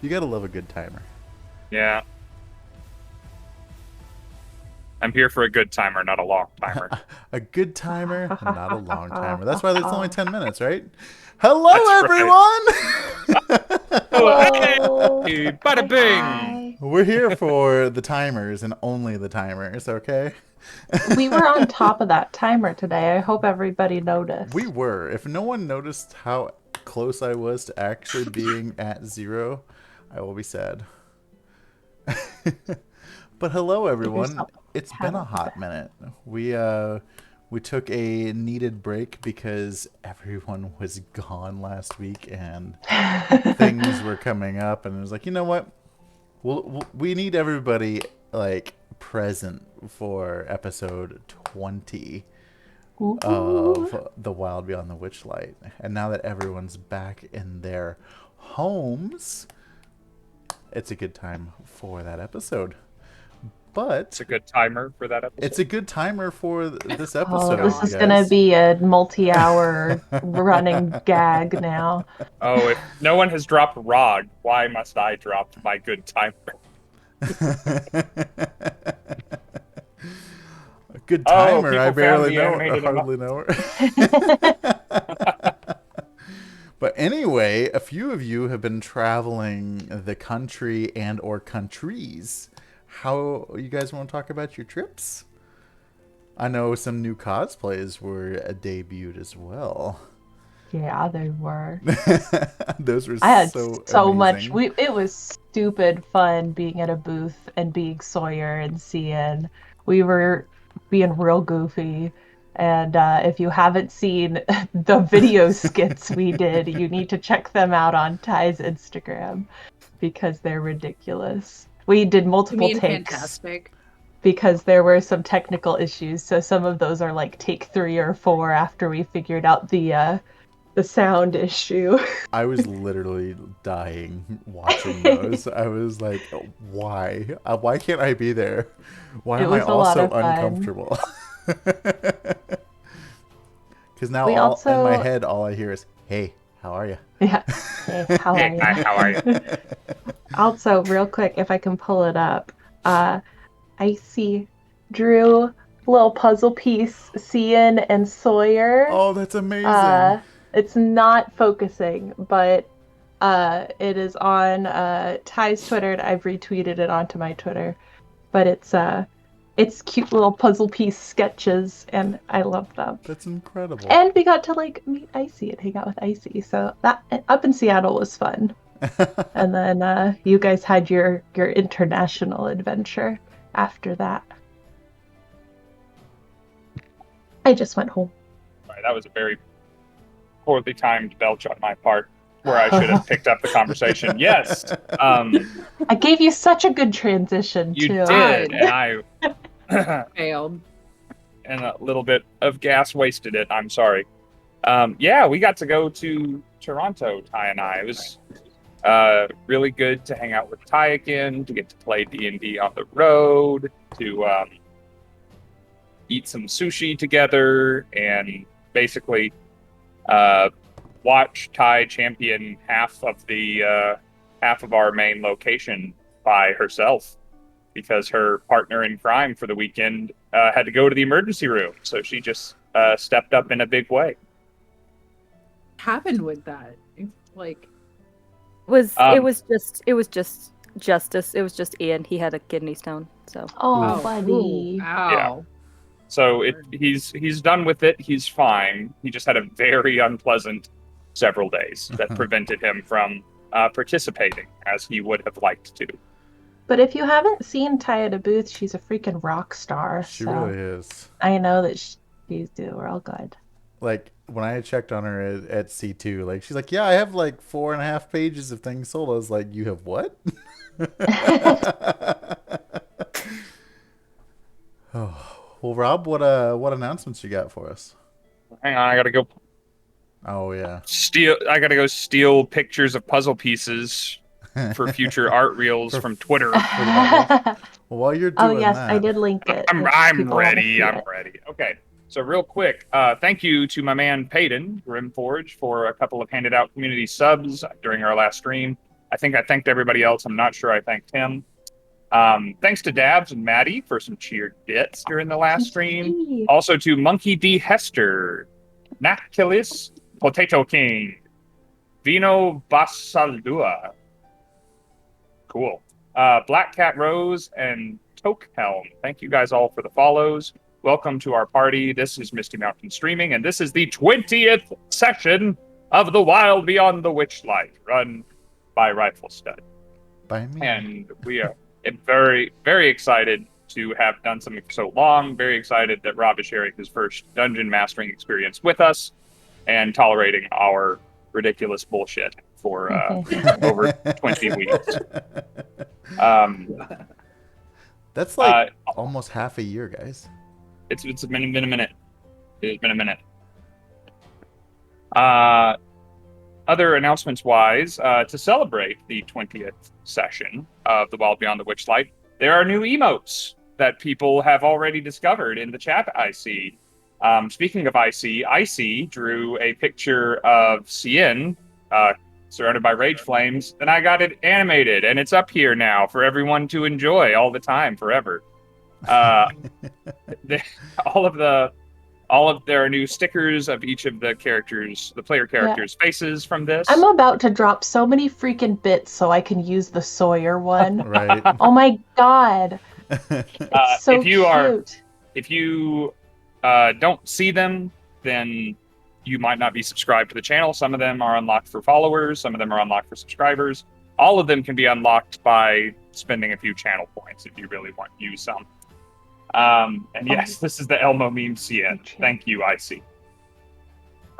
You gotta love a good timer. Yeah. I'm here for a good timer, not a long timer. A good timer, not a long timer. That's why it's only 10 minutes, right? Hello, That's right. everyone! Oh, Hello. hey, bada Hi, bing! hi. We're here for the timers and only the timers, okay? We were on top of that timer today. I hope everybody We noticed. were. If no one noticed how close I was to actually being at 0, I will be sad. But hello, Give everyone. yourself It's a been pat a on the hot back. minute. We took a needed break because everyone was gone last week and things were coming up, and it was like, you know what? We need everybody like present for episode 20 Ooh. of the Wild Beyond the Witchlight. And now that everyone's back in their homes, it's a good time for that episode. But It's a good timer for that episode. it's a good timer for this Oh, episode, this you is gonna guys. be a multi-hour running gag now. Oh, if no one has dropped Rod, why must I drop my good timer? A good Oh, timer. I people found barely the know her. I animated hardly know her. But anyway, a few of you have been traveling the country and or countries. How you guys want to talk about your trips? I know some new cosplays were debuted as well. Yeah, they were. Those were I had so so much. amazing. It was stupid fun being at a booth and being Sawyer and Cian. We were being real goofy. And if you haven't seen the video skits we did, you need to check them out on Ty's Instagram because they're ridiculous. We did You multiple mean takes fantastic? because there were some technical issues. So some of those are like take 3 or 4 after we figured out the sound issue. I was literally dying watching those. I was like, why? Why can't I be there? Why It am I was a lot also of fun. uncomfortable? Because now We all in my also, head, all I hear is, "Hey, how are you?" yeah. Hey, how are Hey, you? hi, how are you? Also, real quick, if I can pull it up, Icy drew little puzzle piece, Cian and Sawyer. Oh, that's amazing. Uh, it's not focusing, but it is on Ty's Twitter, and I've retweeted it onto my Twitter. But it's cute little puzzle piece sketches, and I love them. That's incredible. And we got to like meet Icy and hang out with Icy, so that up in Seattle was fun. And then you guys had your international adventure after that. I just went home. Sorry, that was a very poorly timed belch on my part, where I should have picked up the conversation. Yes, I gave you such a good transition you too. did, and I Failed. and a little bit of gas wasted it. I'm sorry. Yeah, we got to go to Toronto, Ty and I. It was really good to hang out with Ty again, to get to play D&D on the road, to eat some sushi together, and basically watch Ty champion half of our main location by herself, because her partner in crime for the weekend had to go to the emergency room, so she just stepped up in a big way. Happened with that? It's like Um, It was just justice. It was just Ian. He had a kidney stone. So Oh, Oof. buddy. ooh, ow. So he's done with it. He's fine. He just had a very unpleasant several days that prevented him from participating as he would have liked to. But if you haven't seen Ty at a booth, she's a freaking rock star. She So really is. I know that she's doing real good. Like when I checked on her at C2, like she's like, "Yeah, I have like 4.5 pages of things sold." I was like, "You have what?" Oh, well, Rob, what announcements you got for us? Hang on, I gotta go Oh yeah. steal pictures of puzzle pieces for future art reels For- from Twitter. Well, while you're Oh doing yes, that, I did link it. if I'm people wanna ready. see I'm it. ready. Okay. So real quick, thank you to my man Payton Grimforge for a couple of handed out community subs during our last stream. I think I thanked everybody else. I'm not sure I thanked him. Thanks to Dabs and Maddie for some cheered bits during the last stream. Also to Monkey D. Hester, Nakilis, Potato King, Vino Basaldua. Cool. Black Cat Rose and Toke Helm. Thank you guys all for the follows. Welcome to our party. This is Misty Mountain Streaming, and this is the 20th session of the Wild Beyond the Witchlight, run by Rifle Stud. By me. And we are very, very excited to have done something for so long. Very excited that Rob is sharing his first dungeon mastering experience with us and tolerating our ridiculous bullshit for over 20 weeks. That's like almost half a year, guys. It's been a minute. It's been a minute. Other announcements-wise, to celebrate the 20th session of the Wild Beyond the Witchlight, there are new emotes that people have already discovered in the chat I see. Speaking of IC drew a picture of Scinn, surrounded by rage flames, and I got it animated, and it's up here now for everyone to enjoy all the time, forever. All of their new stickers of each of the characters, the player characters' faces from this. I'm about to drop so many freaking bits so I can use the Sawyer one. Right. Oh my god. It's so cute. If you don't see them, then you might not be subscribed to the channel. Some of them are unlocked for followers. Some of them are unlocked for subscribers. All of them can be unlocked by spending a few channel points if you really want to use some. And yes, this is the Elmo meme Scinn. Thank you, IC.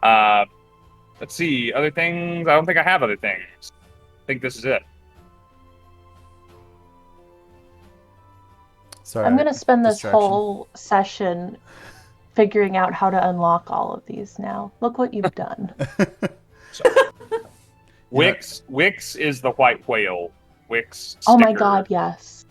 Let's see. Other things? I don't think I have other things. I think this is it. Sorry, I'm going to spend this whole session figuring out how to unlock all of these now. Look what you've done. So, Wix is the white whale. Wix Oh my god, yes.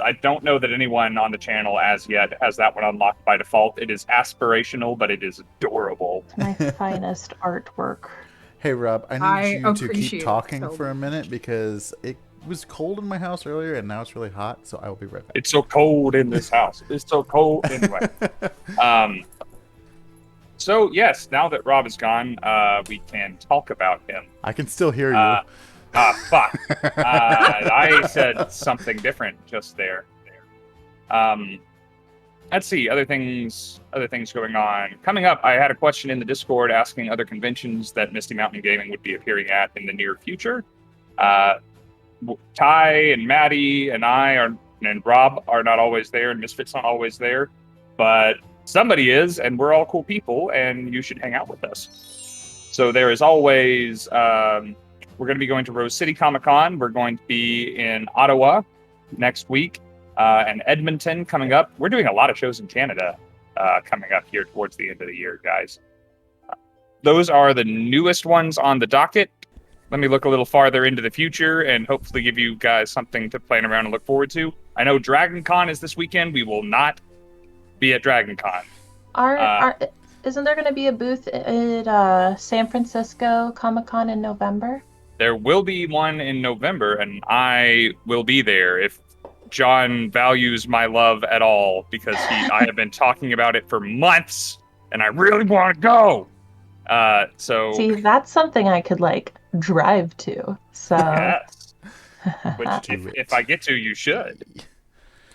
I don't know that anyone on the channel as yet has that one unlocked by default. It is aspirational, but it is adorable. It's my finest artwork. Hey Rob, I need you to keep talking so for a minute because it was cold in my house earlier and now it's really hot, so I will be right back. It's so cold in this house. It's so cold anyway. So yes, now that Rob is gone, we can talk about him. I can still hear you. Fuck. I said something different just there. Let's see, other things going on. Coming up, I had a question in the Discord asking other conventions that Misty Mountain Gaming would be appearing at in the near future. Ty and Maddie and and Rob are not always there, and Misfit's not always there, but somebody is, and we're all cool people, and you should hang out with us. So there is always... we're going to be going to Rose City Comic Con. We're going to be in Ottawa next week, and Edmonton coming up. We're doing a lot of shows in Canada coming up here towards the end of the year, guys. Those are the newest ones on the docket. Let me look a little farther into the future and hopefully give you guys something to plan around and look forward to. I know Dragon Con is this weekend. We will not be at Dragon Con. Isn't there going to be a booth at San Francisco Comic Con in November? There will be one in November, and I will be there if John values my love at all, because I have been talking about it for months, and I really want to go. So see, that's something I could drive to. So yes, which if I get to, you should.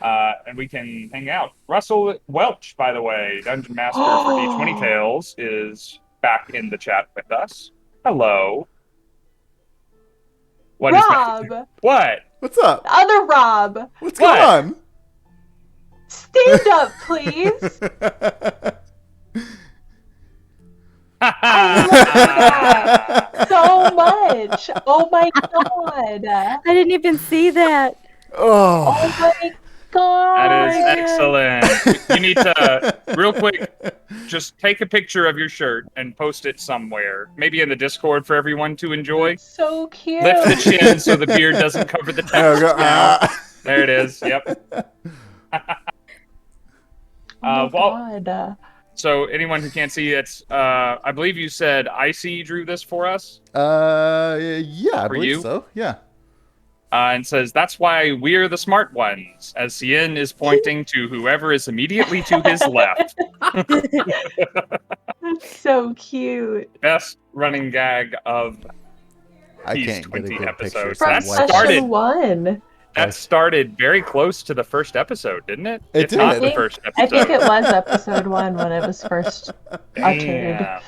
And we can hang out. Russell Welch, by the way, Dungeon Master for D20 Tales, is back in the chat with us. Hello. What Rob! Is what? What's up? Other Rob! What's going on? Stand up, please! I love that so much! Oh my god! I didn't even see that. Oh my god! That is excellent. You need to, real quick, just take a picture of your shirt and post it somewhere. Maybe in the Discord for everyone to enjoy. That's so cute. Lift the chin so the beard doesn't cover the text. There it is. Yep. Oh my god. So anyone who can't see, it's I believe you said Icy drew this for us. Yeah, I For believe you? so. Yeah. And says that's why we're the smart ones, as Scinn is pointing to whoever is immediately to his left. That's so cute. Best running gag of I these can't get a 20 good picture. episodes. so From I'm That like- started- session 1. That started very close to the first episode, didn't it? It If not did. the first I episode. think it was episode 1 when it was first uttered. Damn.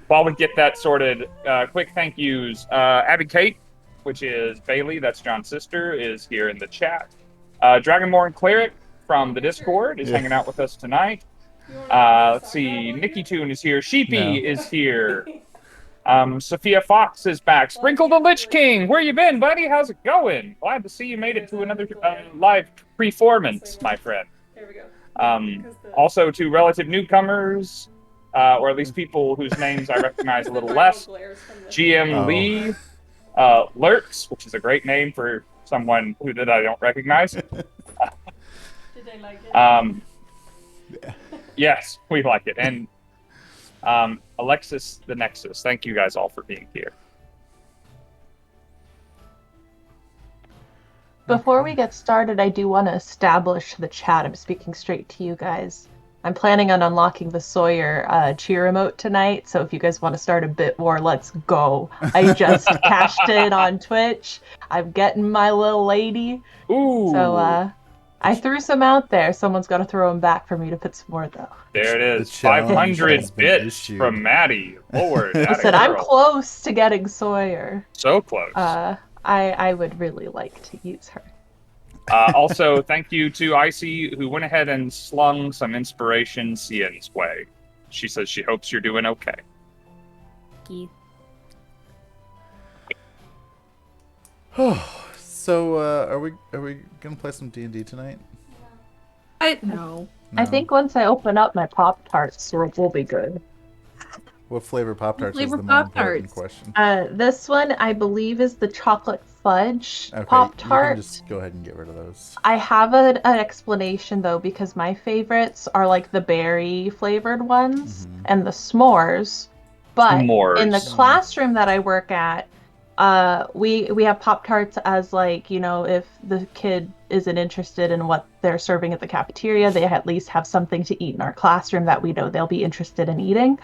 While we get that sorted, quick thank yous. Abby Kate, which is Bailey, that's John's sister, is here in the chat. Dragonborn Cleric from the Discord is hanging out with us tonight. Let's see, Nikki Toon is here. Sheepy is here. Sophia Fox is back. Sprinkle the Lich King, where you been, buddy? How's it going? Glad to see you made it to another live performance, my friend. There we go. Also to relative newcomers, or at least people whose names I recognize a little less. GM Oh. Lee, Lurks, which is a great name for someone that I don't recognize. Did they like it? Yes, we like it. And Alexis the Nexus, thank you guys all for being here. Before we get started, I do want to establish the chat. I'm speaking straight to you guys. I'm planning on unlocking the Sawyer cheer emote tonight, so if you guys want to start a bit war, let's go. I just cashed in on Twitch. I'm getting my little lady. Ooh, So I threw some out there. Someone's got to throw them back for me to put some more, though. there it is. The challenge 500 has been bits issued. from Maddie. Lord, I said I'm close to getting Sawyer. so close. I would really like to use her. Also, thank you to Icy, who went ahead and slung some inspiration Cian's way. She says she hopes you're doing okay. So, are we gonna play some D&D tonight? No. I No. think once I open up my Pop Tarts, we'll be good. What flavor Pop Tarts is flavor the more important Pop-Tarts? question? This one I believe is the chocolate fudge Okay, Pop you can Tart. just go ahead and get rid of those. I have an explanation though, because my favorites are like the berry flavored ones Mhm. and the s'mores. But in the S'mores. classroom that I work at, we have Pop Tarts as like, you know, if the kid isn't interested in what they're serving at the cafeteria, they at least have something to eat in our classroom that we know they'll be interested in eating.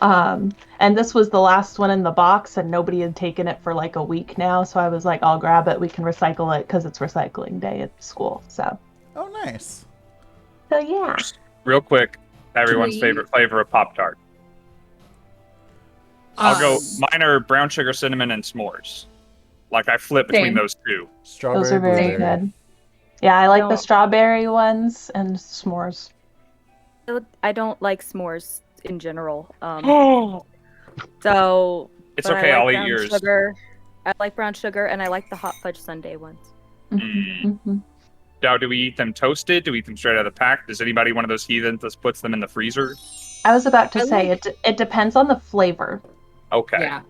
And this was the last one in the box, and nobody had taken it for like a week now, so I was like, I'll grab it. We can recycle it because it's recycling day at school. So Oh, nice. yeah. Real quick, everyone's we- favorite flavor of Pop-Tart. I'll go, mine are brown sugar, cinnamon, and s'mores. Like, I flip between Same. those two. Strawberry, Those are very blueberry. good. Yeah, I like No. the strawberry ones and s'mores. I don't like s'mores in general. Oh, So it's but okay, I like I'll eat brown yours. Sugar. I like brown sugar, and I like the hot fudge sundae ones. Mhm. Now, do we eat them toasted? Do we eat them straight out of the pack? Does anybody one of those heathens that puts them in the freezer? I was about to I say like- it depends on the flavor. Okay. Yeah.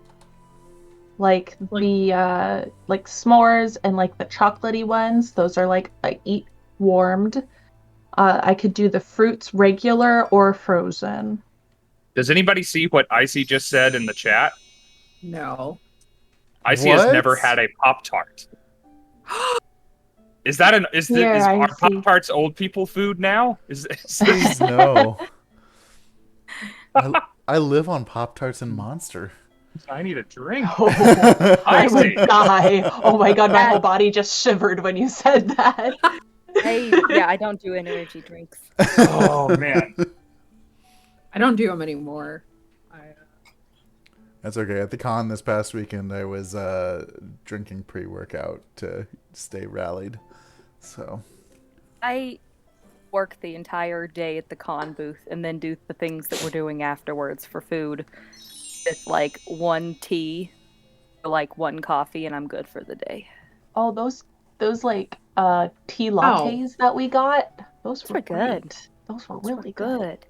Like the like s'mores and like the chocolatey ones, those are like I eat warmed. I could do the fruits regular or frozen. Does anybody see what Icy just said in the chat? No. Icy has What? never had a Pop-Tart. Is that Here, are Icy. Pop-Tarts old people food now? Is Please no. I live on Pop Tarts and Monster. I need a drink. I would Icy. die. Oh my god, my whole body just shivered when you said that. I don't do energy drinks. Oh man. I don't do them anymore. That's okay. At the con this past weekend, I was drinking pre-workout to stay rallied. So I work the entire day at the con booth and then do the things that we're doing afterwards for food with like one tea or like one coffee, and I'm good for the day. Oh, those like tea lattes that we got, those were Those were good. great. Those were Those were really good. good.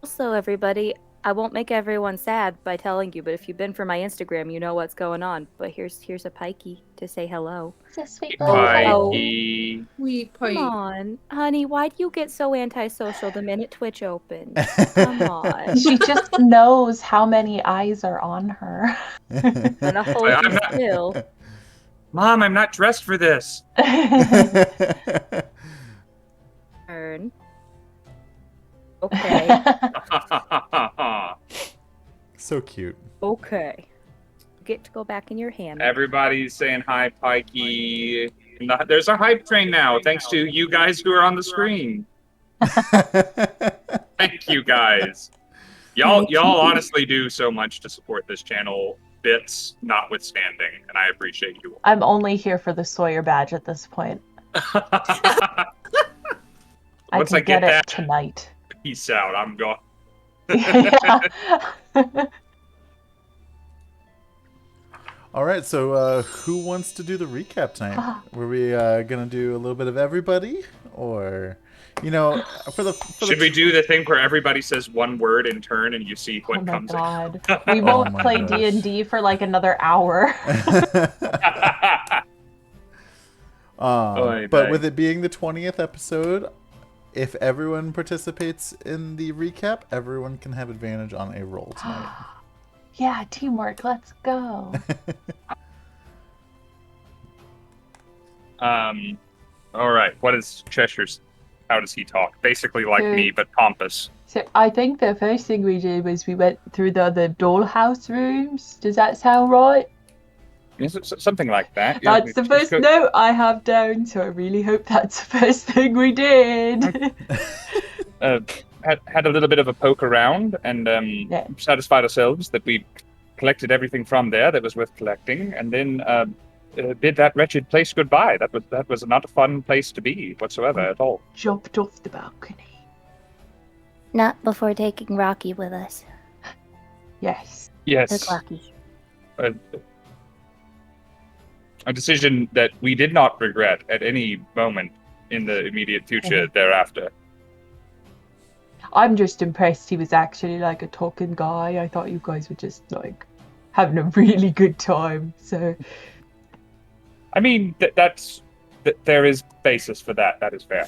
Also, everybody, I won't make everyone sad by telling you, but if you've been for my Instagram, you know what's going on. But here's a pikey to say hello. It's a sweet little Pikey. We Come pike. on, honey, why'd you get so antisocial the minute Twitch opened? Come on. She just knows how many eyes are on her. Gonna hold I'm you not- still. Mom, I'm not dressed for this. Turn. Okay. So cute. Okay. Get to go back in your hammock. Everybody's saying hi, Pikey. There's a hype train now, thanks to you guys who are on the screen. Thank you guys. Y'all honestly do so much to support this channel, bits notwithstanding, and I appreciate you all. I'm only here for the Sawyer badge at this point. I Once can I get get it that- tonight. Peace out. I'm gone. Yeah. All right, so who wants to do the recap tonight? Were we gonna do a little bit of everybody, or, for the Should we do the thing where everybody says one word in turn and you see what Oh my comes god. We Oh won't my play gosh. D&D for like another hour. Oy But vey. with it being the 20th episode, if everyone participates in the recap, everyone can have advantage on a roll tonight. Yeah, teamwork, let's go. All right. What is Cheshire's? How does he talk? Basically like Okay. me, but pompous. So I think the first thing we did was we went through the dollhouse rooms. Does that sound right? Is it something like that? Yeah, That's the just first go- note I have down, so I really hope that's the first thing we did. Had a little bit of a poke around and Yeah. satisfied ourselves that we collected everything from there that was worth collecting, and then bid that wretched place goodbye. That was not a fun place to be whatsoever at all. Jumped off the balcony. Not before taking Rocky with us. Yes. Yes, Took Rocky. a decision that we did not regret at any moment in the immediate future thereafter. I'm just impressed he was actually like a talking guy. I thought you guys were just like having a really good time. So I mean, there is basis for that. That is fair.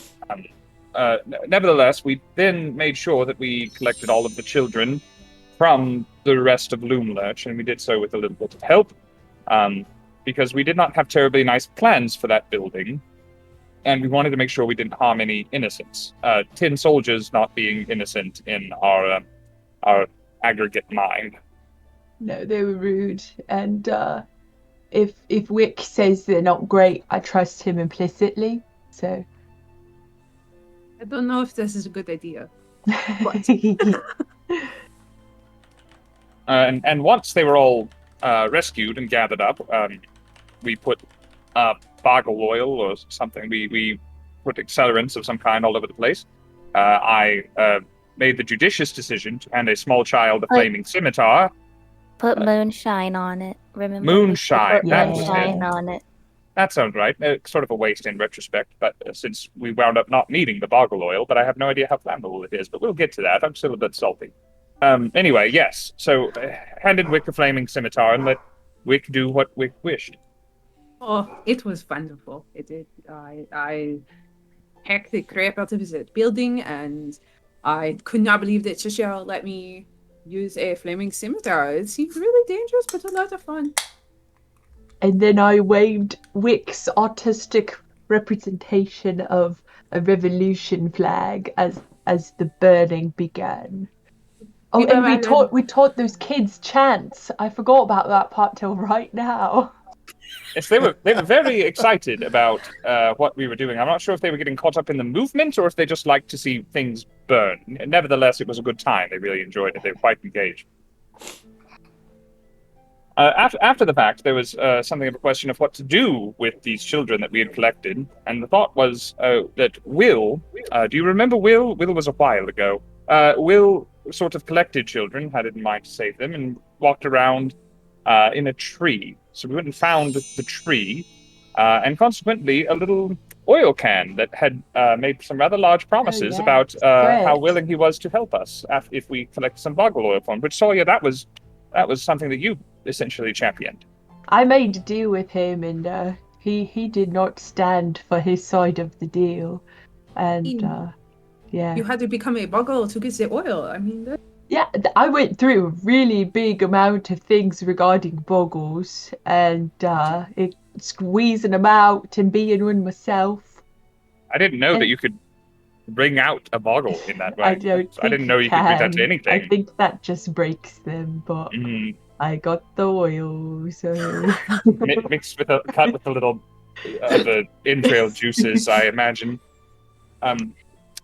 Nevertheless, we then made sure that we collected all of the children from the rest of Loomlurch, and we did so with a little bit of help, because we did not have terribly nice plans for that building, and we wanted to make sure we didn't harm any innocents. 10 soldiers not being innocent in our aggregate mind. no, they were rude. And if Wick says they're not great, I trust him implicitly. So I don't know if this is a good idea. And once they were all rescued and gathered up, we put boggle oil or something. We put accelerants of some kind all over the place. I made the judicious decision to hand a small child a Right. flaming scimitar. Put moonshine on it. Remember? Moonshine, Put that was moonshine it. on it. That sounds right. Sort of a waste in retrospect, but since we wound up not needing the boggle oil, but I have no idea how flammable it is, but we'll get to that. I'm still a bit salty. Anyway, yes. So handed Wick a flaming scimitar and let Wick do what Wick wished. Oh, it was wonderful. It did. I hacked the crap out of his building, and I could not believe that Cheshire let me use a flaming scimitar. It seemed really dangerous, but a lot of fun. And then I waved Wick's autistic representation of a revolution flag as the burning began. Oh, Yeah, and I- we taught those kids chants. I forgot about that part till right now. Yes, they were very excited about what we were doing. I'm not sure if they were getting caught up in the movement or if they just liked to see things burn. Nevertheless, it was a good time. They really enjoyed it. They were quite engaged. After the fact, there was something of a question of what to do with these children that we had collected, and the thought was that Will, do you remember Will? Will was a while ago. Will sort of collected children, had it in mind to save them, and walked around in a tree. So we went and found the tree, and consequently, a little oil can that had made some rather large promises yeah. about Great. how willing he was to help us if we collect some boggle oil from him. Which, Sawyer, that was something that you essentially championed. I made a deal with him, and he did not stand for his side of the deal, and yeah. You had to become a boggle to get the oil. I mean, Yeah, I went through a really big amount of things regarding boggles, and squeezing them out and being one myself. I didn't know that And- you could bring out a boggle in that way. I don't think I didn't know you could do that to can. anything. I think that just breaks them, but Mm, I got the oil, so mixed with cut with a little of the entrail juices, I imagine.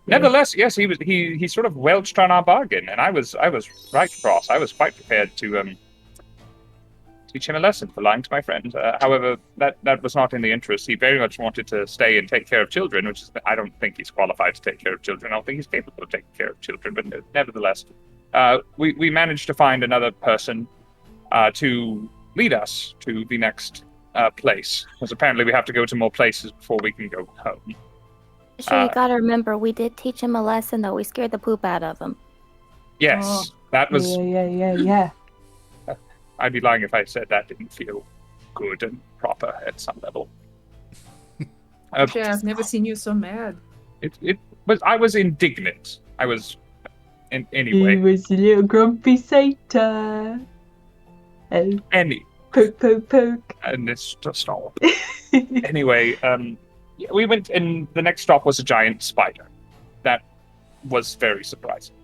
Nevertheless, yes, he sort of welched on our bargain, and I was right across. I was quite prepared to teach him a lesson for lying to my friend. However, that was not in the interest. He very much wanted to stay and take care of children, which is I don't think he's qualified to take care of children. I don't think he's capable of taking care of children. But nevertheless, we managed to find another person to lead us to the next place, because apparently we have to go to more places before we can go home. Sure, you gotta remember, we did teach him a lesson, though. We scared the poop out of him. Yes, that was. yeah. I'd be lying if I said that didn't feel good and proper at some level. actually, I've never seen you so mad. It was. I was indignant. I was. He Anyway. was a little grumpy Satan. Oh, poke. And it's just all. Anyway, we went, and the next stop was a giant spider. That was very surprising.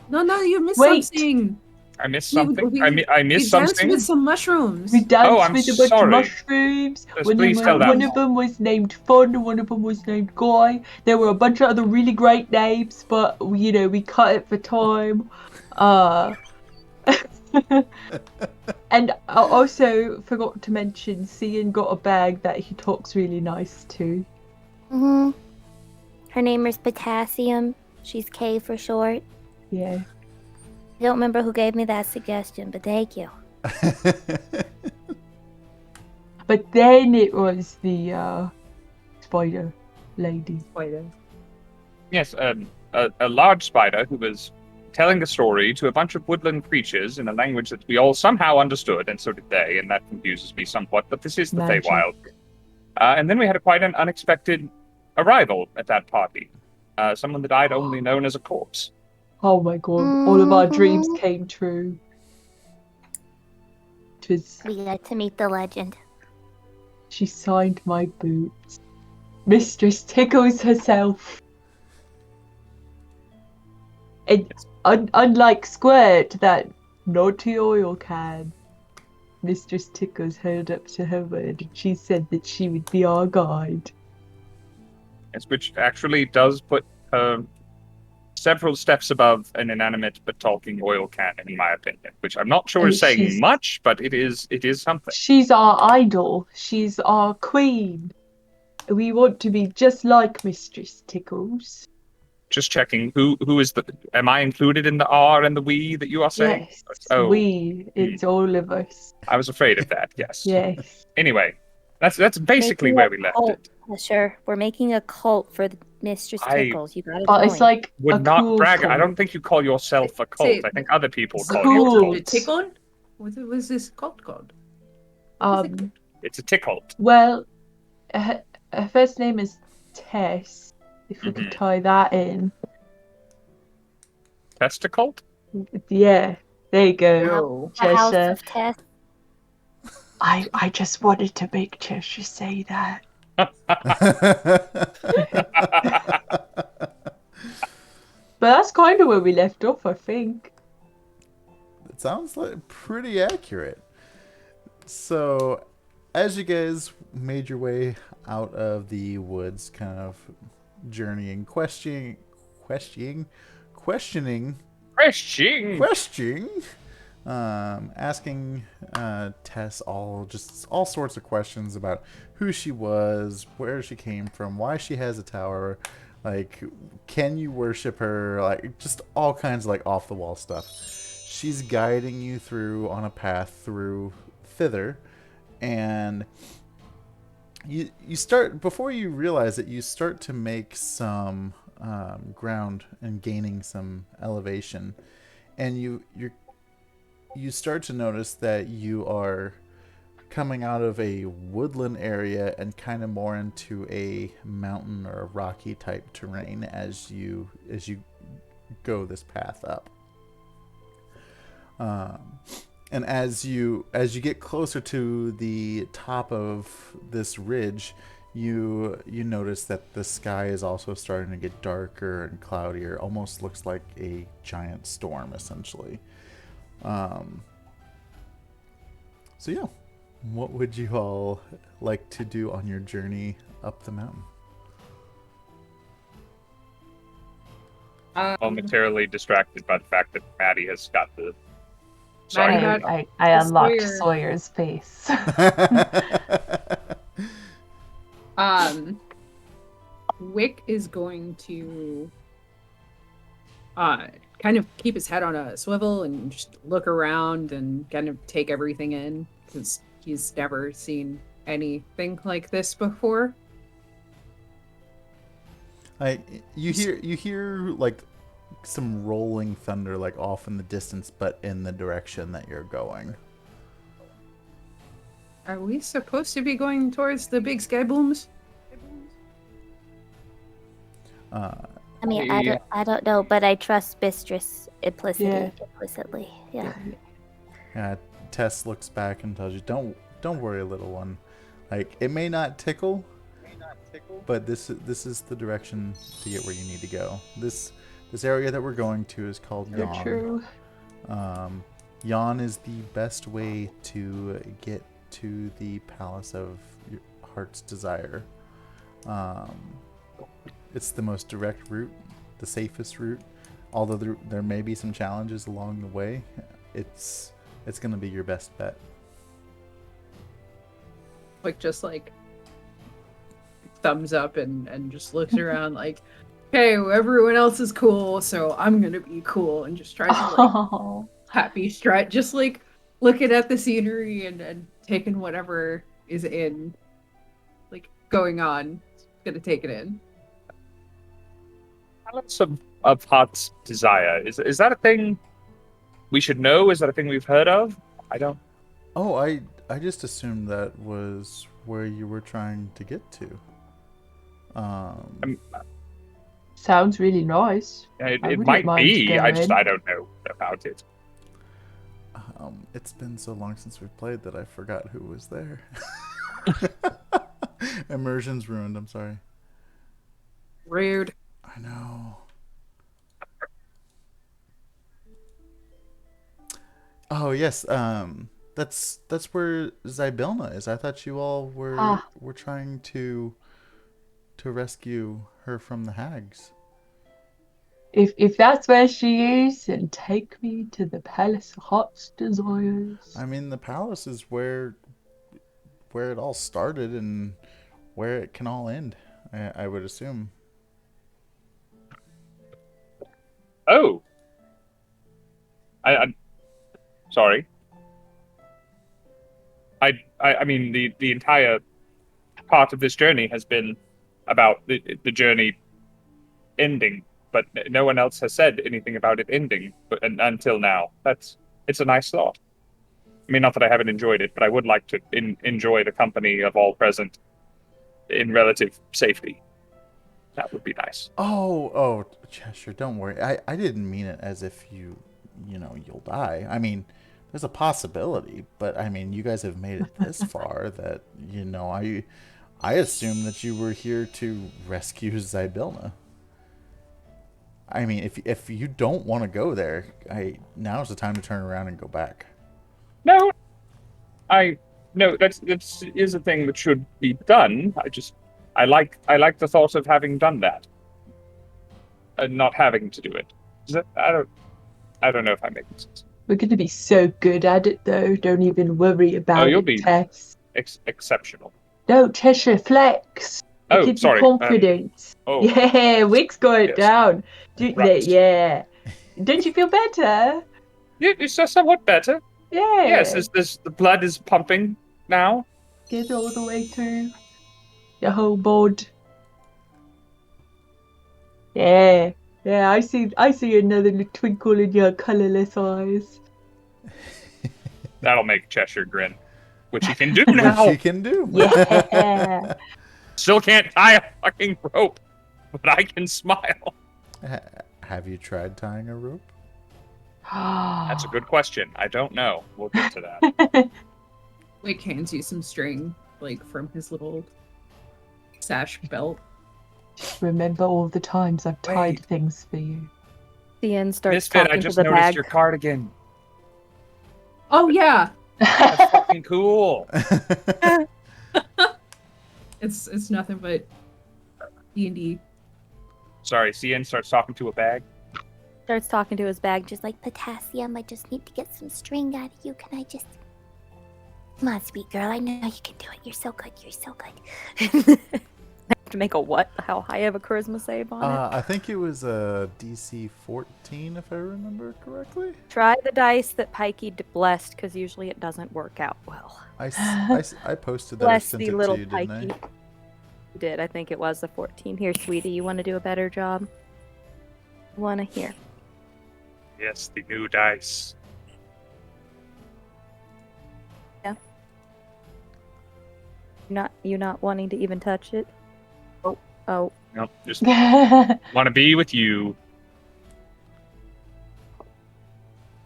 No, you missed Wait. something. I missed We- something. we- I We missed danced something. with some mushrooms. We danced I'm with a bunch sorry. of mushrooms. Yes, One please of tell them, that. one of them was named Fun, one of them was named Guy. There were a bunch of other really great names, but we cut it for time. And I also forgot to mention, Cian got a bag that he talks really nice to. Mm-hmm. Her name is Potassium. She's K for short. Yeah. I don't remember who gave me that suggestion, but thank you. But then it was the spider lady. Spider. Yes, a large spider who was telling a story to a bunch of woodland creatures in a language that we all somehow understood, and so did they, and that confuses me somewhat, but this is the Magic. Feywild. And then we had quite an unexpected arrival at that party. Someone that I'd only known as a corpse. Oh my god, all of our dreams came true. It was, We got to meet the legend. she signed my boots. Mistress Tickles herself. And unlike Squirt, that naughty oil can, Mistress Tickles held up to her word, and she said that she would be our guide. Yes, which actually does put her several steps above an inanimate but talking oil can, in my opinion. Which I'm not sure And is saying she's- much, but it is something. She's our idol. She's our queen. We want to be just like Mistress Tickles. Just checking, who is the? Am I included in the R and the we that you are saying? Yes, Oh, it's all of us. I was afraid of that. Yes. Yes. Anyway, that's basically Making where a we left cult. it. Sure, we're making a cult for the Mistress I- Tickles. You got it. But it's like Would a not cool brag. I cult. don't think you call yourself a cult. Say- I think other people The call Cool. you a cult cult. of the tickle? What was this cult called? It's a tickle. Well, her first name is Tess. If we could Mhm. tie that in. Testicle? Yeah, there you go. No. The House Cheshire. of Test. I just wanted to make Cheshire say that. But that's kind of where we left off, I think. It sounds like pretty accurate. So, as you guys made your way out of the woods, kind of journeying, questioning, asking Tess all sorts of questions about who she was, where she came from, why she has a tower, like, can you worship her, like, just all kinds of, like, off the wall stuff. She's guiding you through on a path through thither, and you start, before you realize it, you start to make some ground and gaining some elevation, and you start to notice that you are coming out of a woodland area and kind of more into a mountain or a rocky type terrain as you go this path up. And as you get closer to the top of this ridge, you notice that the sky is also starting to get darker and cloudier. Almost looks like a giant storm, essentially. So yeah, what would you all like to do on your journey up the mountain? Momentarily distracted by the fact that Maddie has got the. Sorry. Maddie got I unlocked Sawyer. Sawyer's face. Wick is going to kind of keep his head on a swivel and just look around and kind of take everything in, because he's never seen anything like this before. You hear like some rolling thunder, like off in the distance, but in the direction that you're going. Are we supposed to be going towards the big sky booms? I mean, I don't know, but I trust Mistress implicitly. Yeah. Yeah, Tess looks back and tells you, "Don't worry, little one. Like, it may not tickle, but this is the direction to get where you need to go. This area that we're going to is called Yawn. True. Yawn is the best way to get to the Palace of your Heart's Desire. It's the most direct route, the safest route. Although there may be some challenges along the way, it's going to be your best bet." Just thumbs up and just looks around like, "Hey, everyone else is cool, so I'm gonna be cool," and just tries to happy strut, just looking at the scenery and taking whatever is going on. Gonna take it in. Palace of Heart's Desire. Is that a thing we should know? Is that a thing we've heard of? I don't. Oh, I just assumed that was where you were trying to get to. Sounds really nice. It might be. I don't know about it. It's been so long since we've played that I forgot who was there. Immersion's ruined. I'm sorry. Rude. I know. Oh yes. That's where Zybelna is. I thought you all were trying to rescue her from the hags. If that's where she is, then take me to the Palace of Heart's Desires. I mean, the palace is where it all started and where it can all end, I would assume. Oh. I'm sorry. I mean, the entire part of this journey has been about the journey ending, but no one else has said anything about it ending until now. It's a nice thought. I mean, not that I haven't enjoyed it, but I would like to enjoy the company of all present in relative safety. That would be nice. Oh, Cheshire, don't worry. I didn't mean it as if you'll die. I mean, there's a possibility, but I mean, you guys have made it this far that, I assume that you were here to rescue Zybelna. I mean, if you don't want to go there, now's the time to turn around and go back. No, that is a thing that should be done. I like the thought of having done that, and not having to do it. I don't know if I'm making sense. We're going to be so good at it, though. Don't even worry about you'll it, be Tess. Exceptional. No, Cheshire, flex. Oh, sorry. Confidence. Yeah, Wick's got it down. Right. Yeah. Don't you feel better? Yeah, it's somewhat better. Yeah. Yes, the blood is pumping now. Get all the way through. your whole bod. Yeah, yeah. I see another little twinkle in your colourless eyes. That'll make Cheshire grin, which he can do now. Which he can do. Yeah. Still can't tie a fucking rope, but I can smile. Have you tried tying a rope? That's a good question. I don't know. We'll get to that. Wick hands you some string, like from his little sash belt. Remember all the times I've tied Wait. things for you. Misfit, starts Misfit, talking I just to the noticed bag. your cardigan. Oh yeah, That's fucking cool. it's nothing but D&D. Sorry, Scinn starts talking to a bag. Starts talking to his bag, just like, Potassium, I just need to get some string out of you. Can I just... Come on, sweet girl. I know you can do it. You're so good. You're so good. I have to make a what? How high of a charisma save on it? I think it was a DC 14, if I remember correctly. Try the dice that Pikey blessed, because usually it doesn't work out well. I posted that. I Bless sent the it little to you, didn't I? Pikey. You did. I think it was a 14. Here, sweetie, you want to do a better job? You want to hear? Yes, the new dice. You not wanting to even touch it? Oh. Nope, just want to be with you.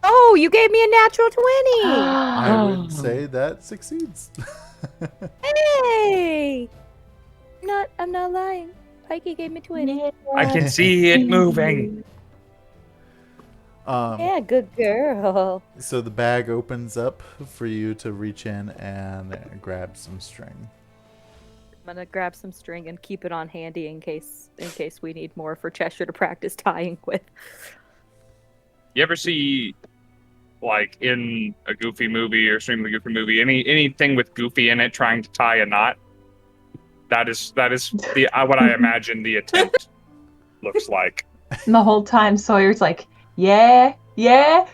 Oh, you gave me a natural 20! I would say that succeeds. Hey! I'm not lying. Pikey gave me 20. I can see it moving. Yeah, good girl. So the bag opens up for you to reach in and grab some string. I'm gonna grab some string and keep it on handy in case we need more for Cheshire to practice tying with. You ever see, like, in a Goofy movie or Extremely Goofy movie, anything with Goofy in it trying to tie a knot? That is the what I imagine the attempt looks like. And the whole time Sawyer's like, yeah, yeah,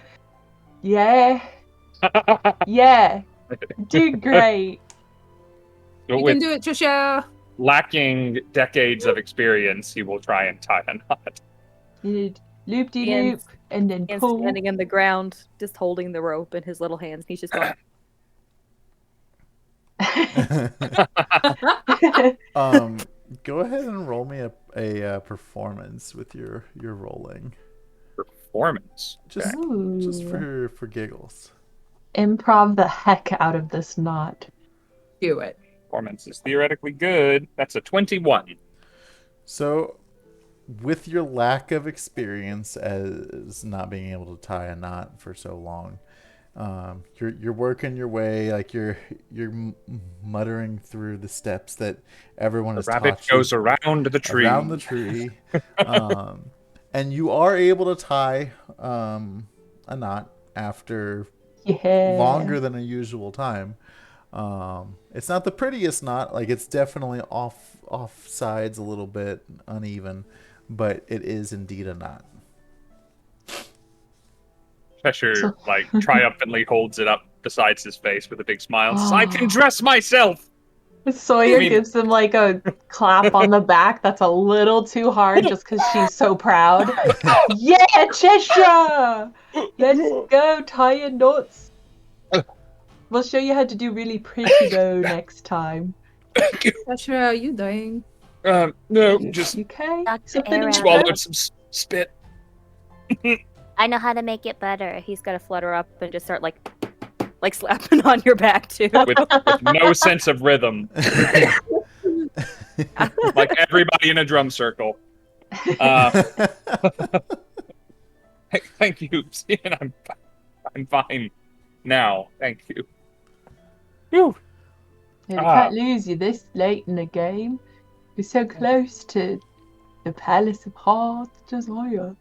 yeah, yeah. Do great. But You with can do it, Cheshire. lacking decades of experience, he will try and tie a knot. Loop-de-loop, and then And pull. standing in the ground, just holding the rope in his little hands. He's just going, Go ahead and roll me a performance with your rolling. Performance. Just Ooh. for giggles. Improv the heck out of this knot. Do it. Performance is theoretically good. That's a 21. So, with your lack of experience as not being able to tie a knot for so long, you're working your way, like you're muttering through the steps that everyone has The taught rabbit you goes around the tree. around the tree, and you are able to tie a knot after Yeah. longer than a usual time. It's not the prettiest knot, like it's definitely off sides a little bit uneven, but it is indeed a knot. Cheshire, like, triumphantly holds it up beside his face with a big smile. Says, I can dress myself! Sawyer I mean- gives him like a clap on the back that's a little too hard just because she's so proud. Yeah, Cheshire! Let's go, tie your knots. We'll show you how to do really pretty though next time. Cheshire, are you dying? No, just Okay. Dr. Something in Aaron. your swallowed throat? some spit. I know how to make it better. he's got to flutter up and just start, like slapping on your back, too. With no sense of rhythm. Like everybody in a drum circle. Thank you, Scinn. I'm fine now. Thank you. Whew. Yeah, we can't lose you this late in the game. We're so close to the Palace of Hearts Desire.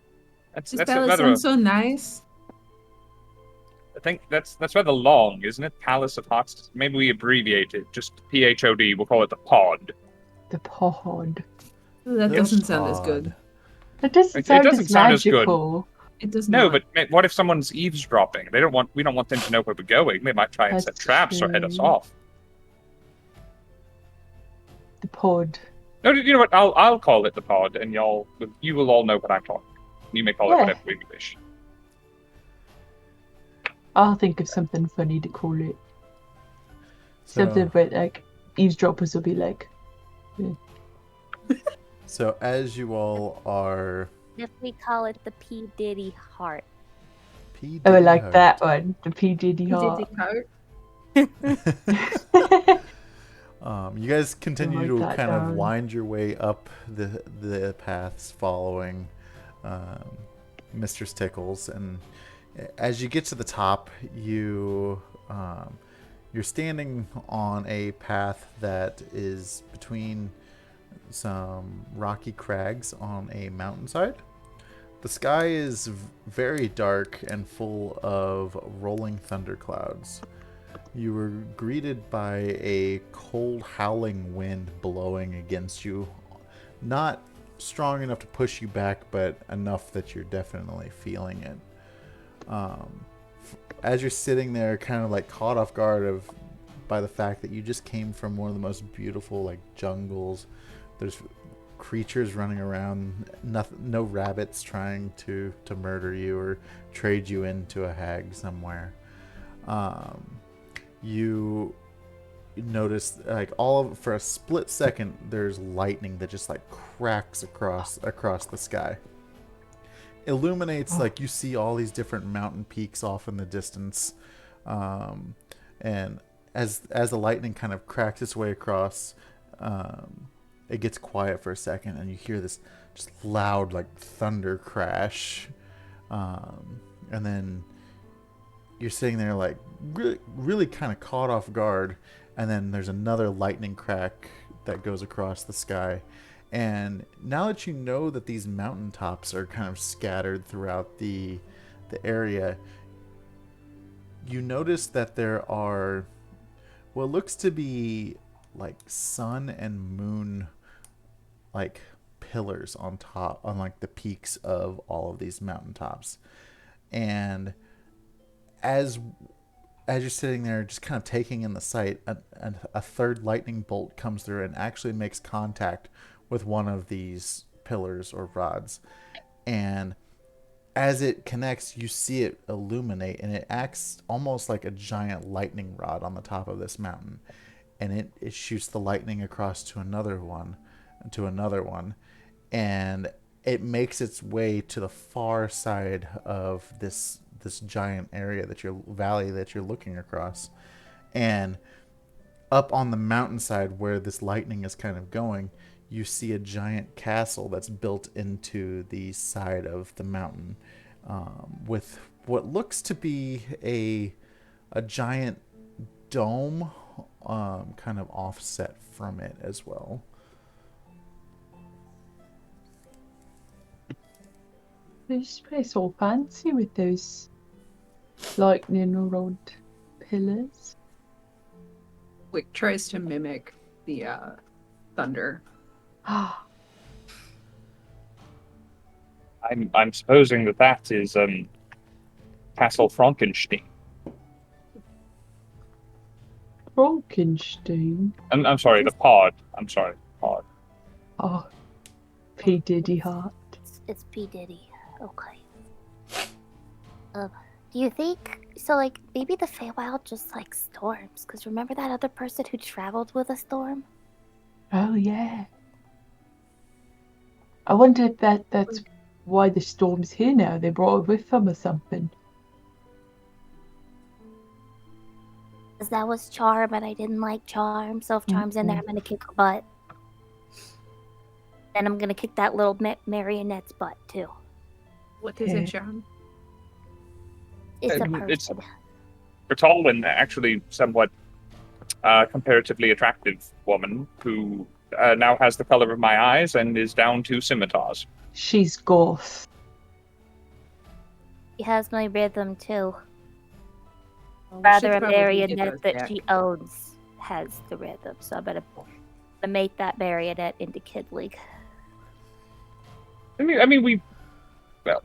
That's This a ballad rather. sounds so nice. I think that's rather long, isn't it? Palace of Hearts. Maybe we abbreviate it. Just PHOD. We'll call it the Pod. The pod. That The doesn't sound as pod. good. It doesn't It sound doesn't as sound as good. magical. It does No, not. but what if someone's eavesdropping? We don't want them to know where we're going. They might try and That's set traps or head us true. off. The pod. No, you know what? I'll call it the pod, and you will all know what I'm talking. You may call it Yeah. whatever you wish. I'll think of something funny to call it. So, Something where like eavesdroppers will be like, so as you all are If we call it the P Diddy heart. P. oh, I Diddy like Heart. that one. The P Diddy Did heart. it hurt? You guys continue write to that kind of down. wind your way up the paths following Mistress Tickles, and as you get to the top, you're standing on a path that is between some rocky crags on a mountainside. The sky is very dark and full of rolling thunderclouds. You were greeted by a cold, howling wind blowing against you. Not strong enough to push you back, but enough that you're definitely feeling it. As you're sitting there, kind of like caught off guard by the fact that you just came from one of the most beautiful like jungles. There's creatures running around, no rabbits trying to murder you or trade you into a hag somewhere. You notice like for a split second there's lightning that just like cracks across the sky, illuminates, like you see all these different mountain peaks off in the distance, and as the lightning kind of cracks its way across, it gets quiet for a second and you hear this just loud like thunder crash, and then you're sitting there like really kind of caught off guard, and then there's another lightning crack that goes across the sky. And now that you know that these mountaintops are kind of scattered throughout the area, you notice that there are what looks to be like sun and moon like pillars on top, on like the peaks of all of these mountaintops. And as you're sitting there just kind of taking in the sight, a third lightning bolt comes through and actually makes contact with one of these pillars or rods. And as it connects, you see it illuminate, and it acts almost like a giant lightning rod on the top of this mountain. And it shoots the lightning across to another one, and it makes its way to the far side of this giant area valley that you're looking across. And up on the mountainside where this lightning is kind of going, you see a giant castle that's built into the side of the mountain, with what looks to be a giant dome kind of offset from it as well. This place all fancy with those lightning rod pillars. Wick tries to mimic the thunder. I'm supposing that is Castle Frankenstein. Frankenstein. I'm sorry, the pod. I'm sorry, pod. Oh, P Diddy heart. It's P Diddy. Okay. Do you think so? Like maybe the Feywild just like storms? Because remember that other person who traveled with a storm? Oh yeah. I wonder if that's why the storm's here now. They brought it with them or something. Because that was Charm, and I didn't like Charm. So if Charm's in there, I'm gonna kick her butt. And I'm gonna kick that little marionette's butt too. What is it, John? It's a It's person. a tall and actually somewhat comparatively attractive woman who now has the color of my eyes and is down to scimitars. She's goth. She has my rhythm too. Well, we Rather, should a probably get marionette those that back. she owns has the rhythm. So I'm gonna make that marionette into Kid League. Well,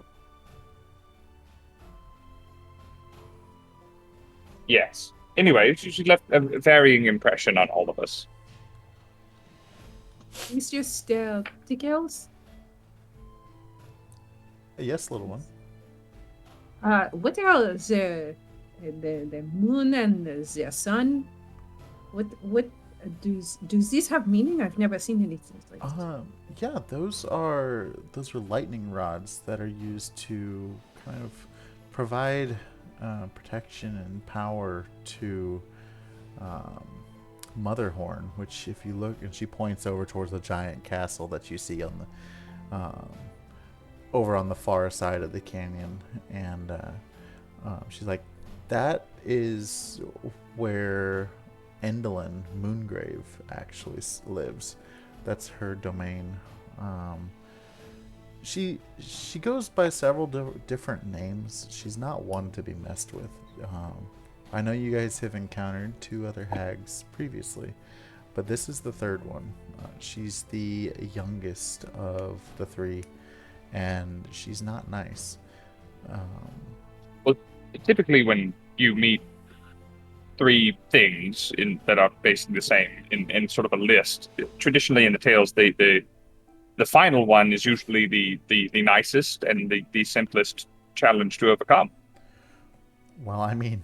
yes. Anyway, she left a varying impression on all of us. It's just the girls. Yes, little one. What are the moon and the sun? What do these have meaning? I've never seen anything like this. Yeah, those are lightning rods that are used to kind of provide protection and power to Motherhorn, which if you look, and she points over towards the giant castle that you see on the over on the far side of the canyon, and she's like, that is where Endolin Moongrave actually lives. That's her domain. She goes by several different names. She's not one to be messed with. I know you guys have encountered 2 other hags previously, but this is the 3rd one. She's the youngest of the 3, and she's not nice. Well, typically when you meet 3 things that are basically the same in sort of a list, traditionally in the tales, the final one is usually the nicest and the simplest challenge to overcome. Well, I mean,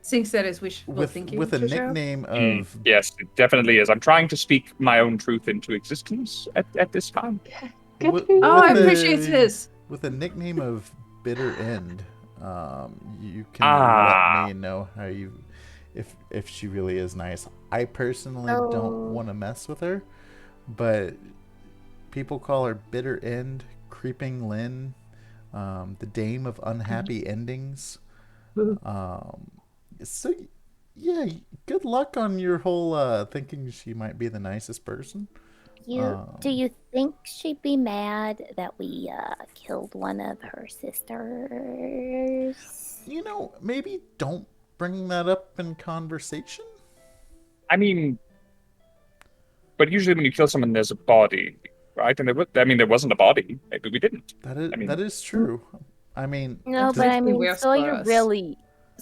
Thinks that is wishful thinking. with a Cheshire Rob? nickname of Yes, it definitely is. I'm trying to speak my own truth into existence at this time. Good With- for you. Oh, I with appreciate this. with a nickname of Bitter End. You can Ah. let me know how you, if she really is nice. I personally Oh. don't want to mess with her, but people call her Bitter End, Creeping Lynn, the Dame of Unhappy Endings. So yeah, good luck on your whole thinking she might be the nicest person. Do you think she'd be mad that we killed one of her sisters? You know, maybe don't bring that up in conversation. I mean, but usually when you kill someone, there's a body, right? And there wasn't a body. Maybe we didn't. That is true. I mean, No, That's but I actually mean, worse for Sawyer us. really.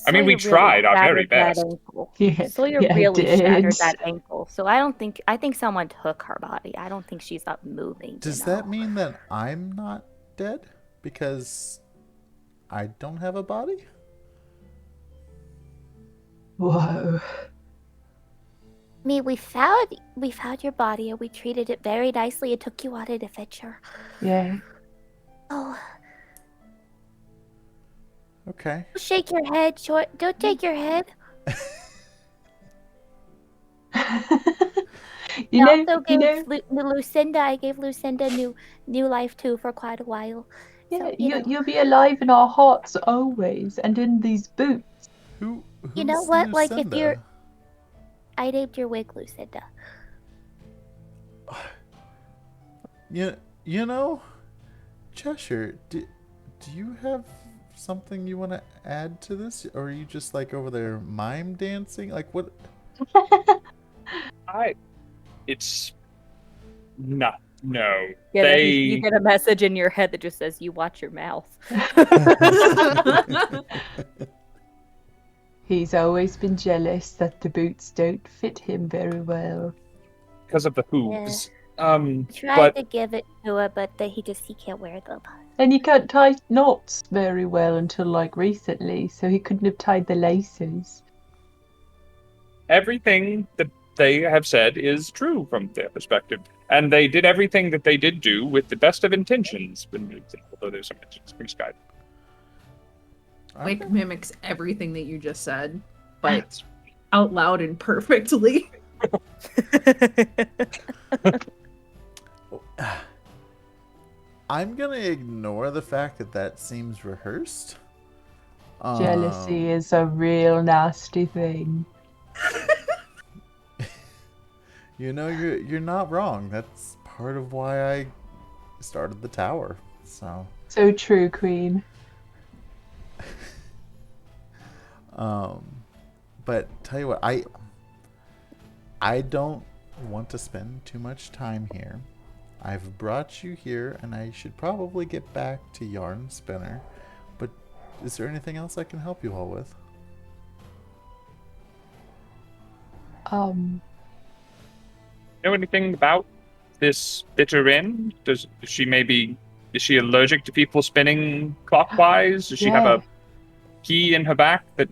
I mean, we Sawyer really tried our very shattered that best. ankle. Yeah, Sawyer yeah, really did. shattered that ankle. So I think someone took her body. I don't think she's up moving. does you know? that mean that I'm not dead because I don't have a body? Whoa. I mean, we found your body and we treated it very nicely and took you on an adventure. Yeah. Oh, Okay. don't shake your head, short. Don't shake your head. You I know, also gave Lucinda. I gave Lucinda new life too for quite a while. yeah, So, you know. you'll be alive in our hearts always, and in these boots. Who's You know what? Like, if Lucinda? you're- I named your wig Lucinda. You know, Cheshire, do you have something you want to add to this, or are you just like over there mime dancing? Like what? It's not. No, Yeah, you get a message in your head that just says, "You watch your mouth." He's always been jealous that the boots don't fit him very well. because of the hooves. Tried But to give it to her, but he can't wear them. And he can't tie knots very well until like recently, so he couldn't have tied the laces. everything that they have said is true from their perspective, and they did everything that they did do with the best of intentions. Although there's some misguided. Wick mimics everything that you just said, but out loud and perfectly. I'm gonna ignore the fact that seems rehearsed. Jealousy is a real nasty thing. You know, you're not wrong. That's part of why I started the tower. So true, Queen. But tell you what, I don't want to spend too much time here. I've brought you here, and I should probably get back to Yarn Spinner. But is there anything else I can help you all with? know anything about this bitter inn? Is she allergic to people spinning clockwise? Does she have Yeah. a key in her back that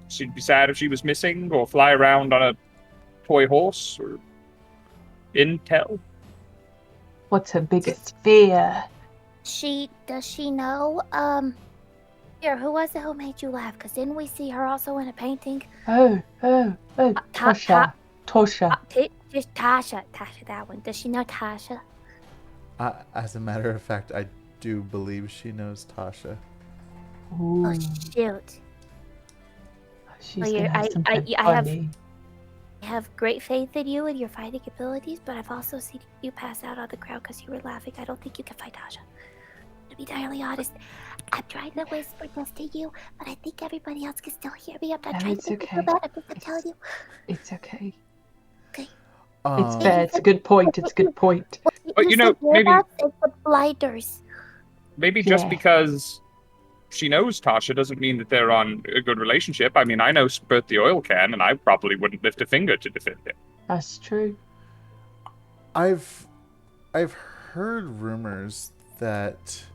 she'd be sad if she was missing, or fly around on a toy horse, or intel? What's her biggest fear? Does she know? Here, who was it who made you laugh? Because didn't we see her also in a painting? Tasha. Just Tasha, that one. Does she know Tasha? As a matter of fact, I do believe she knows Tasha. Ooh, Oh shoot! she's Oh, gonna have something funny. I have great faith in you and your fighting abilities, but I've also seen you pass out on the ground because you were laughing. I don't think you can fight Tasha. To be entirely honest, I'm trying to whisper this to you, but I think everybody else can still hear me. I'm not trying to make you feel bad. I'm just telling you. It's okay. Okay. It's fair. It's a good point. It's a good point. But you know, maybe it's the blinders. maybe just Yeah. because she knows Tasha doesn't mean that they're on a good relationship. I mean, I know Spurt the oil can, and I probably wouldn't lift a finger to defend him. That's true. I've heard rumors that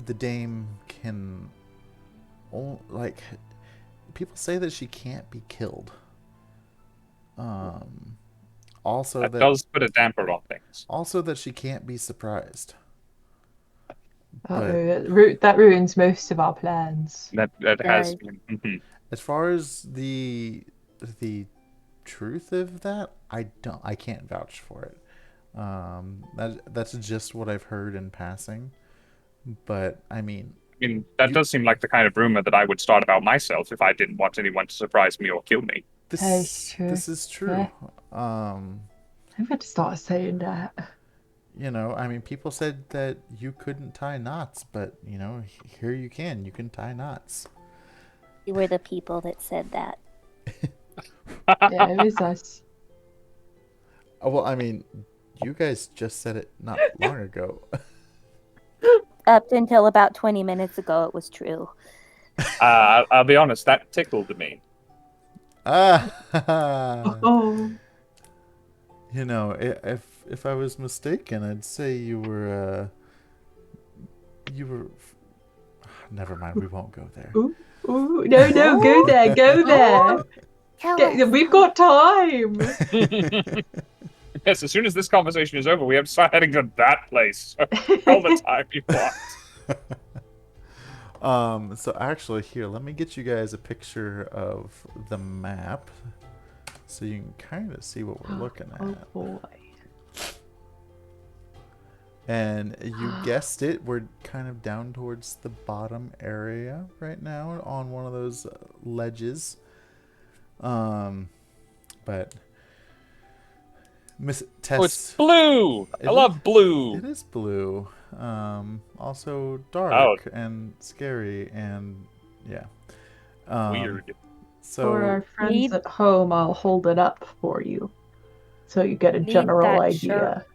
the dame can people say that she can't be killed. Also That does put a damper on things. Also that she can't be surprised. That ruins most of our plans. That has. Mm-hmm. As far as the truth of that, I can't vouch for it. That's just what I've heard in passing. But I mean, that does seem like the kind of rumor that I would start about myself if I didn't want anyone to surprise me or kill me. This is true. Yeah. I'm going to start saying that. People said that you couldn't tie knots, but here you can tie knots. You were the people that said that. Yeah, it was us. Well, you guys just said it not long ago. Up until about 20 minutes ago, it was true. I'll be honest, that tickled me. Oh. If I was mistaken, I'd say you were. Never mind. We won't go there. Ooh, no, go there. We've got time. Yes, as soon as this conversation is over, we have to start heading to that place. All the time you want. So actually, here, let me get you guys a picture of the map, so you can kind of see what we're looking at. Oh boy. And you guessed it, we're kind of down towards the bottom area right now on one of those ledges. But Miss Tess. Oh, it's blue. I love blue. It is blue. Also dark and scary and yeah. Weird. So for our friends at home, I'll hold it up for you, so you get a general idea. Shirt.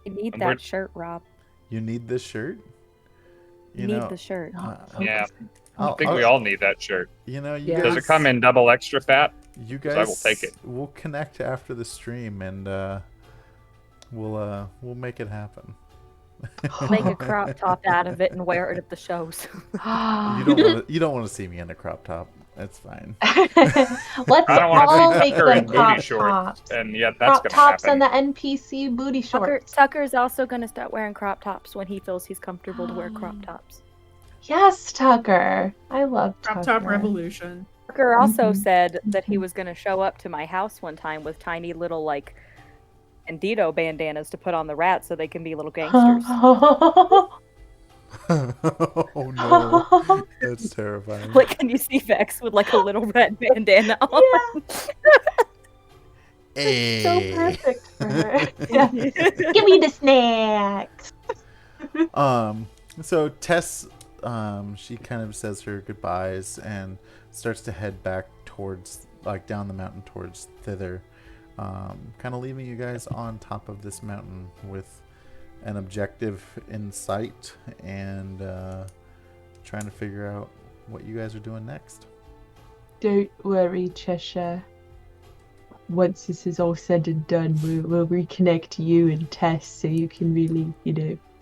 I need that shirt, Rob. You need this shirt? You need the shirt. Yeah. I think we all need that shirt. You guys, does it come in double extra fat? You guys, I will take it. We'll connect after the stream and we'll make it happen. Make a crop top out of it and wear it at the shows. You don't want to see me in a crop top. That's fine. Let's all make them crop tops. And yeah, that's crop tops and the NPC booty shorts. Tucker's also going to start wearing crop tops when he feels he's comfortable to wear crop tops. Yes, Tucker. I love Crop Tucker. top revolution. Tucker also said that he was going to show up to my house one time with tiny little Bandito bandanas to put on the rats so they can be little gangsters. Oh no, that's terrifying. Can you see Vex with a little red bandana on? Hey. So perfect for her. Yeah. Give me the snacks. So Tess, she kind of says her goodbyes and starts to head back towards, down the mountain towards thither, kind of leaving you guys on top of this mountain with an objective in sight and trying to figure out what you guys are doing next. Don't worry, Cheshire. once this is all said and done, we'll reconnect you and Tess so you can really,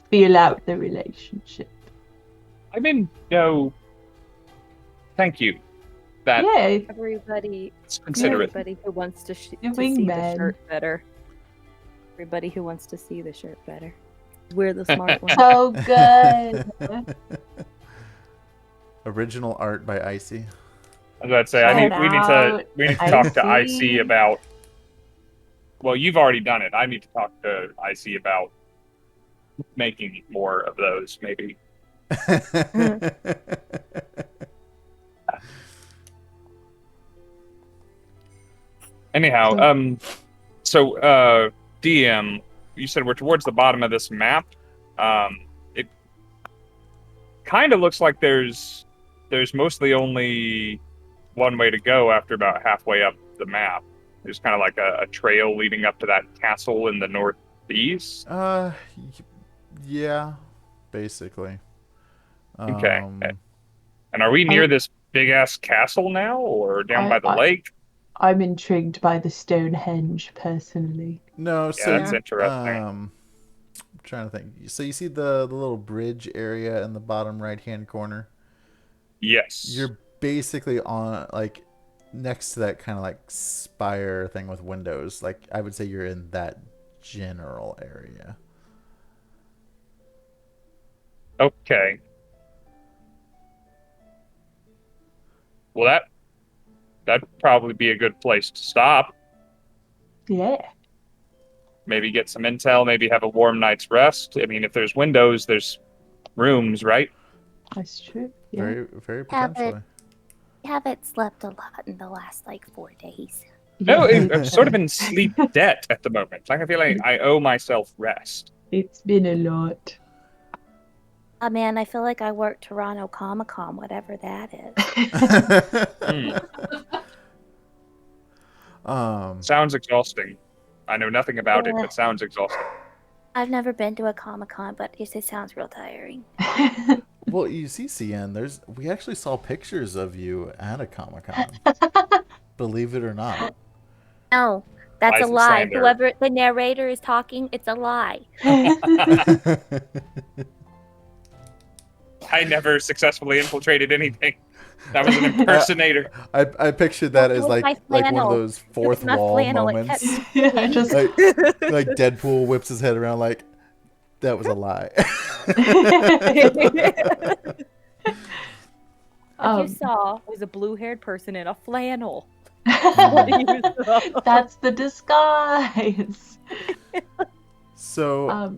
feel out the relationship. I mean, no. Thank you. That Yeah, Everybody, is considerate. everybody who wants to see wingman. the shirt better. Everybody who wants to see the shirt better. We're the smart ones. so good. Original art by Icy. I was about to say, Shout we need out, to talk to Icy. IC about. Well, you've already done it. I need to talk to IC about making more of those, maybe. Anyhow, so DM, you said we're towards the bottom of this map. It kind of looks like there's mostly only one way to go after about halfway up the map. There's kind of like a trail leading up to that castle in the northeast. Yeah, basically. Okay. And are we near this big ass castle now, or down by the lake? I'm intrigued by the Stonehenge, personally. No, so that's interesting. I'm trying to think. So you see the little bridge area in the bottom right-hand corner? Yes. You're basically on, like, next to that kind of, like, spire thing with windows. Like, I would say you're in that general area. Okay. Well, that'd probably be a good place to stop. Yeah. Maybe get some intel, maybe have a warm night's rest. I mean, if there's windows, there's rooms, right? That's true. Yeah. Very, very potentially. I haven't slept a lot in the last, 4 days. No, I'm sort of in sleep debt at the moment. Like, I feel like I owe myself rest. It's been a lot. Oh man, I feel like I work Toronto Comic-Con, whatever that is. Sounds exhausting. I know nothing about it, but sounds exhausting. I've never been to a Comic-Con, but it sounds real tiring. Well, you see, CN, we actually saw pictures of you at a Comic-Con. Believe it or not. No, that's Lies a and lie. slander. Whoever the narrator is talking, it's a lie. I never successfully infiltrated anything. That was an impersonator. I pictured that as was like my one of flannel. those fourth my wall flannel. It moments. I just like Deadpool whips his head around like that was a lie. What you saw was a blue-haired person in a flannel. What you saw. That's the disguise. So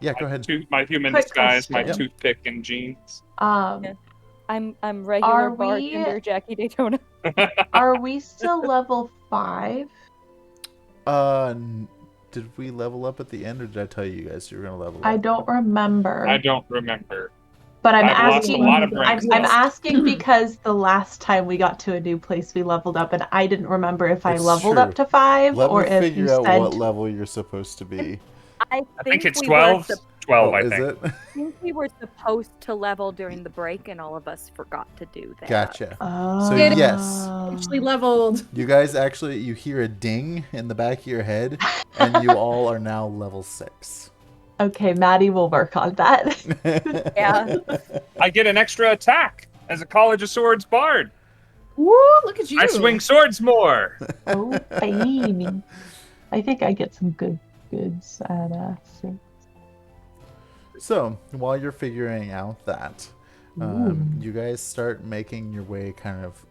yeah, go ahead. My human Quick disguise, my question. toothpick and jeans. I'm regular Are we- bartender Jackie Daytona. Are we still level 5? Did we level up at the end, or did I tell you guys you were gonna level up? I don't remember. I don't remember. But I'm I've lost a asking. lot of brain I'm cells. asking because the last time we got to a new place, we leveled up, and I didn't remember if I It's leveled true. up to 5 Let or me if figure you out said. what level you're supposed to be. I think it's we 12. Were 12, I is think. it? I think we were supposed to level during the break, and all of us forgot to do that. Gotcha. Oh. So yes, Actually leveled. you guys you hear a ding in the back of your head, and you all are now level 6. Okay, Maddie will work on that. Yeah. I get an extra attack as a College of Swords bard. Woo, look at you. I swing swords more. Oh, fine. I think I get some goods at so. So while you're figuring out that, Ooh. you guys start making your way. Kind of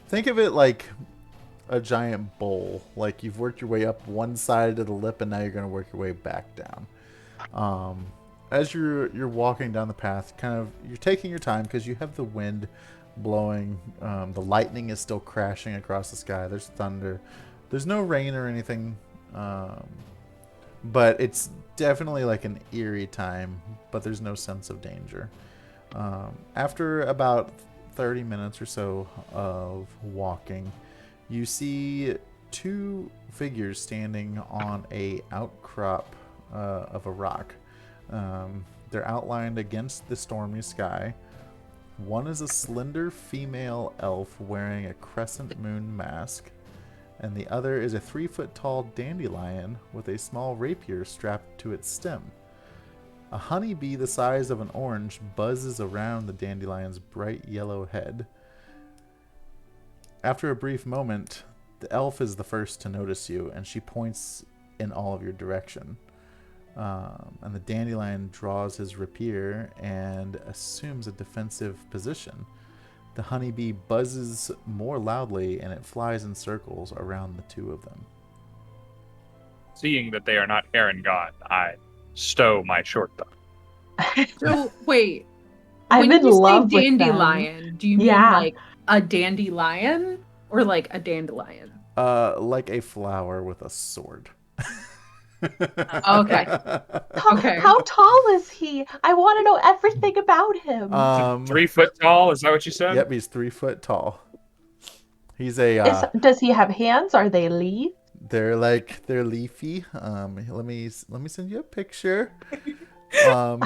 think of it like a giant bowl. Like you've worked your way up one side of the lip, and now you're going to work your way back down. As you're walking down the path, you're taking your time because you have the wind blowing. The lightning is still crashing across the sky. There's thunder. There's no rain or anything, but it's definitely like an eerie time. But there's no sense of danger. After about 30 minutes or so of walking, you see 2 figures standing on a outcrop of a rock. They're outlined against the stormy sky. One is a slender female elf wearing a crescent moon mask, and the other is a 3-foot-tall dandelion with a small rapier strapped to its stem. A honeybee the size of an orange buzzes around the dandelion's bright yellow head. After a brief moment, the elf is the first to notice you, and she points in all of your direction. And the dandelion draws his rapier and assumes a defensive position. The honeybee buzzes more loudly, and it flies in circles around the two of them. Seeing that they are not Heron God, I stow my short bow. So wait, I'm when in you love say with them. dandelion, do you mean Yeah. like a dandelion or like a dandelion? Like a flower with a sword. Okay. Okay. How tall is he? I want to know everything about him. 3 foot tall, is that what you said? Yep, he's 3 foot tall. He's a Does he have hands? Are they leaf? they're leafy. Let me send you a picture. He's I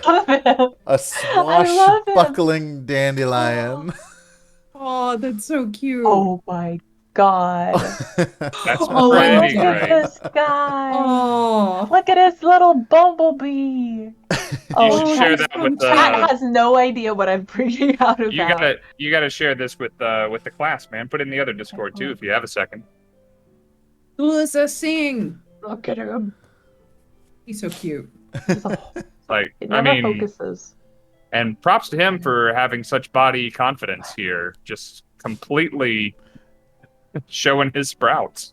love him. a swashbuckling dandelion. Oh, that's so cute. Oh my god. That's Oh, pretty Look at great. this guy. Oh. Look at his little bumblebee. You should share that with Chat has no idea what I'm freaking out about. you gotta share this with the class, man. Put it in the other Discord too if you have a second. Melissa, sing. Look at him. He's so cute. Like, It I never mean, focuses. and props to him for having such body confidence here. Just completely showing his sprouts.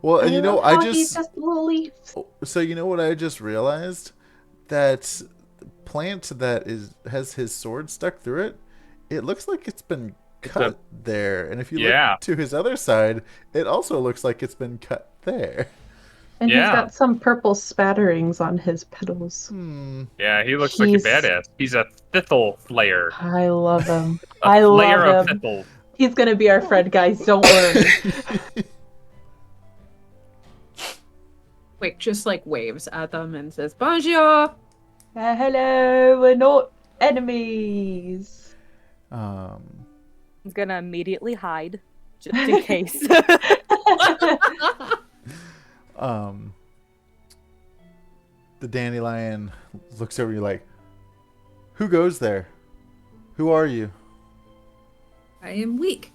Well, and I he's just little leaves. so you know what I just realized? That plant that has his sword stuck through it, it looks like it's been cut there. And if you look to his other side, it also looks like it's been cut there. And he's got some purple spatterings on his petals. Yeah, he looks like a badass. He's a thithel flayer. I love him. A flayer love of him. thithel. He's gonna be our friend, guys. Don't worry. Wick just like waves at them and says, "Bonjour." Hello, we're not enemies. I'm gonna immediately hide, just in case. The dandelion looks over you like, "Who goes there? Who are you?" I am Wick.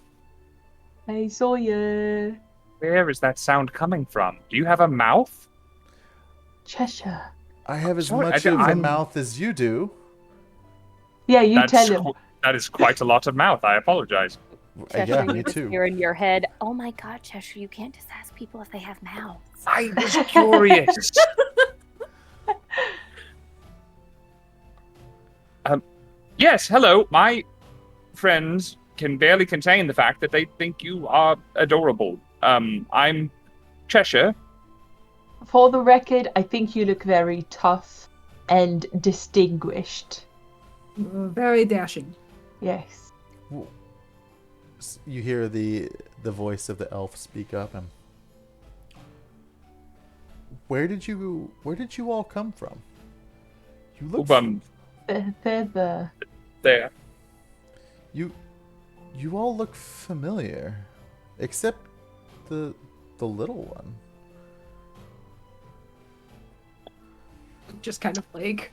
Hey, Sawyer. Where is that sound coming from? Do you have a mouth? Cheshire. I have as Sorry, much of a mouth as you do. Yeah, you tell him. That is quite a lot of mouth. I apologize. Cheshire, Yeah, you me just too. hear in your head, Oh my god, Cheshire, you can't just ask people if they have mouths. I was curious. Yes, hello. My friends can barely contain the fact that they think you are adorable. I'm Cheshire. For the record, I think you look very tough and distinguished. Very dashing. Yes. You hear the voice of the elf speak up, and where did you all come from? You look They're there. You all look familiar, except the little one. Just kind of like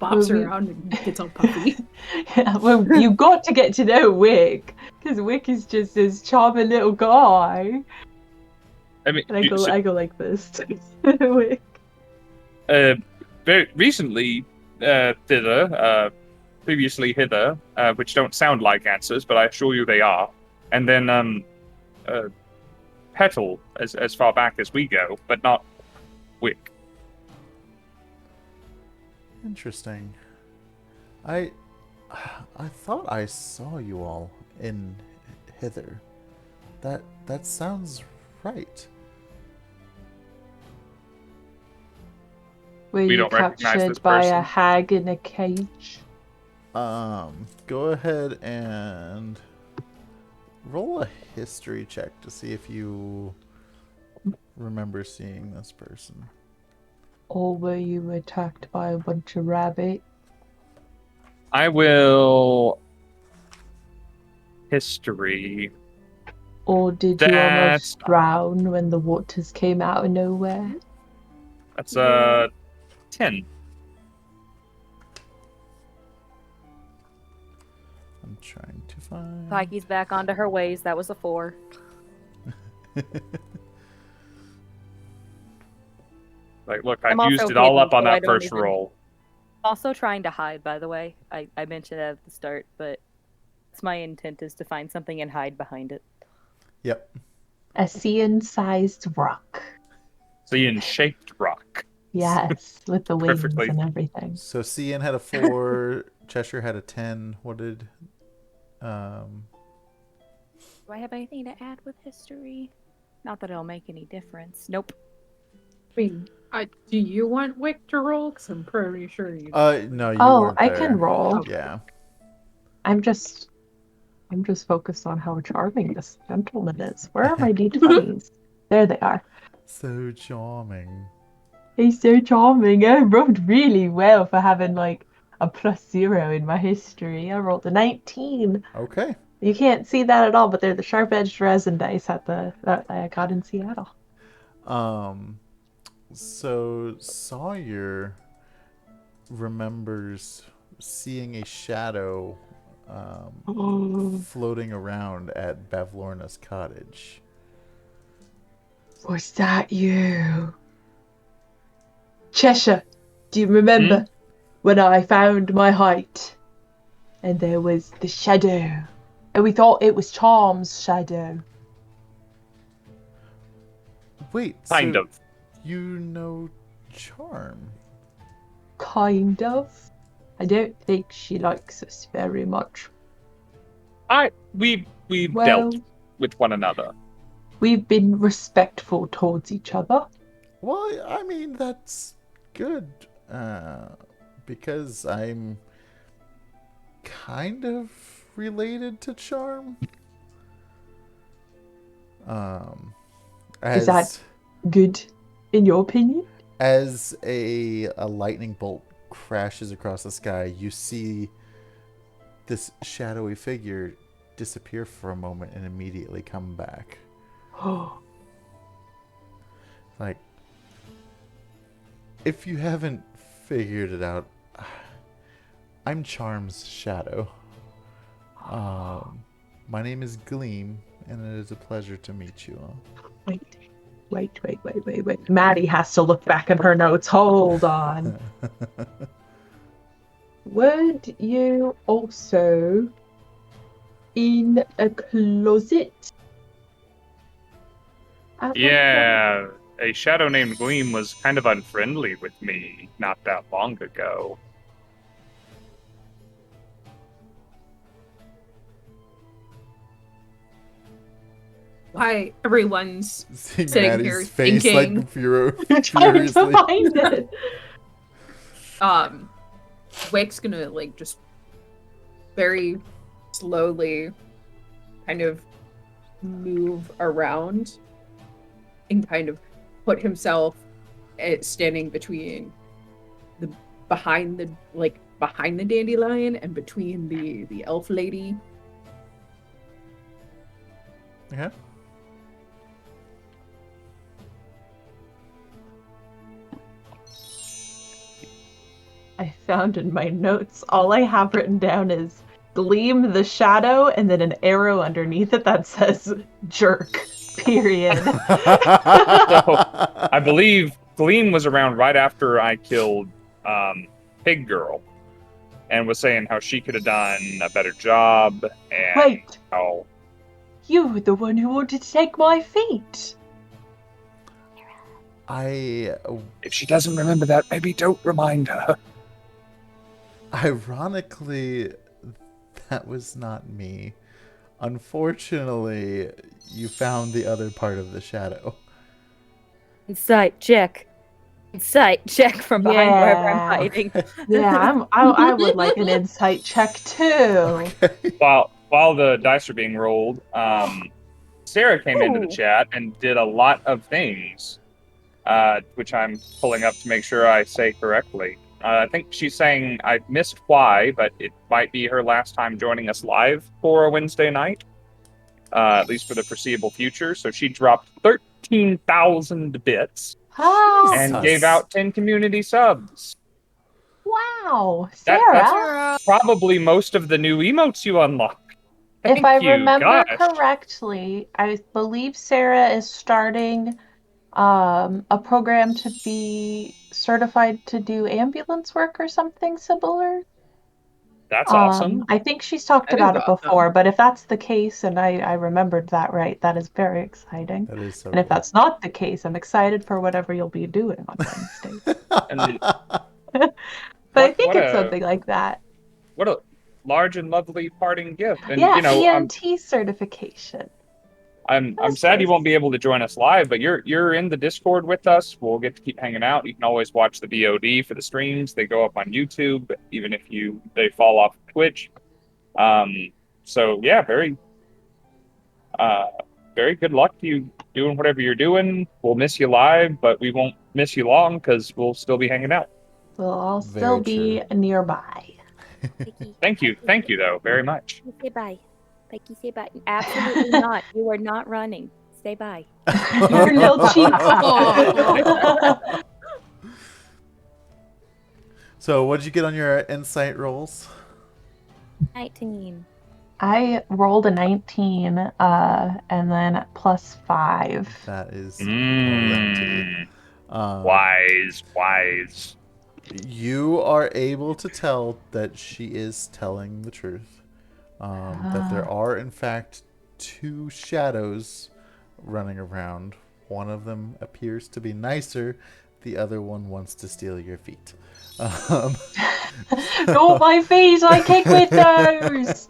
bops around and gets all puffy. Yeah, well, you got to get to know Wick, because Wick is just this charming little guy. I mean, And I go like this. Wick. very recently, thither, previously hither, which don't sound like answers, but I assure you they are. And then, Petal, as far back as we go, but not Wick. Interesting. I thought I saw you all in hither. That sounds right. Were We you don't recognize this captured by a person. hag in a cage? Go ahead and roll a history check to see if you remember seeing this person. Or were you attacked by a bunch of rabbits? I will history. Or did you That's almost drown when the waters came out of nowhere? That's 10. I'm trying to find. Pikey's back onto her ways. That was a 4. Like, look, I'm I used also it all hidden, up on so I that don't first even- roll. Also trying to hide, by the way. I mentioned that at the start, but it's my intent is to find something and hide behind it. Yep. A Cian-sized rock. Cian-shaped rock. Yes, with the wings Perfectly. and everything. So Cian had a 4. Cheshire had a 10. What did? Do I have anything to add with history? Not that it'll make any difference. Nope. I mean, do you want Wick to roll? Because I'm pretty sure you. No, you Oh, weren't I there. can roll. Yeah. I'm just focused on how charming this gentleman is. Where are my d20s? There they are. So charming. He's so charming. I rolled really well for having like a +0 in my history. I rolled a 19. Okay. You can't see that at all, but they're the sharp-edged resin dice that I got in Seattle. So Sawyer remembers seeing a shadow floating around at Bavlorna's cottage. Was that you? Cheshire, do you remember when I found my height? And there was the shadow. And we thought it was Charm's shadow. Wait, Kind so of. you know Charm? Kind of. I don't think she likes us very much. We Well, dealt with one another. we've been respectful towards each other. Well, I mean, that's good. Because I'm kind of related to Charm. Is that good, in your opinion? As a lightning bolt crashes across the sky, you see this shadowy figure disappear for a moment and immediately come back. Like, if you haven't figured it out, I'm Charm's shadow. My name is Gleam, and it is a pleasure to meet you all. Wait. Maddie has to look back at her notes. Hold on. Weren't you also in a closet? at one Yeah, a shadow named Gleam was kind of unfriendly with me not that long ago. Why everyone's Seeing Sitting Maddie's here face thinking. like point? Trying to furiously. find it. Wake's gonna like just very slowly kind of move around and kind of put himself standing between the behind the dandelion and between the elf lady. Okay. I found in my notes, all I have written down is Gleam the shadow and then an arrow underneath it that says jerk. Period. So, I believe Gleam was around right after I killed Pig Girl and was saying how she could have done a better job and Wait, how you were the one who wanted to take my feet. if she doesn't remember that, maybe don't remind her. Ironically, that was not me. Unfortunately, you found the other part of the shadow. Insight check. Insight check from behind wherever I'm Yeah. hiding. Yeah, I would like an insight check too. While the dice are being rolled, Sarah came into the Ooh. chat and did a lot of things, which I'm pulling up to make sure I say correctly. I think she's saying I missed why, but it might be her last time joining us live for a Wednesday night. at least for the foreseeable future. So she dropped 13,000 bits Ah, and Sus. gave out 10 community subs. wow, That- Sarah. that's probably most of the new emotes you unlock. If I Thank you, remember gosh. correctly, I believe Sarah is starting a program to be certified to do ambulance work or something similar. That's awesome. I think she's talked That is about it awesome. before, but if that's the case and I remembered that right, that is very exciting. That is so And if cool. that's not the case, I'm excited for whatever you'll be doing on Wednesday. And But I think what it's a- something like that. what a large and lovely parting gift. And Yeah, you know, EMT certification. I'm That's sad you nice. won't be able to join us live, but you're in the Discord with us. We'll get to keep hanging out. You can always watch the VOD for the streams. They go up on YouTube, even if they fall off Twitch. So yeah, very good luck to you doing whatever you're doing. We'll miss you live, but we won't miss you long because we'll still be hanging out. We'll all Very still be nearby. Becky, Thank you though, very much. Say bye. Becky, say bye. Absolutely not. You are not running. Say bye. Your little cheek. So, what'd you get on your insight rolls? 19. I rolled a 19, and then +5. That is plenty. Wise. You are able to tell that she is telling the truth. That there are, in fact, 2 shadows running around. One of them appears to be nicer. The other one wants to steal your feet. Not my face, I kick with those!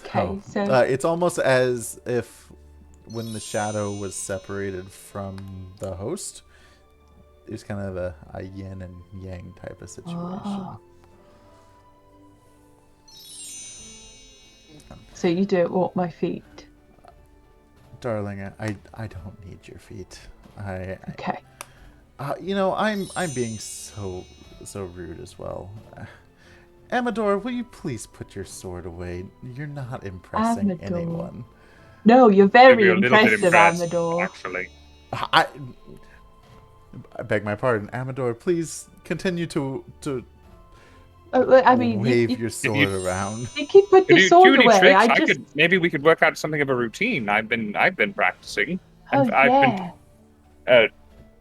Okay, so it's almost as if when the shadow was separated from the host, it was kind of a yin and yang type of situation. Oh. So you don't want my feet. Darling, I don't need your feet. Okay. You know, I'm being so rude as well. Amador, will you please put your sword away? You're not impressing Amador. anyone. No, you're You'll very be a little bit impressive, impressed, Amador. actually. I beg my pardon, Amador. Please continue to I mean, wave you, your sword around. you keep putting the Do sword any away. tricks? Maybe we could work out something of a routine. I've been practicing. Oh,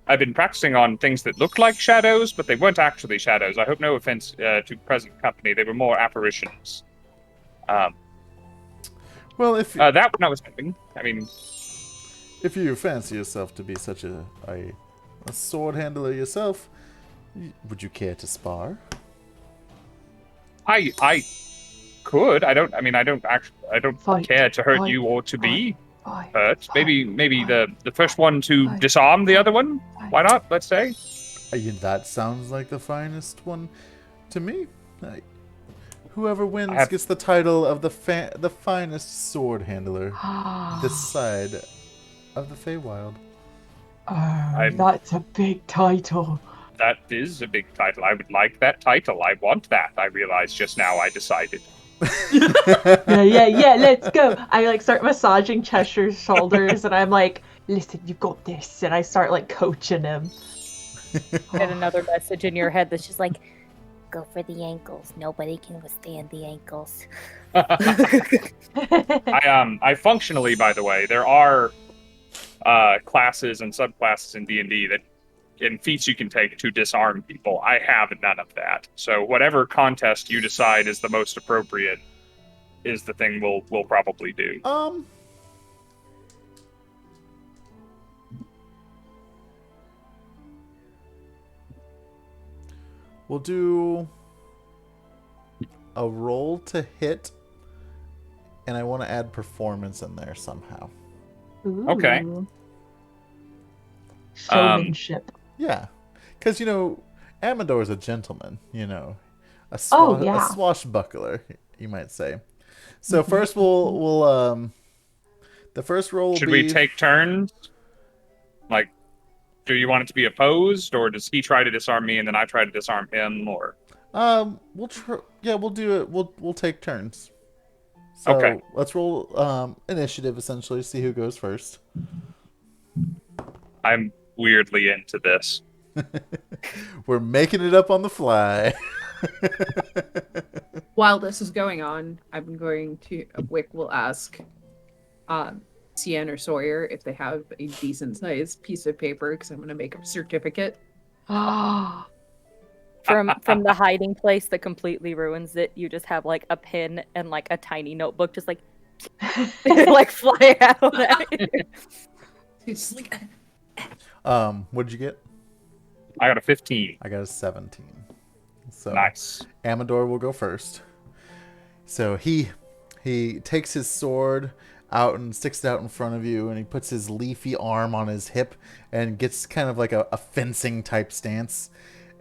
I've been practicing on things that look like shadows, but they weren't actually shadows. I hope no offense to present company. They were more apparitions. Well, if That one I was hoping. I mean, if you fancy yourself to be such a sword handler yourself, would you care to spar? I could. I don't Fight. care to hurt Fight. you or to be Fine. hurt. Maybe Fine. the first one to Fine. disarm the other one. Fine. Why not? Let's say. That sounds like the finest one to me. Whoever wins have- gets the title of the finest sword handler this side of the Feywild. That's a big title. That is a big title. I would like that title. I want that. I realized just now I decided. Yeah, let's go. I start massaging Cheshire's shoulders and I'm like, listen, you got this. And I start coaching him. Get another message in your head that's just like, Go for the ankles. Nobody can withstand the ankles. I functionally, by the way, there are classes and subclasses in D&D and feats you can take to disarm people. I have none of that. So whatever contest you decide is the most appropriate is the thing we'll probably do. We'll do a roll to hit, and I want to add performance in there somehow. Okay. Ooh. Showmanship. Yeah, because Amador is a gentleman. A Oh, swashbuckler, you might say. So first we'll the first roll will Should be... we take turns? Do you want it to be opposed, or does he try to disarm me and then I try to disarm him, or? we'll do it. We'll take turns. So Okay. let's roll initiative, essentially, see who goes first. I'm weirdly into this. We're making it up on the fly. While this is going on, I'm going to Wick will ask Scinn or Sawyer if they have a decent sized piece of paper because I'm going to make a certificate. Oh, From the hiding place that completely ruins it, you just have like a pen and like a tiny notebook, just like like fly out at you. It's like, What'd you get? I got a 15. I got a 17. So Nice. Amador will go first. So he takes his sword out and sticks it out in front of you, and he puts his leafy arm on his hip and gets kind of like a fencing type stance.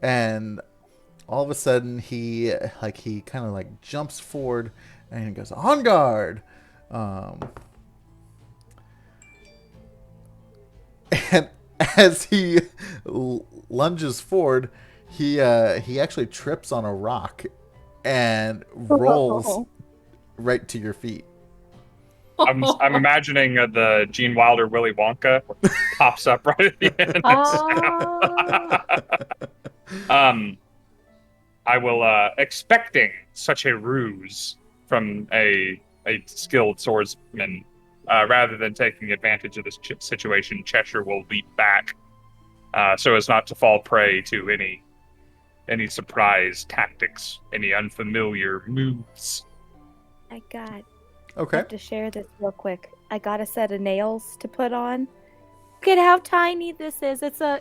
And all of a sudden he kind of like jumps forward and he goes, "On guard!" And as he lunges forward, he actually trips on a rock and rolls right to your feet. I'm imagining the Gene Wilder Willy Wonka pops up right at the end. I will expecting such a ruse from a skilled swordsman. Rather than taking advantage of this situation, Cheshire will leap back so as not to fall prey to any surprise tactics, any unfamiliar moves. I got. Okay. I have to share this real quick. I got a set of nails to put on. Look at how tiny this is. It's a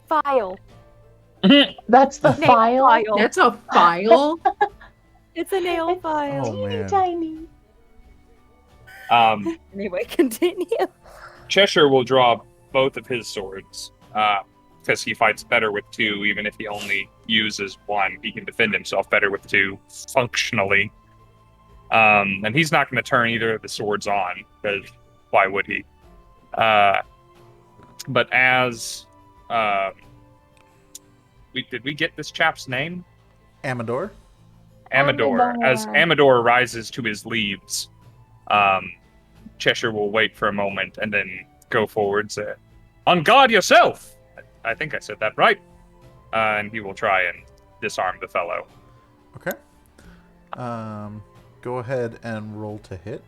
file. that's the Nail file. that's a file. It's a nail It's file. Oh, teeny man. tiny. Anyway, continue. Cheshire will draw both of his swords because he fights better with two, even if he only uses one. He can defend himself better with two, functionally. And he's not going to turn either of the swords on, because why would he? But as... did we get this chap's name? Amador? Amador. As Amador. Amador rises to his leaves, Cheshire will wait for a moment and then go forward, say, "On guard yourself!" I think I said that right. And he will try and disarm the fellow. Okay. Go ahead and roll to hit.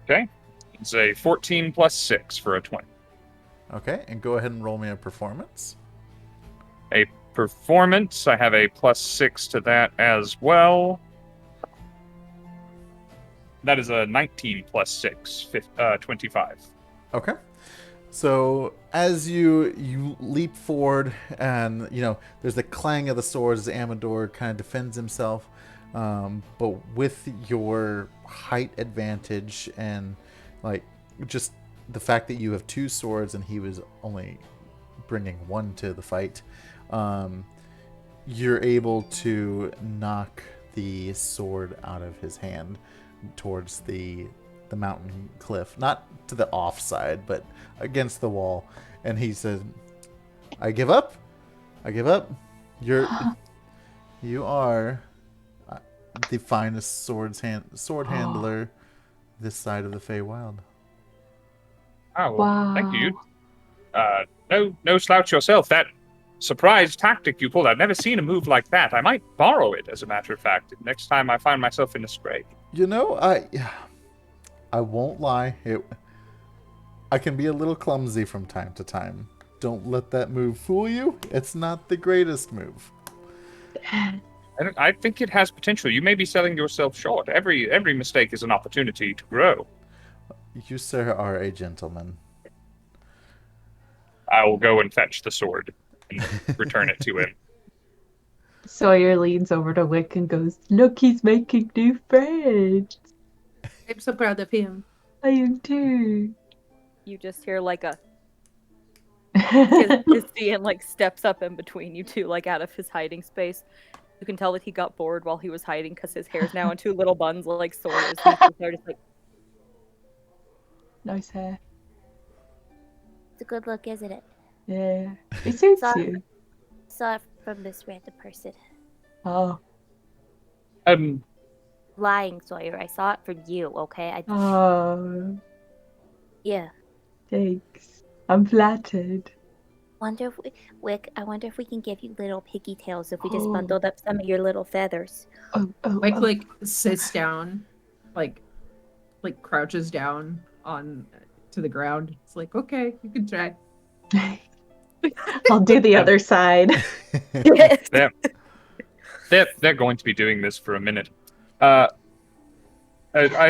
Okay? It's a 14 plus 6 for a 20. Okay, and go ahead and roll me a performance. A performance, I have a plus 6 to that as well. That is a 19 plus 6, 25. Okay. So as you leap forward, and there's the clang of the swords as Amador kind of defends himself, but with your height advantage and like just the fact that you have two swords and he was only bringing one to the fight, you're able to knock the sword out of his hand towards the mountain cliff, not to the off side, but against the wall. And he says, "I give up. I give up. You are the finest sword handler this side of the Feywild." Oh, well, Wow. thank you. No slouch yourself. That surprise tactic you pulled, I've never seen a move like that. I might borrow it, as a matter of fact, next time I find myself in a scrape. I won't lie. I can be a little clumsy from time to time. Don't let that move fool you. It's not the greatest move. I think it has potential. You may be selling yourself short. Every mistake is an opportunity to grow. You, sir, are a gentleman. I will go and fetch the sword and return it to him. Sawyer leans over to Wick and goes, "Look, he's making new friends. I'm so proud of him. I am too." You just hear like a his Ian like steps up in between you two, like out of his hiding space. You can tell that he got bored while he was hiding because his hair's now in two little buns like Sawyer's. They're just like, Nice hair. It's a good look, isn't it? Yeah. It suits Sorry. you. Saw it from this random person. Oh. lying, Sawyer. I saw it for you, okay? Oh, Yeah. thanks. I'm flattered. Wonder if Wick, I wonder if we can give you little piggy tails if we just Oh. bundled up some of your little feathers. Wick like sits down, like crouches down on to the ground. It's like, okay, you can try. I'll do the other side. They're going to be doing this for a minute. I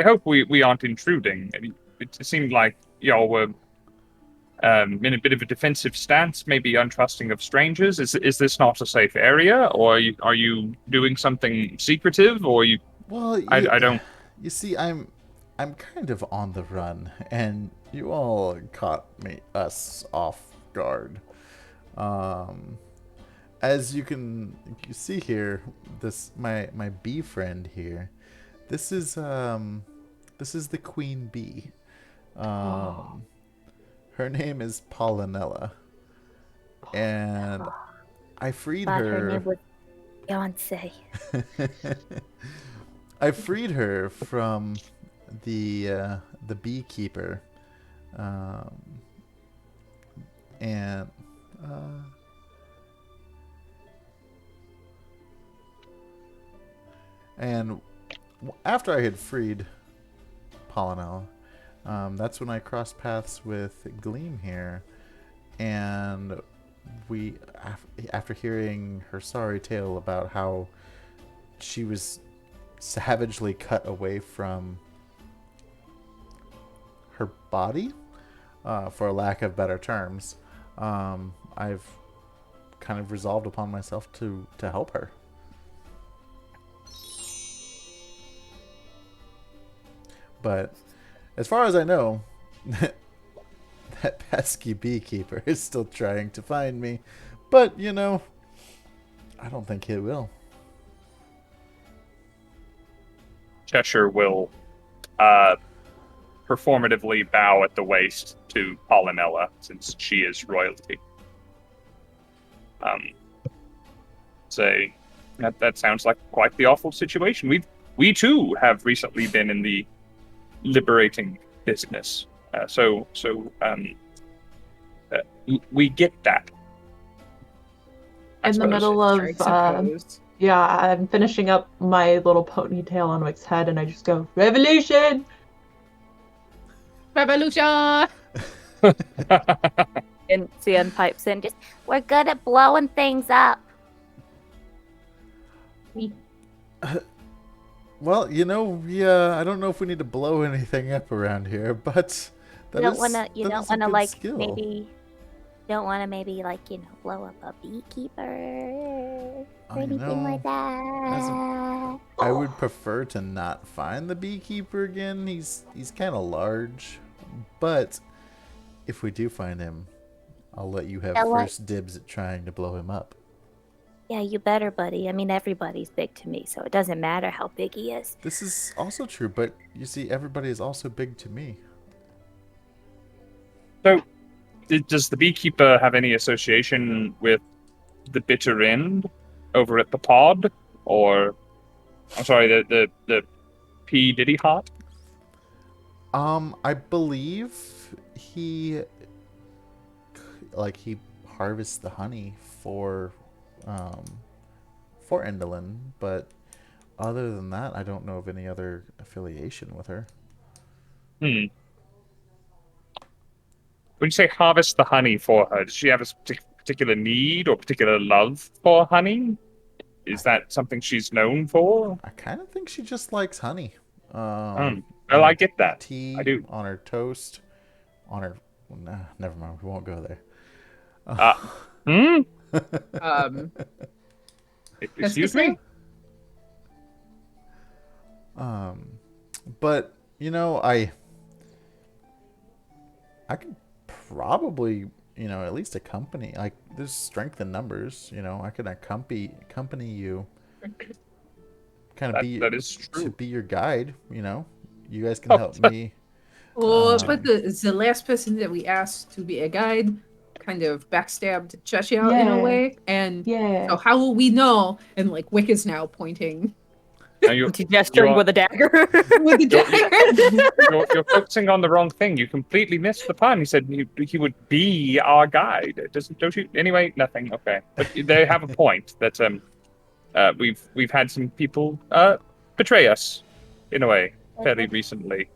hope we aren't intruding. It seemed like y'all were in a bit of a defensive stance, maybe untrusting of strangers. Is this not a safe area, or are you doing something secretive, or you? Well, I don't. You see, I'm kind of on the run, and you all caught us off guard. As you see here, my bee friend here. This is the queen bee. Her name is Pollinella, and I freed Thought her. her name was Beyonce. I freed her from the beekeeper, and after I had freed Pollinella, that's when I crossed paths with Gleam here, and we, after hearing her sorry tale about how she was savagely cut away from her body, for lack of better terms, I've kind of resolved upon myself to help her. But as far as I know, that pesky beekeeper is still trying to find me. But, you know, I don't think he will. Cheshire will performatively bow at the waist to Pollinella, since she is royalty. Say that sounds like quite the awful situation. We too have recently been in the liberating business, so we get that. In the middle of yeah, I'm finishing up my little ponytail on Wick's head, and I just go, "Revolution!" Revolution! And Scinn pipes in, just, we're good at blowing things up. Well, you know, I don't know if we need to blow anything up around here, but You don't want to like, blow up a beekeeper or anything like that. I would prefer to not find the beekeeper again. He's kind of large, but if we do find him, I'll let you have first dibs at trying to blow him up. Yeah, you better, buddy. I mean, everybody's big to me, so it doesn't matter how big he is. This is also true, but you see, everybody is also big to me. So, does the beekeeper have any association with the bitter end over at the pod, or I'm sorry, the P Diddy Hot? I believe he harvests the honey for Endolin, but other than that, I don't know of any other affiliation with her. When you say harvest the honey for her, does she have a particular need or particular love for honey? Is that something she's known for? I kind of think she just likes honey. Well, I get that. Tea, I do. on her toast, on her... Nah, never mind, we won't go there. Excuse me? But, you know, I could probably, at least accompany, like, there's strength in numbers, I could accompany you, kind of that is true. to be your guide, you guys can help me. But the last person that we asked to be a guide kind of backstabbed Cheshire in a way, and so how will we know? And like Wick is now pointing Now Gesturing you're- with a dagger. With the dagger. you're focusing on the wrong thing. You completely missed the pun. He said he would be our guide. Don't you? Anyway, nothing. Okay, but they have a point that we've had some people betray us in a way fairly recently.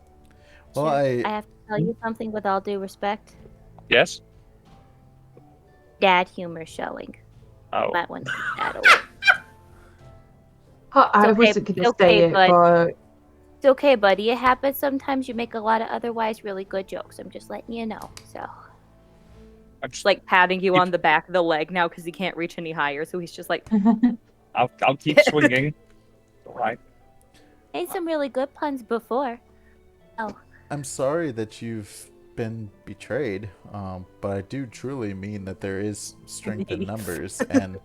Well, I have to tell you something with all due respect. Yes. Dad humor showing. Oh. Might want to keep that away. I okay, wasn't going it's to say okay, it, but- but It's okay, buddy. It happens sometimes. You make a lot of otherwise really good jokes. I'm just letting you know. So I'm Just like patting you on the back of the leg now because he can't reach any higher. So he's just like, I'll keep swinging. All right. made some really good puns before. Oh, I'm sorry that you've been betrayed, but I do truly mean that there is strength in numbers, and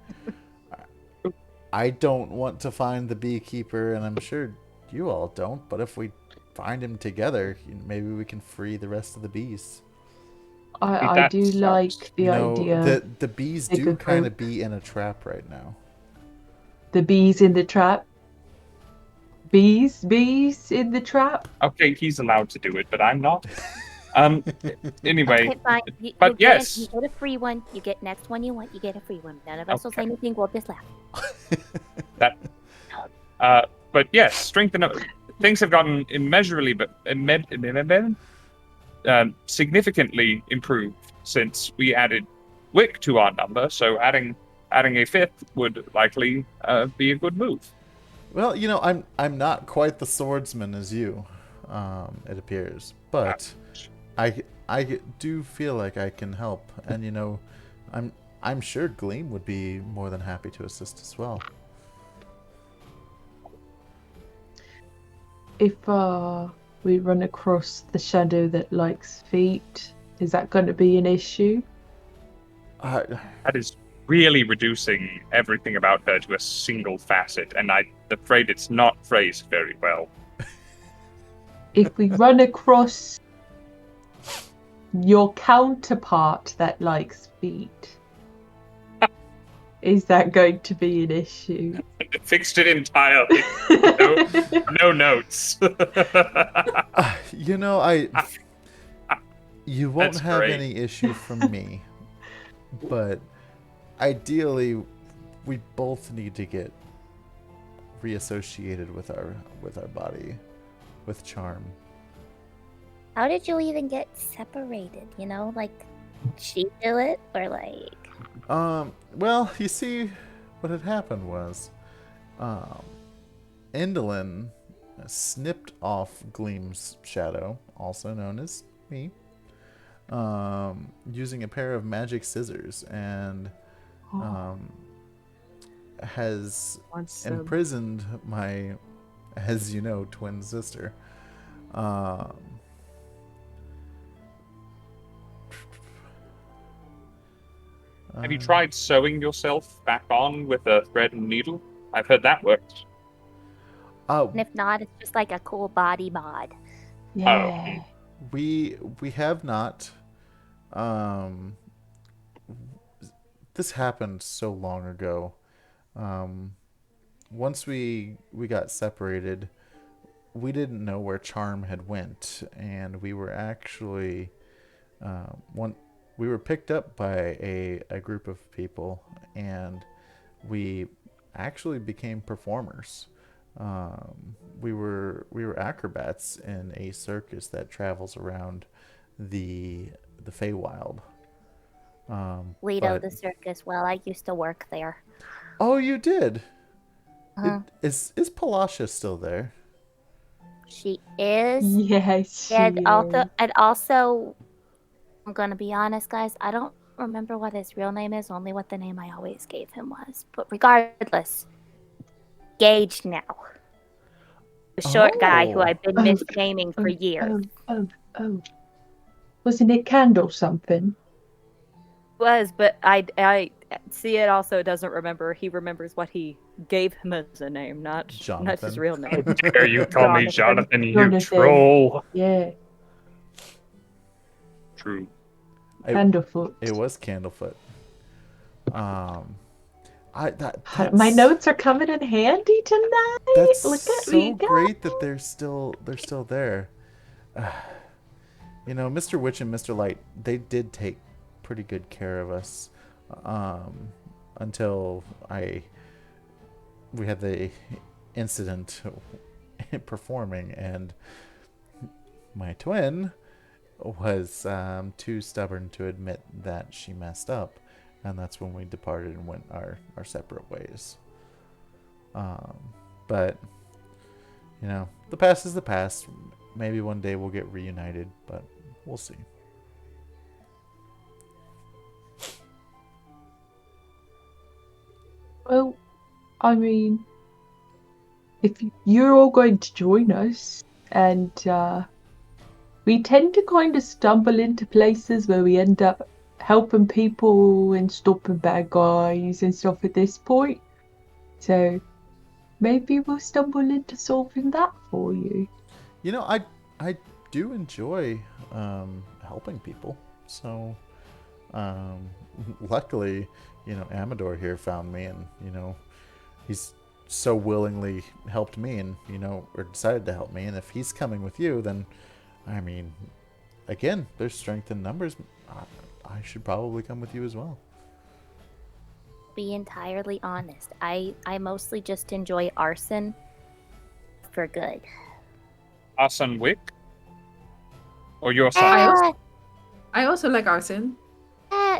I don't want to find the beekeeper, and I'm sure you all don't, but if we find him together, maybe we can free the rest of the bees. I That do sounds- like the You know, idea. the bees Take do a kind of group. be in a trap right now. The bees in the trap. Bees in the trap. Okay, he's allowed to do it, but I'm not. Anyway, okay, fine. You, but you yes. you get a free one. You get next one you want. You get a free one. None of us will say Okay. anything. We'll just laugh. But yes, strength and things have gotten immeasurably, but significantly improved since we added Wick to our number. So adding a fifth would likely be a good move. Well, you know, I'm not quite the swordsman as you, it appears, but I do feel like I can help, and you know, I'm sure Gleam would be more than happy to assist as well. If we run across the shadow that likes feet, is that going to be an issue? That is really reducing everything about her to a single facet, and I'm afraid it's not phrased very well. If we run across your counterpart that likes feet, is that going to be an issue? Fixed it entirely. No notes. You know, you won't That's have great. any issue from me, but ideally, we both need to get reassociated with our body, with charm. How did you even get separated? You know, like she do it or like. Well, you see, what had happened was, Indolin snipped off Gleam's shadow, also known as me, using a pair of magic scissors, and has Awesome. imprisoned my, as you know, twin sister. Have you tried sewing yourself back on with a thread and needle? I've heard that works. And if not, it's just like a cool body mod. Yeah. We have not. This happened so long ago. Once we got separated, we didn't know where Charm had went, and we were actually we were picked up by a group of people, and we actually became performers. We were acrobats in a circus that travels around the Feywild. Lido the circus. Well, I used to work there. Oh, you did? Uh-huh. Is Palasha still there? She is. Yes. And also, I'm gonna be honest, guys. I don't remember what his real name is. Only what the name I always gave him was. But regardless, engaged now. The short guy who Oh. I've been misnaming for years. Oh. Wasn't it Candle something? was, but I see it also doesn't remember. He remembers what he gave him as a name, not his Jonathan. real name. Dare you call me Jonathan, you Jonathan. troll? Yeah. True. Candlefoot. It was Candlefoot. My notes are coming in handy tonight. That's Look at so me go. great that they're still there. You know, Mr. Witch and Mr. Light, they did take pretty good care of us until we had the incident performing, and my twin was too stubborn to admit that she messed up, and that's when we departed and went our separate ways. But you know, the past is the past. Maybe one day we'll get reunited, but we'll see. Well, I mean, if you're all going to join us, and we tend to kind of stumble into places where we end up helping people and stopping bad guys and stuff at this point. So maybe we'll stumble into solving that for you. You know, I do enjoy helping people. So luckily, you know, Amador here found me, and you know, he's so willingly helped me, and you know, or decided to help me. And if he's coming with you, then I mean, again, there's strength in numbers. I should probably come with you as well. Be entirely honest. I mostly just enjoy arson for good. Arson Wick? Or your son? I also like arson.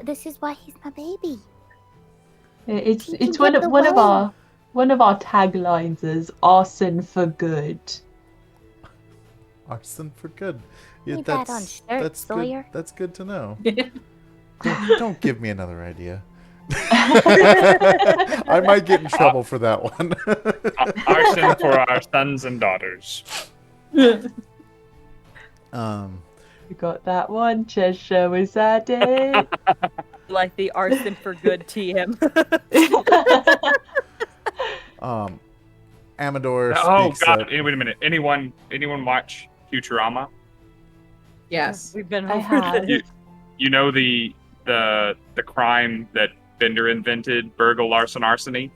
This is why he's my baby. It's one of our taglines is arson for good. Arson for good. Yeah, Leave that on shirt, Sawyer. Good. That's good to know. Don't give me another idea. I might get in trouble for that one. Arson for our sons and daughters. You got that one, Cheshire. Was that it? Like the arson for good TM. Amador Oh speaks God! up. Wait a minute. Anyone watch Futurama? Yes. We've been I over have. this. You know the crime that Bender invented, burgle, larceny, arsony?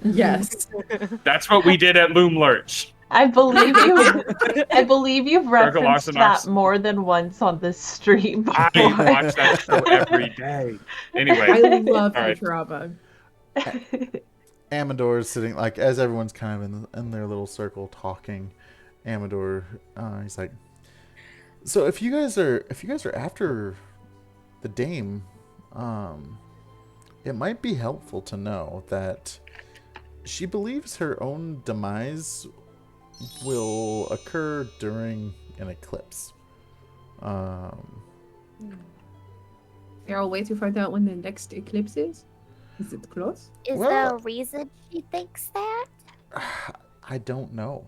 Yes. That's what we did at Loom Lurch. I believe you've referenced arson, that arson. more than once on this stream before. I watch that show every day. Anyway, I love all right. Futurama. Amador's sitting, like, as everyone's kind of in their little circle talking. Amador, he's like, so if you guys are after the dame, it might be helpful to know that she believes her own demise will occur during an eclipse. Are we wait to find out when the next eclipse is? Is it close? Is there a reason she thinks that? I don't know.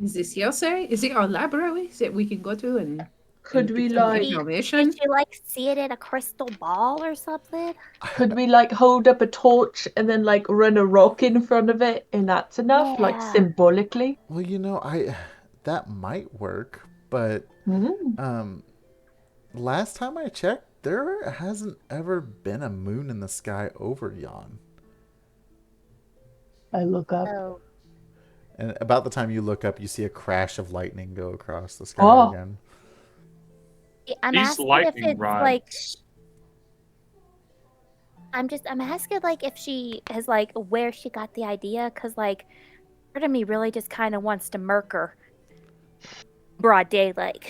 Is this hearsay? Is it our libraries that we can go to and Could and we get some like information? Did you like see it in a crystal ball or something? could we like hold up a torch and then like run a rock in front of it and that's enough, like Yeah. symbolically? Well, you know, that might work, but last time I checked, there hasn't ever been a moon in the sky over yon. I look up. Oh, And about the time you look up, you see a crash of lightning go across the sky again. I'm These asking if lightning it's rods. like I'm asking like if she has like where she got the idea, because like part of me really just kind of wants to murk her broad daylight,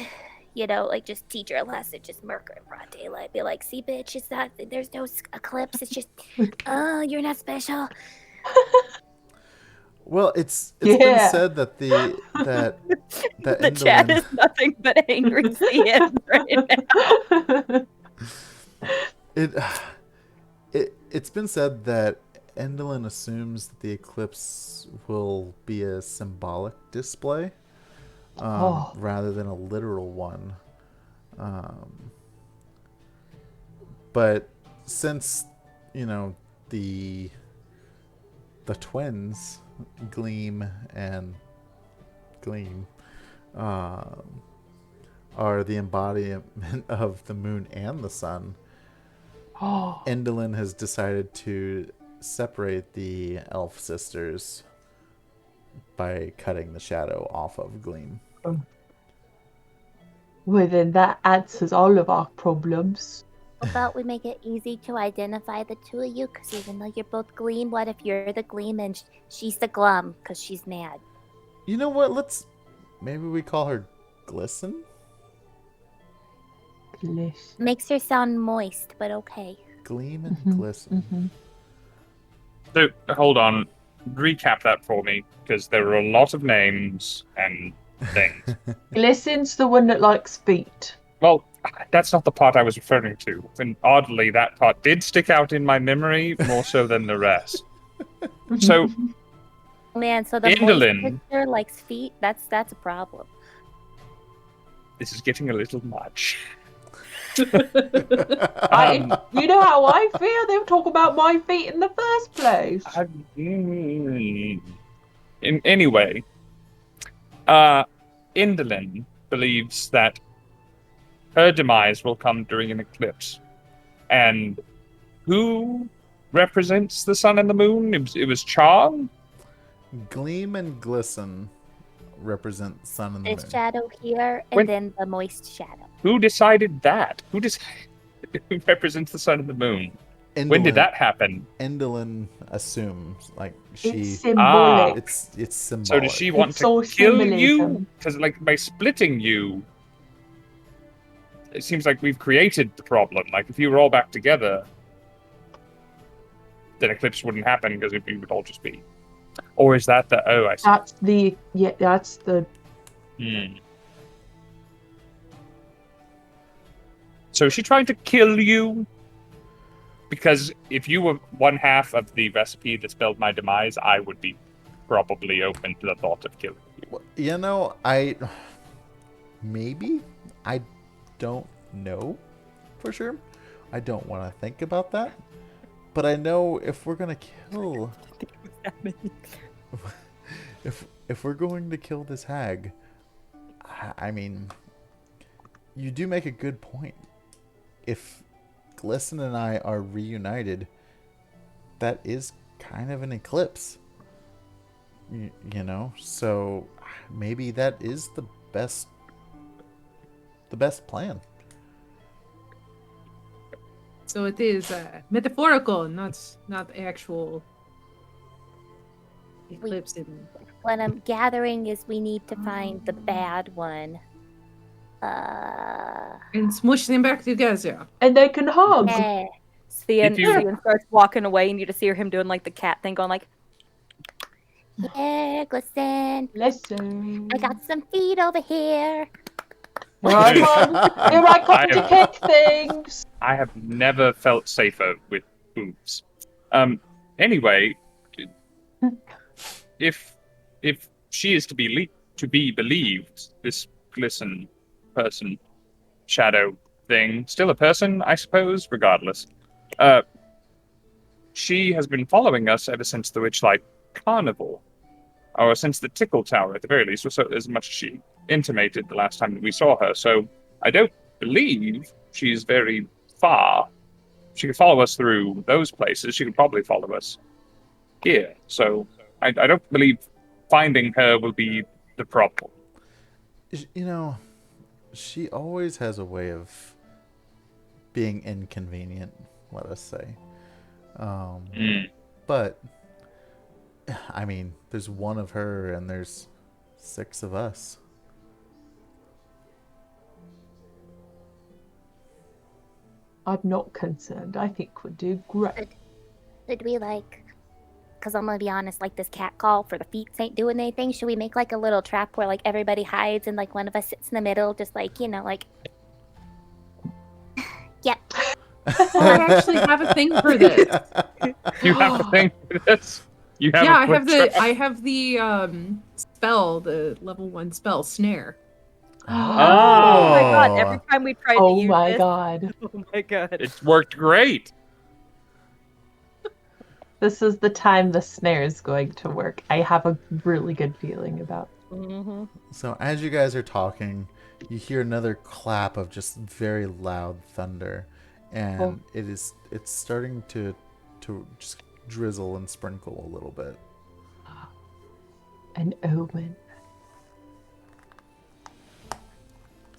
you know, like just teach her a lesson, just murk her in broad daylight, be like, see bitch, it's not, there's no eclipse, it's just oh, you're not special. Well, it's been said that the The chat is nothing but angry CM right now. It's been said that Endolin assumes that the eclipse will be a symbolic display rather than a literal one. But since, you know, the twins, Gleam and Gleam, are the embodiment of the moon and the sun, Endolin has decided to separate the elf sisters by cutting the shadow off of Gleam. Well, then that answers all of our problems. How about we make it easy to identify the two of you? Because even though you're both Gleam, what if you're the Gleam and she's the Glum because she's mad? You know what? Maybe we call her Glisten? Glisten. Makes her sound moist, but okay. Gleam and Glisten. So hold on, recap that for me, because there are a lot of names and things. Glisten's the one that likes feet. Well, that's not the part I was referring to. And oddly, that part did stick out in my memory more so than the rest. So, Man, so the Indolin. moist sister likes feet? That's a problem. this is getting a little much. You know how I feel? They talk about my feet in the first place. Anyway, Indolin believes that her demise will come during an eclipse. And who represents the sun and the moon? It was Charm? Gleam and Glisten represent sun and the The moon. shadow here, and When- then the moist shadow. Who decided that? Who represents the sun and the moon? When did that happen? Indolin assumes, like, It's she... symbolic. It's symbolic. So does she want It's to all kill you? symbolism. Because, like, by splitting you, it seems like we've created the problem. Like, if you were all back together, then eclipse wouldn't happen because we would all just be. Or is that the? Oh, I see. That's the Hmm. So is she trying to kill you? Because if you were one half of the recipe that spelled my demise, I would be probably open to the thought of killing you. Well, you know, maybe I don't know for sure. I don't want to think about that. But I know if we're gonna kill, if we're going to kill this hag, I mean, you do make a good point. If Glisten and I are reunited, that is kind of an eclipse. You know, so maybe that is the best plan. So it is metaphorical, not actual eclipse. What I'm gathering is we need to find the bad one. And smush them back together. and they can hug. Yeah. If you- Cian starts walking away, and you just hear him doing like the cat thing, going like, Yeah, Glisten. Listen. I got some feet over here. Here I come. Here I come to kick things. I have never felt safer with boobs. Anyway, if she is to be believed, this Glisten person, shadow thing, still a person, I suppose. Regardless, she has been following us ever since the Witchlight Carnival, or since the Tickle Tower, at the very least, or so as much as she intimated the last time that we saw her. So I don't believe she's very far. She could follow us through those places. She could probably follow us here. So I don't believe finding her will be the problem. You know, she always has a way of being inconvenient, let us say. But, I mean, there's one of her and there's 6 of us. I'm not concerned. I think we'll do great. Should we because I'm gonna be honest, like this cat call for the feet ain't doing anything. Should we make like a little trap where like everybody hides and like one of us sits in the middle, just like, like yep. I actually have a thing for this. You have a thing for this? You have Yeah, a quick trap? I have the spell, the level 1 spell, snare. oh my god, every Oh. time we tried Oh to use my this, god. oh my god. It worked great. This is the time the snare is going to work. I have a really good feeling about it. Mm-hmm. So as you guys are talking, you hear another clap of just very loud thunder, and it's starting to just drizzle and sprinkle a little bit. An omen.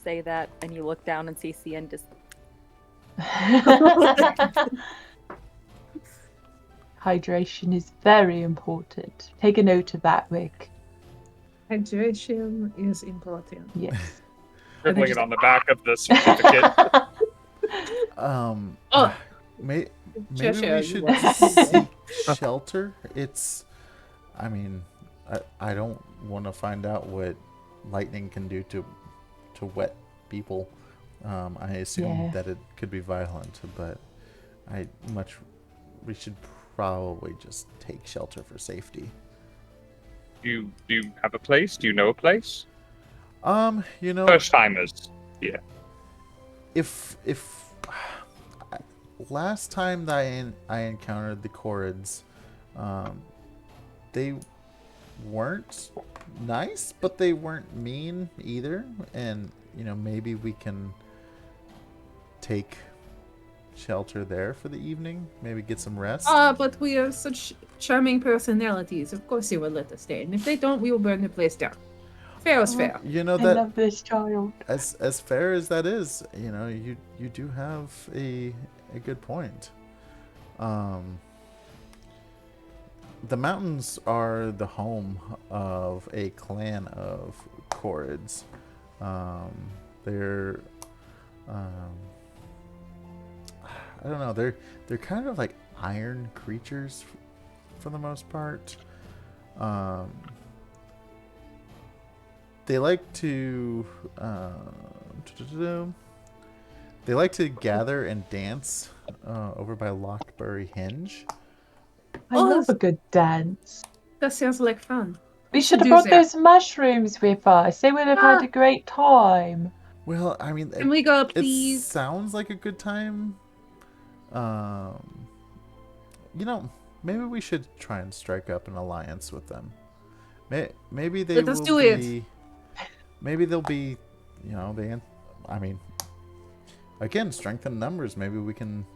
Say that, and you look down and see Scinn just. Hydration is very important. Take a note of that, Wick. Hydration is important. Yes. Scribbling it on the back of the certificate. Oh. Maybe Cheshire, we you should want- seek shelter. I mean, I don't want to find out what lightning can do to wet people. I assume that it could be violent, but we should probably just take shelter for safety. Do you have a place? Do you know a place? First timers. Yeah. If last time that I encountered the Corrids, they weren't nice, but they weren't mean either. And maybe we can take shelter there for the evening. Maybe get some rest. But we have such charming personalities. Of course, they will let us stay, and if they don't, we will burn the place down. Fair is fair. I love this child. As fair as that is, you do have a good point. The mountains are the home of a clan of Corrids. They're I don't know, they're kind of like iron creatures for the most part. They like to gather and dance over by Lockbury Henge. I love a good dance. That sounds like fun. We should have do brought that. those mushrooms with us. They would have had a great time. Well, I mean, Can we go, it please? sounds like a good time. Maybe we should try and strike up an alliance with them. Maybe they Let us will do be. it. Maybe they'll be, I mean, again, strength in numbers. Maybe we can,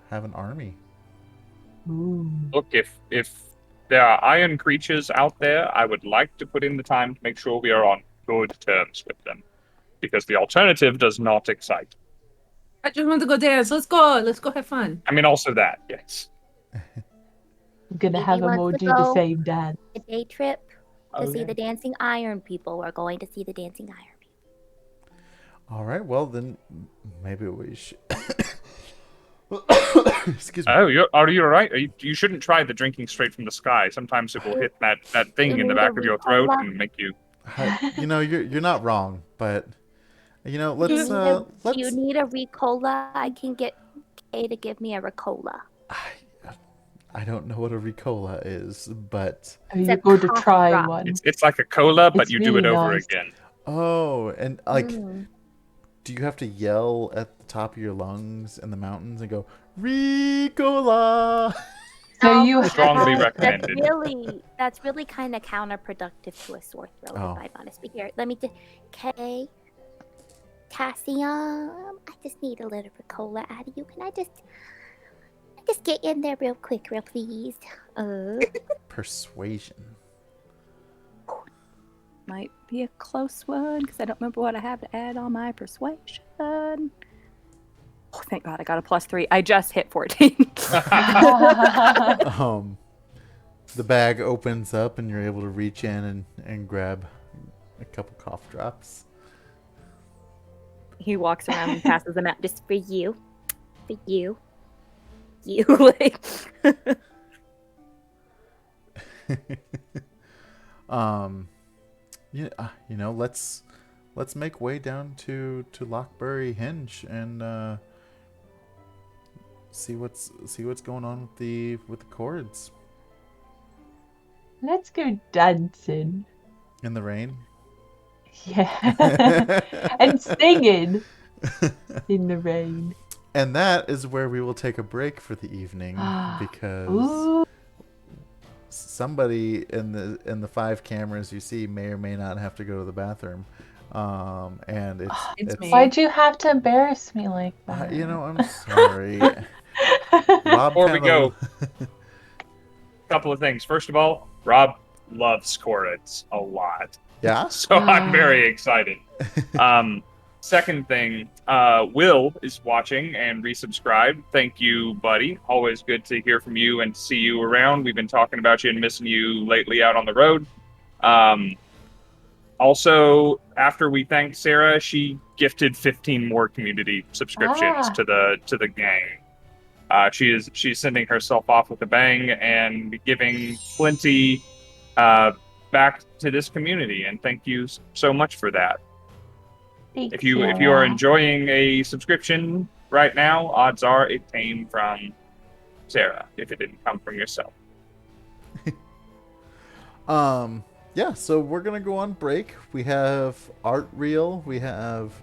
have an army. Ooh. Look, if there are iron creatures out there, I would like to put in the time to make sure we are on good terms with them, because the alternative does not excite. I just want to go dance. Let's go. Let's go have fun. I mean, also that, yes. I'm gonna If have you them want all to do the go- same dance. A day trip to see Okay. the dancing iron people. We're going to see the dancing iron people. All right. Well, then maybe we should. Excuse me. Oh, are you all right? You shouldn't try the drinking straight from the sky. Sometimes it will hit that thing in the back of your throat and make you. You're not wrong, but let's Do you let's. need a Ricola? I can get Kay to give me a Ricola. I don't know what a Ricola is, but You're going to cough try drop. one. It's like a cola, but It's you do it really over nice. again. oh, and like, Mm. do you have to yell at the top of your lungs in the mountains and go Ricola? So you Strongly have... recommended. That's really kind of counterproductive to a sore throat, Oh. if I'm honest. But here, let me just. Kay, Cassium, I just need a little Ricola out of you. Can I just get in there real quick, real please? Persuasion. Might be a close one because I don't remember what I have to add on my persuasion. Oh, thank God I got a +3. I just hit 14. The bag opens up and you're able to reach in and grab a couple cough drops. He walks around and passes them out. Just for you. For you. You. Like. Let's make way down to Lockbury Henge and see what's going on with the Corrids Let's go dancing. in the rain. Yeah. And singing in the rain. And that is where we will take a break for the evening because Ooh. somebody in the 5 cameras you see may or may not have to go to the bathroom. And It's me. Why'd you have to embarrass me like that? I'm sorry. Rob Before we kinda- couple of things. First of all, Rob loves Corrids a lot. Yeah? So I'm very excited. Second thing, Will is watching and resubscribed. Thank you, buddy. Always good to hear from you and see you around. We've been talking about you and missing you lately out on the road. Also, after we thanked Sarah, she gifted 15 more community subscriptions to the gang. She's sending herself off with a bang and giving plenty back to this community, and thank you so much for that. If you are enjoying a subscription right now, odds are it came from Sarah. If it didn't come from yourself. Yeah, so we're gonna go on break. We have art reel. We have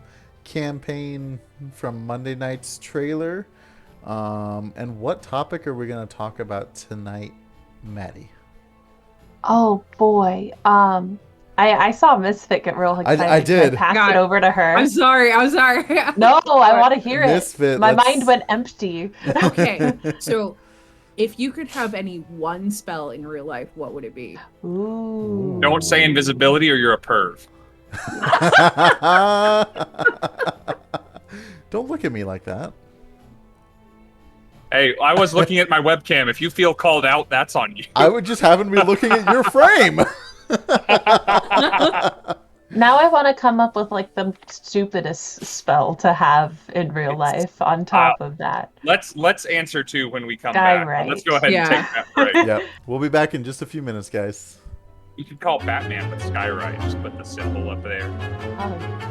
campaign from Monday night's trailer. And what topic are we gonna talk about tonight, Maddie? Oh boy. I saw Misfit get real excited. I did. I passed it over to her. I'm sorry. No, I want to hear Misfit, it. My mind went empty. Okay, so if you could have any one spell in real life, what would it be? Ooh. Don't say invisibility or you're a perv. Don't look at me like that. Hey, I was looking at my webcam. If you feel called out, that's on you. I would just happen to be looking at your frame. Now I want to come up with like the stupidest spell to have in real life on top of that. Let's answer two when we come back. Right. Let's go ahead and take that break. Yep. We'll be back in just a few minutes, guys. You could call Batman with Skywrite. Just put the symbol up there. Oh.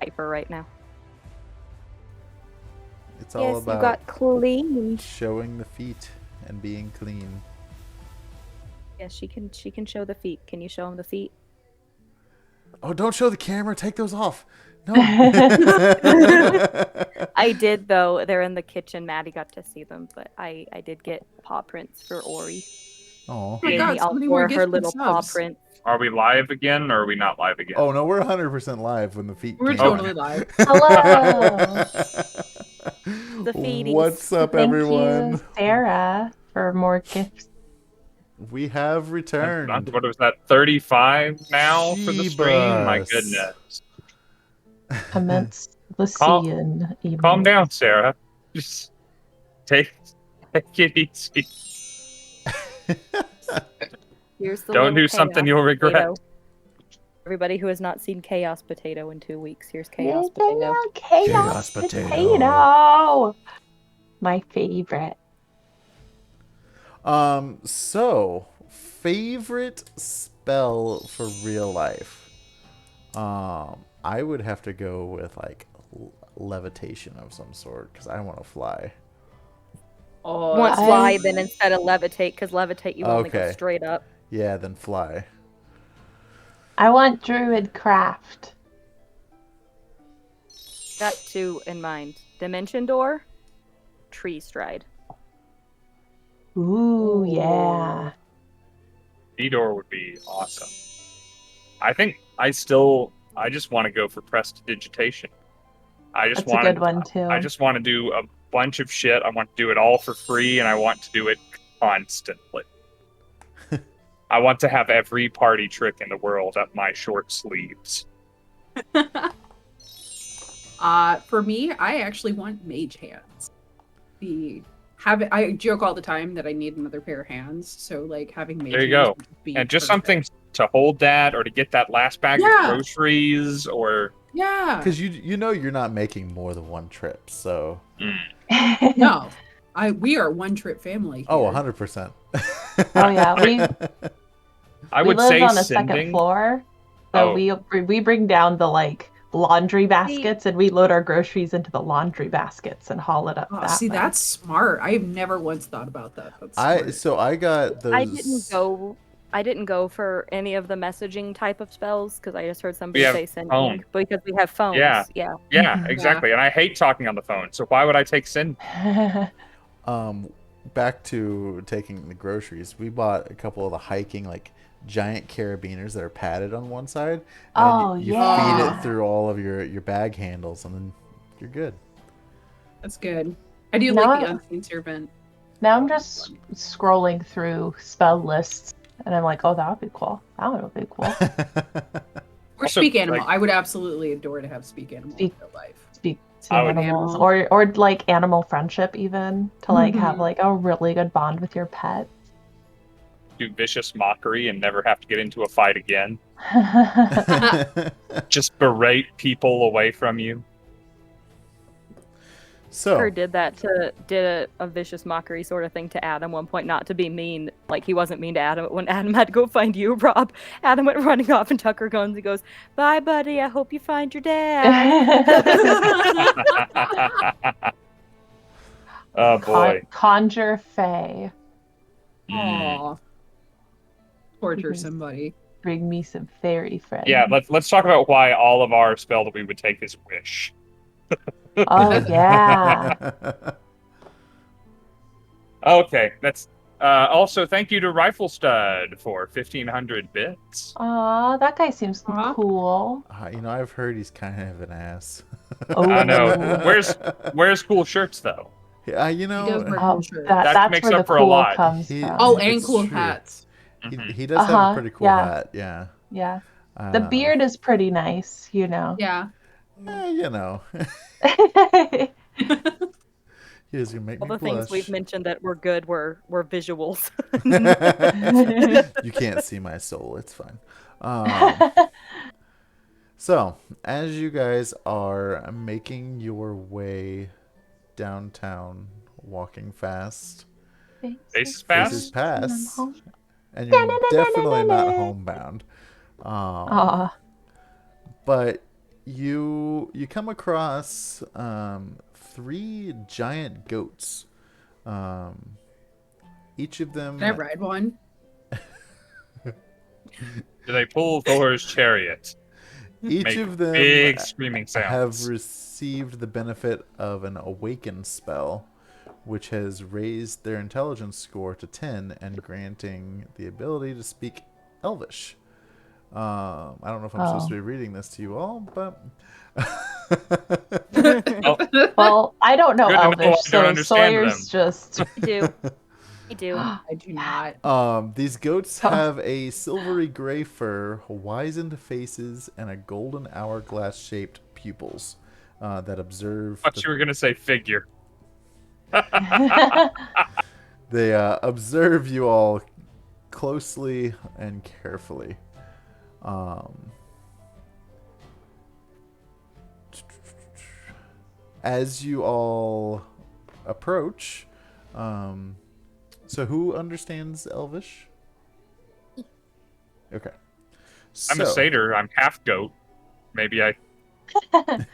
hyper right now. It's all Yes, you about got clean. showing the feet and being clean. Yes, she can show the feet. Can you show him the feet? Oh, don't show the camera. Take those off. No. I did though. They're in the kitchen. Maddie got to see them, but I did get paw prints for Ori. Oh. my Gave God, me all somebody four more her gifted little paw subs. prints. Are we live again, or are we not live again? Oh no, we're 100% live when the feet We're came totally on. live. Hello. The feeties. What's up, Thank everyone? you, Sarah, for more gifts. We have returned. What was that? 35 now for the stream. My Jeebus. goodness. Amidst the Calm- sea and evening. Calm down, Sarah. Just take it easy. Here's the Don't little do something chaos you'll regret. potato. Everybody who has not seen Chaos Potato in 2 weeks, here's Chaos Potato. Chaos Potato. potato. My favorite. So favorite spell for real life. I would have to go with like levitation of some sort because I want to fly. Oh, Want I- fly, then instead of levitate, because levitate you only go Okay. straight up. Yeah, then fly. I want druid craft. Got two in mind. Dimension Door, Tree Stride. Ooh, yeah. Fedor would be awesome. I think I just want to go for prestidigitation. That's a good one too. I just want to do a bunch of shit. I want to do it all for free, and I want to do it constantly. I want to have every party trick in the world up my short sleeves. For me, I actually want mage hands. I joke all the time that I need another pair of hands, so like having mage There you hands go. would be And just perfect. something to hold that, or to get that last bag Yeah. of groceries, or Yeah. Because you know you're not making more than one trip, so No. We are one trip family. oh, here. 100%. Oh yeah, I we would live say on a sending. second floor, so Oh. we bring down the like laundry baskets and we load our groceries into the laundry baskets and haul it up. Oh, that see, way. that's smart. I have never once thought about that. That's smart. I got those. I didn't go for any of the messaging type of spells because I just heard somebody have say sending. phone. Because we have phones. Yeah. Yeah. Yeah, Mhm. exactly. And I hate talking on the phone, so why would I take send? Back to taking the groceries, we bought a couple of the hiking like giant carabiners that are padded on one side, and Oh, you feed yeah. it through all of your bag handles, and then you're good. That's good. I do Now like the I- unseen servant. Now I'm just scrolling through spell lists and I'm like, oh, that would be cool. That would be cool. Or Also, speak animal. like- I would absolutely adore to have speak animal Speak- in real life. Speak to I would- animals, or like animal friendship, even to like have Mhm. like a really good bond with your pet. Do vicious mockery and never have to get into a fight again. Just berate people away from you. So Kerr did a vicious mockery sort of thing to Adam one point, not to be mean. Like he wasn't mean to Adam, but when Adam had to go find you, Rob, Adam went running off and Tucker goes, he goes, "Bye, buddy. I hope you find your dad." Oh boy. Conjure Fae. Mm. Aw. Torture Mhm. somebody. Bring me some fairy friends. Yeah, let's talk about why all of our spell that we would take is wish. Oh yeah. Okay, that's also thank you to Rifle Stud for 1,500 bits. Aw, that guy seems Aw. cool. I've heard he's kind of an ass. Oh. I know. Where's cool shirts though? Yeah, He does wear Oh, cool shirts. That that's makes where the up for a cool lot. comes He- from. Oh, and It's cool true. hats. Mhm. He does have Uh-huh, a pretty cool yeah. hat, yeah. Yeah. The Uh, beard is pretty nice, you know. Yeah. you know. He is gonna make All me the things we've blush. mentioned that were good were visuals. You can't see my soul. It's fine. So, as you guys are making your way downtown, walking fast, Faces faces fast. pass, and you're definitely not homebound. Aw. But You come across 3 giant goats. Each of them. Can I ride one? Do they pull Thor's chariot? Each Make of them big screaming have sounds. received the benefit of an awaken spell, which has raised their intelligence score to 10 and granting the ability to speak Elvish. I don't know if I'm supposed to be reading this to you all, but Well, I don't know Good to know Elvish, I don't so understand Sawyer's just. I do. I do. I do not. these goats have a silvery gray fur, wizened faces, and a golden hourglass-shaped pupils that observe. I thought you were gonna say figure. They observe you all closely and carefully. As you all approach, so who understands Elvish? Okay. I'm a satyr. I'm half goat. Maybe I. I'm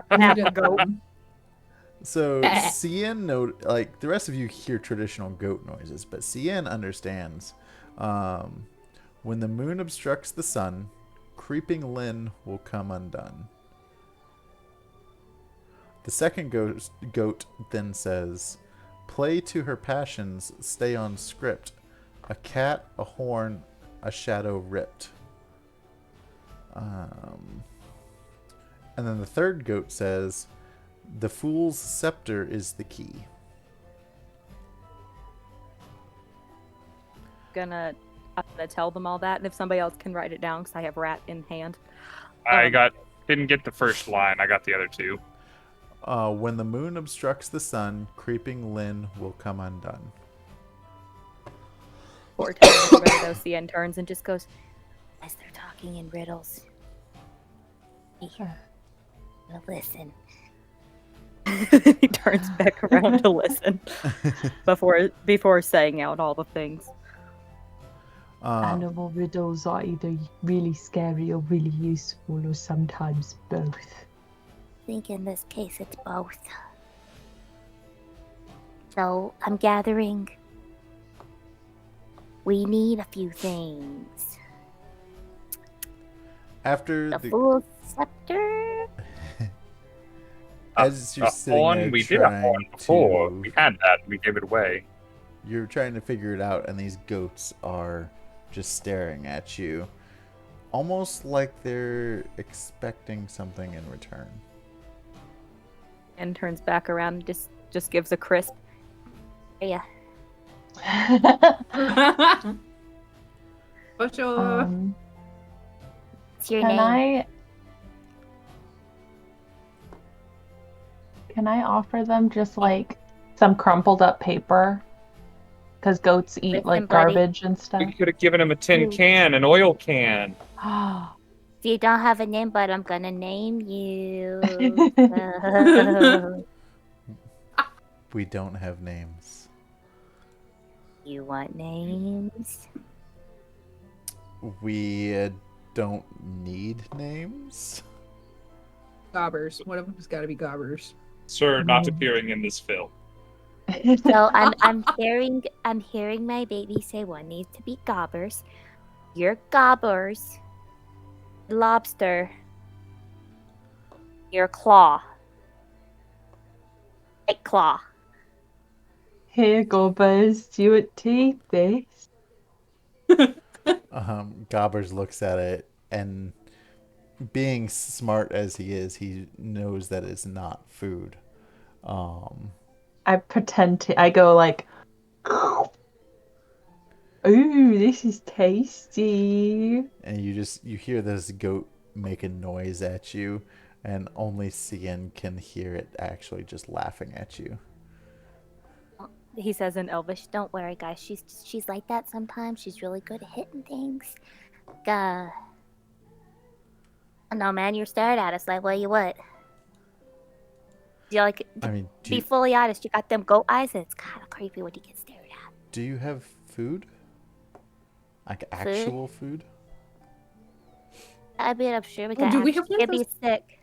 gonna go. So Scinn like the rest of you hear traditional goat noises, but Scinn understands. When the moon obstructs the sun, creeping Lynn will come undone. The second goat then says, "Play to her passions, stay on script. A cat, a horn, a shadow ripped." And then the third goat says, "The fool's scepter is the key." I'm gonna tell them all that, and if somebody else can write it down, because I have rat in hand. Didn't get the first line. I got the other 2. When the moon obstructs the sun, creeping Lynn will come undone. Or though Cien turns and just goes, As they're talking in riddles. Now listen. he turns back around to listen before saying out all the things. Animal riddles are either really scary or really useful, or sometimes both. I think in this case it's both. So I'm gathering. We need a few things. After The fool's scepter. as you're A sitting horn? there We did a horn before. We had that. We gave it away. You're trying to figure it out, and these goats are just staring at you, almost like they're expecting something in return. And turns back around and just gives a crisp. Yeah. What's your What's your Can name? Can I offer them just like some crumpled up paper? Because goats eat Listen, like buddy. garbage and stuff. We could have given him a tin can, an oil can. You don't have a name, but I'm gonna name you. We don't have names. You want names? We don't need names. gobbers? One of them's got to be gobbers. Sir, not appearing in this film. So I'm hearing my baby say one needs to be gobbers. You're gobbers. Lobster. You're claw. Like claw. Here, Gobbers, do you take this? Gobbers looks at it, and being smart as he is, he knows that it's not food. I pretend to. I go like, "Ooh, this is tasty." And you hear this goat make a noise at you, and only Scinn can hear it actually just laughing at you. He says in Elvish, Don't worry, guys. She's like that sometimes. She's really good at hitting things. No, man, you're staring at us like, what? You like? I mean, Be fully honest. You got them goat eyes, and it's kind of creepy when you get stared at. do you have food? Like actual food? I mean, I'm sure we Oh, got do we have one of be sick.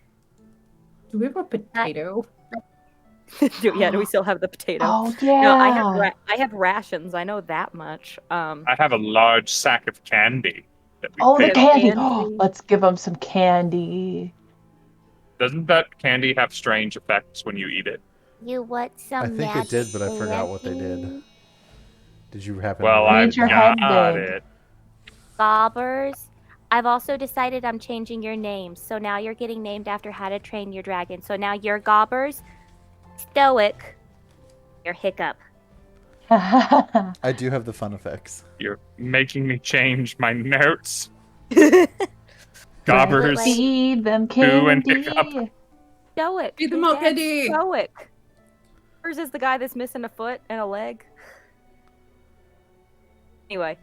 Do we have a potato? Do we still have the potato? Oh No, yeah. I have rations. I know that much. I have a large sack of candy that we Oh, the picked. candy. Candy. Let's give them some candy. Doesn't that candy have strange effects when you eat it? You want some I think it magic did, but I forgot what they did. candy? Did you happen Well, to I've Made your head got big. it. Gobbers. I've also decided I'm changing your names. So now you're getting named after How to Train Your Dragon. So now you're Gobbers, Stoic, you're Hiccup. I do have the fun effects. You're making me change my notes. Gobbers. Gobbers. Feed them Who and candy. Hiccup? Stoic. Feed them His all dad's candy. Stoic. Hers is the guy that's missing a foot and a leg. Anyway,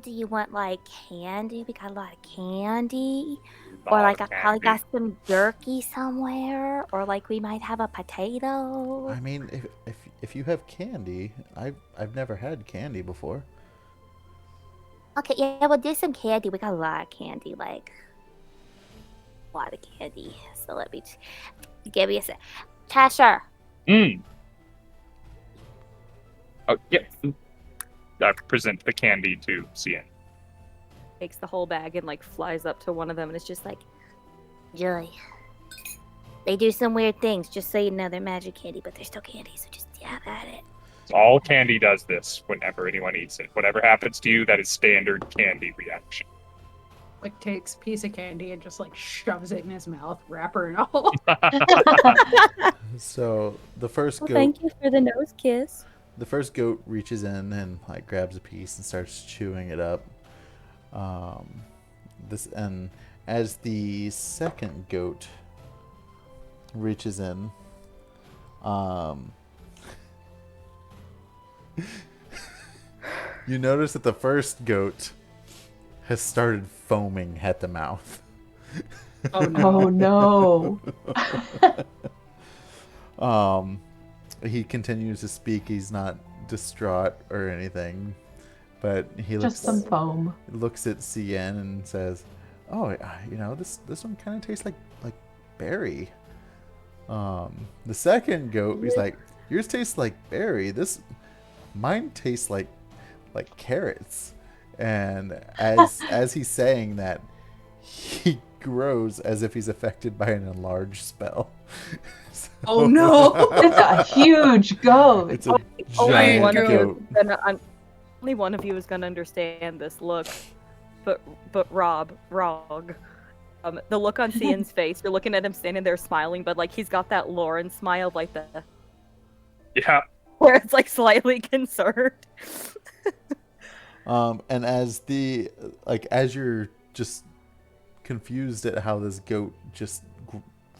Do you want like candy? We got a lot of candy. Ball Or like of I probably candy. got some jerky somewhere. Or like we might have a potato. I mean, if you have candy, I've never had candy before. Okay, yeah, we'll do some candy. We got a lot of candy, like a lot of candy. So let me give me a sec. Cheshire. Oh, yeah. I present the candy to Scinn. takes the whole bag and like flies up to one of them and it's just like, Joy. They do some weird things, just so you know they're magic candy, but they're still candy, so just have at it. All candy does this whenever anyone eats it. Whatever happens to you, that is standard candy reaction. Like takes a piece of candy and just like shoves it in his mouth, wrapper and all. So the first well, goat, thank you for the nose kiss. the first goat reaches in and like grabs a piece and starts chewing it up. And as the second goat reaches in, you notice that the first goat has started foaming at the mouth. Oh no. Oh no. He continues to speak. He's not distraught or anything, but he Just some foam. looks at Scinn and says, "Oh, this one kind of tastes like berry." The second goat, he's like, "Yours tastes like berry. Mine tastes like carrots." And as he's saying that, he grows as if he's affected by an enlarged spell. So- Oh no. It's a huge goat. It's a Only giant one of you goat. is gonna, only one of you is gonna understand this look, but Rog, the look on Scinn's face. You're looking at him standing there smiling, but like he's got that Lauren smile, like Yeah. where it's like slightly concerned. And as you're just confused at how this goat just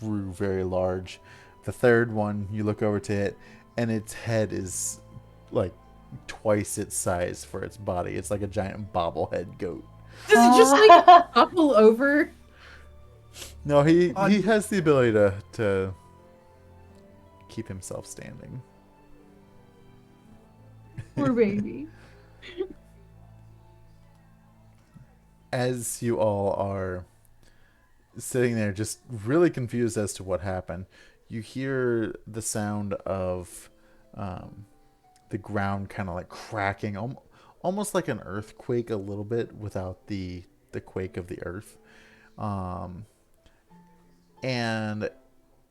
grew very large, the third one, you look over to it, and its head is like twice its size for its body. It's like a giant bobblehead goat. Does it just like topple over? No, he has the ability to keep himself standing. Poor baby. As you all are sitting there just really confused as to what happened, you hear the sound of the ground kind of like cracking, almost like an earthquake a little bit without the quake of the earth. And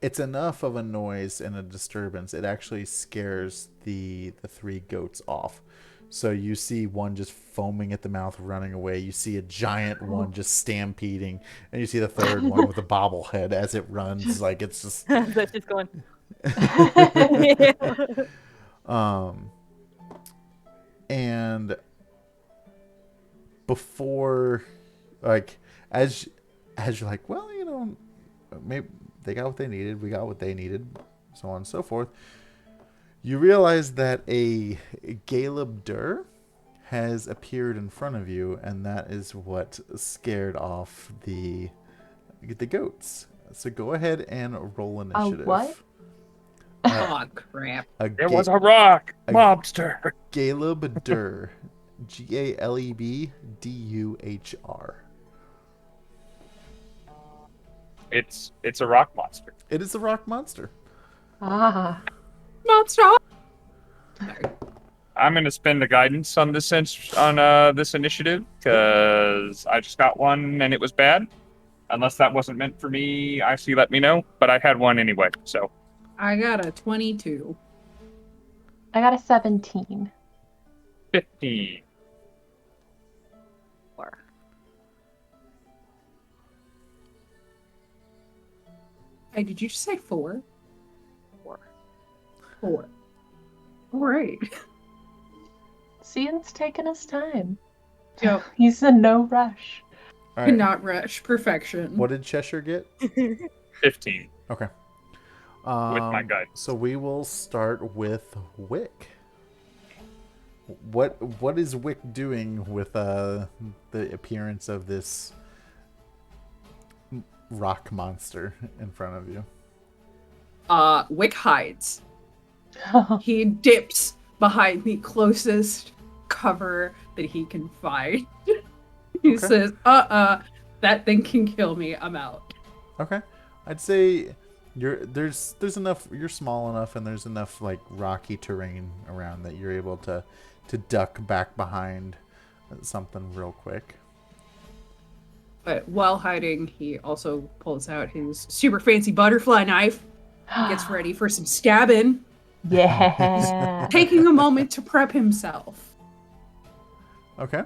it's enough of a noise and a disturbance, it actually scares the three goats off. So you see one just foaming at the mouth, running away. You see a giant one just stampeding, and you see the third one with a bobblehead as it runs, like it's just. That's just going. And before, like, as you're like, well, maybe they got what they needed, we got what they needed, so on and so forth. You realize that a Galeb Dur has appeared in front of you, and that is what scared off the goats. So go ahead and roll initiative. what? Oh crap. It was a rock a- mobster. Galeb Dur. GALEBDUHR. it's a rock monster. It is a rock monster. Ah. Monster. I'm gonna spend the guidance on this this initiative because I just got one and it was bad. Unless that wasn't meant for me, IC let me know. But I had one anyway, so. I got a 22. I got a 17. 15. 4. Hey, did you just say 4? 4. 4. All right. Cian's taking his time. Yep. He's in no rush. All Could right. not rush perfection. What did Cheshire get? 15. Okay. With my guidance. So we will start with Wick. What is Wick doing with the appearance of this rock monster in front of you? Wick hides. He dips behind the closest cover that he can find. He says, that thing can kill me. I'm out. Okay. I'd say there's enough, you're small enough and there's enough like rocky terrain around that you're able to duck back behind something real quick. But while hiding, he also pulls out his super fancy butterfly knife, gets ready for some stabbing, Yeah. taking a moment to prep himself. Okay.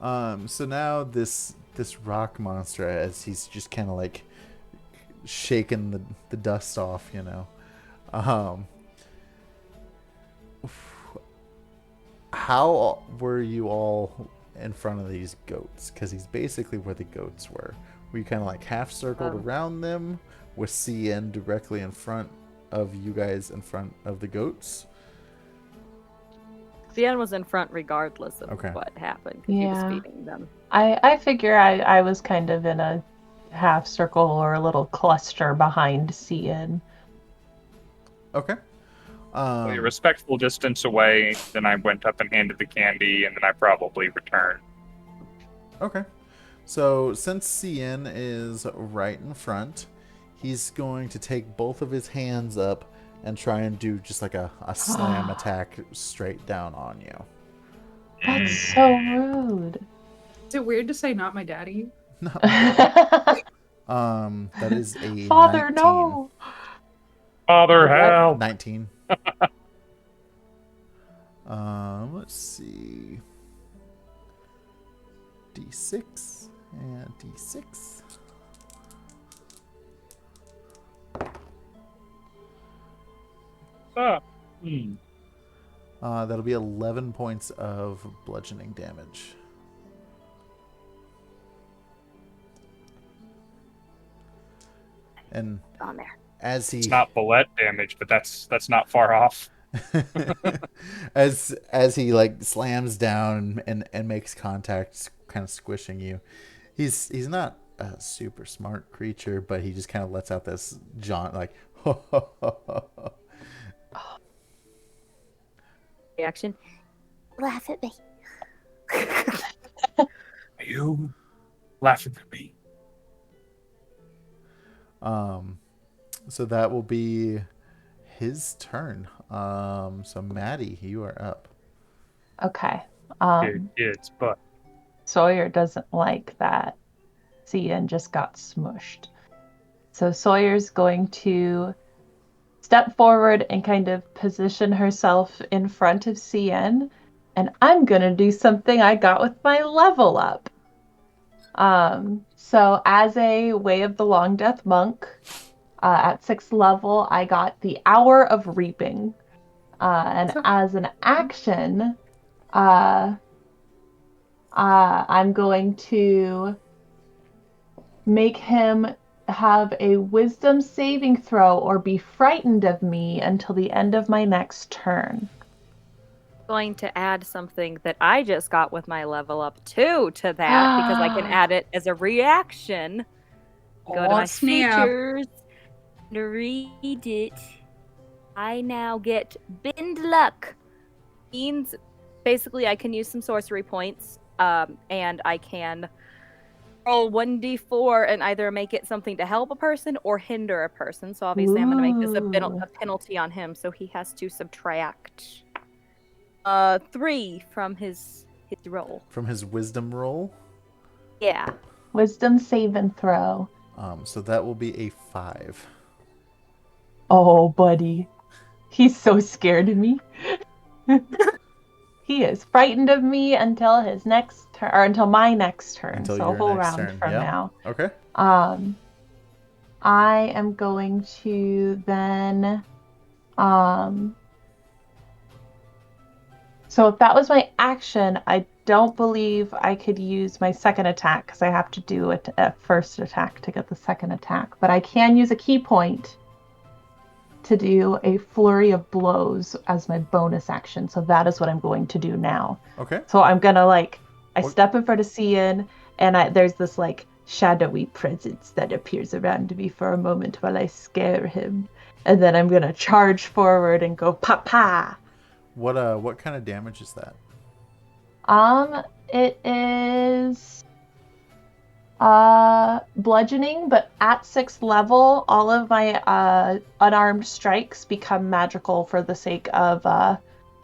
So now this rock monster, as he's just kind of like shaking the dust off, you know. How were you all in front of these goats? Because he's basically where the goats were. Were you kind of like half circled around them, with CN directly in front of you guys, in front of the goats? Cian was in front regardless of Okay. what happened. Yeah. He was feeding them. I figure I was kind of in a half circle or a little cluster behind Cian. Okay. A respectful distance away, then I went up and handed the candy, and then I probably returned. Okay. So since CN is right in front, he's going to take both of his hands up and try and do just like a slam attack straight down on you. That's so rude. Is it weird to say not my daddy? No. That is a Father, 19. no. Father, help! 19. Let's see. D6 and D6. That'll be 11 points of bludgeoning damage. And On there. as he It's not bullet damage, but that's not far off. as he like slams down and makes contact, kind of squishing you, he's not a super smart creature, but he just kind of lets out this jaunt like Reaction. Laugh at me. Are you laughing at me? So that will be his turn. So Maddy, you are up. Okay. It's but Sawyer doesn't like that Cian just got smushed. So Sawyer's going to step forward and kind of position herself in front of Cian, and I'm going to do something I got with my level up. So as a Way of the Long Death monk, at 6th level, I got the Hour of Reaping. And as an action, I'm going to make him have a wisdom saving throw or be frightened of me until the end of my next turn. Going to add something that I just got with my level up too to that because I can add it as a reaction. Go to my features and read it. I now get Bend Luck. Means basically I can use some sorcery points and I can roll 1d4 and either make it something to help a person or hinder a person. So obviously I'm going to make this Ooh. a penalty on him, so he has to subtract 3 from his roll. From his wisdom roll. Yeah. Wisdom save and throw. So that will be a 5. Oh, buddy. He's so scared of me. He is frightened of me until his next turn, or until my next turn. Until so a your whole next round turn. from Yeah. now. Okay. I am going to then, so if that was my action, I don't believe I could use my second attack because I have to do a first attack to get the second attack. But I can use a key point to do a flurry of blows as my bonus action. So that is what I'm going to do now. Okay. So I'm gonna I What- step in front of Cian, and there's this shadowy presence that appears around me for a moment while I scare him, and then I'm gonna charge forward and go pa. What kind of damage is that? It is bludgeoning, but at 6th level, all of my unarmed strikes become magical for the sake of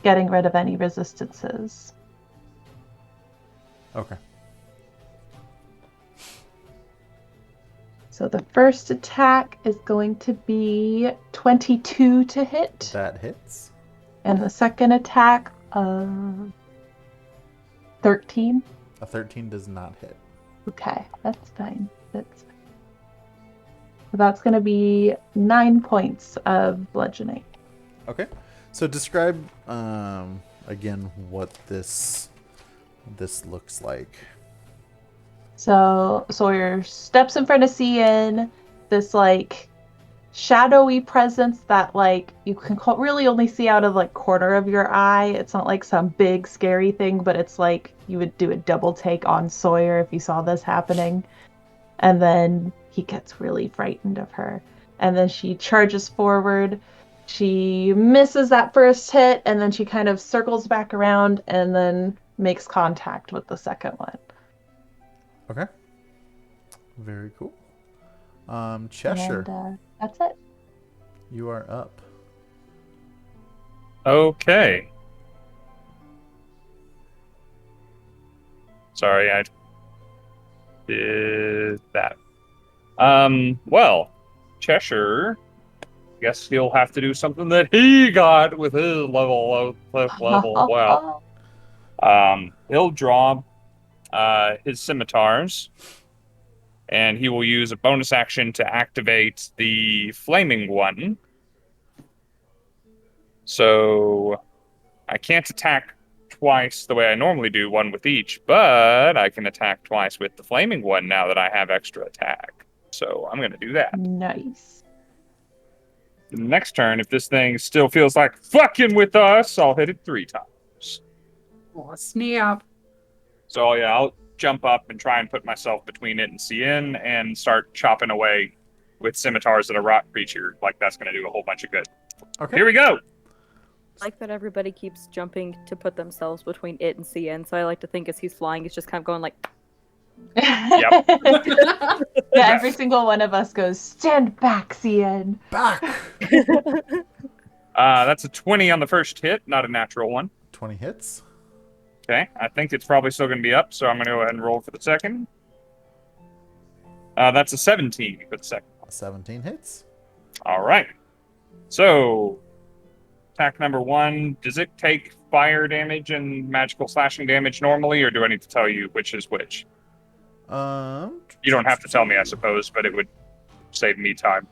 getting rid of any resistances. Okay. So the first attack is going to be 22 to hit, That hits. and the second attack 13. A 13 does not hit. Okay, that's fine. So that's going to be 9 points of bludgeoning. Okay. So describe again what this looks like. So Sawyer steps in front of Cian, this shadowy presence that you can really only see out of corner of your eye. It's not like some big scary thing, but it's like you would do a double take on Sawyer if you saw this happening. And then he gets really frightened of her. And then she charges forward. She misses that first hit, and then she kind of circles back around and then makes contact with the second one. Okay. Very cool. Cheshire, And that's it. you are up. Okay. Sorry, I did that. Well, Cheshire, guess he'll have to do something that he got with his level. Well, he'll draw his scimitars, and he will use a bonus action to activate the flaming one. So I can't attack twice the way I normally do, one with each, but I can attack twice with the flaming one now that I have extra attack. So I'm going to do that. Nice. The next turn, if this thing still feels like fucking with us, I'll hit it 3 times. Oh, snap. So yeah, I'll jump up and try and put myself between it and Cian and start chopping away with scimitars at a rock creature. Like, that's going to do a whole bunch of good. Okay. Here we go! I like that everybody keeps jumping to put themselves between it and CN, so I like to think as he's flying, he's just kind of going like... Yep. Yeah, every single one of us goes, stand back, Cian. Back. That's a 20 on the first hit, not a natural one. 20 hits. Okay, I think it's probably still going to be up, so I'm going to go ahead and roll for the second. That's a 17 for the second. 17 hits. All right. So, attack number 1, does it take fire damage and magical slashing damage normally, or do I need to tell you which is which? You don't have to tell me, I suppose, but it would save me time.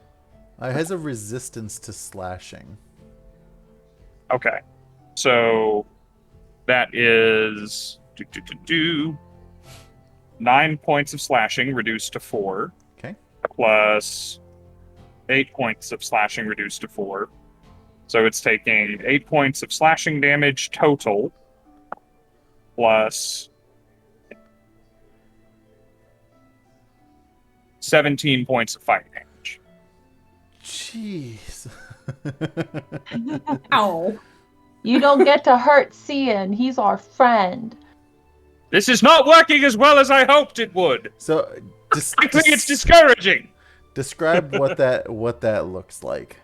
It has a resistance to slashing. Okay. So, that is 9 points of slashing reduced to 4. Okay. Plus 8 points of slashing reduced to 4. So it's taking 8 points of slashing damage total, plus 17 points of fire damage. Jeez. Ow. You don't get to hurt Cian. He's our friend. This is not working as well as I hoped it would. So, I think it's discouraging. describe what that looks like.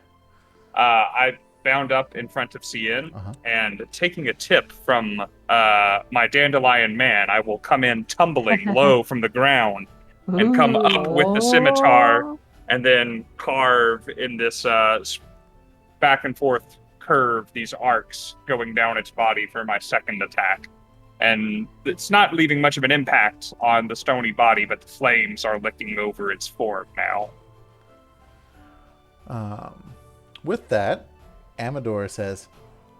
I bound up in front of Scinn, and taking a tip from my dandelion man, I will come in tumbling low from the ground and come up with the scimitar and then carve in this back and forth curve, these arcs going down its body for my second attack. And it's not leaving much of an impact on the stony body, but the flames are licking over its form now. With that, Amador says,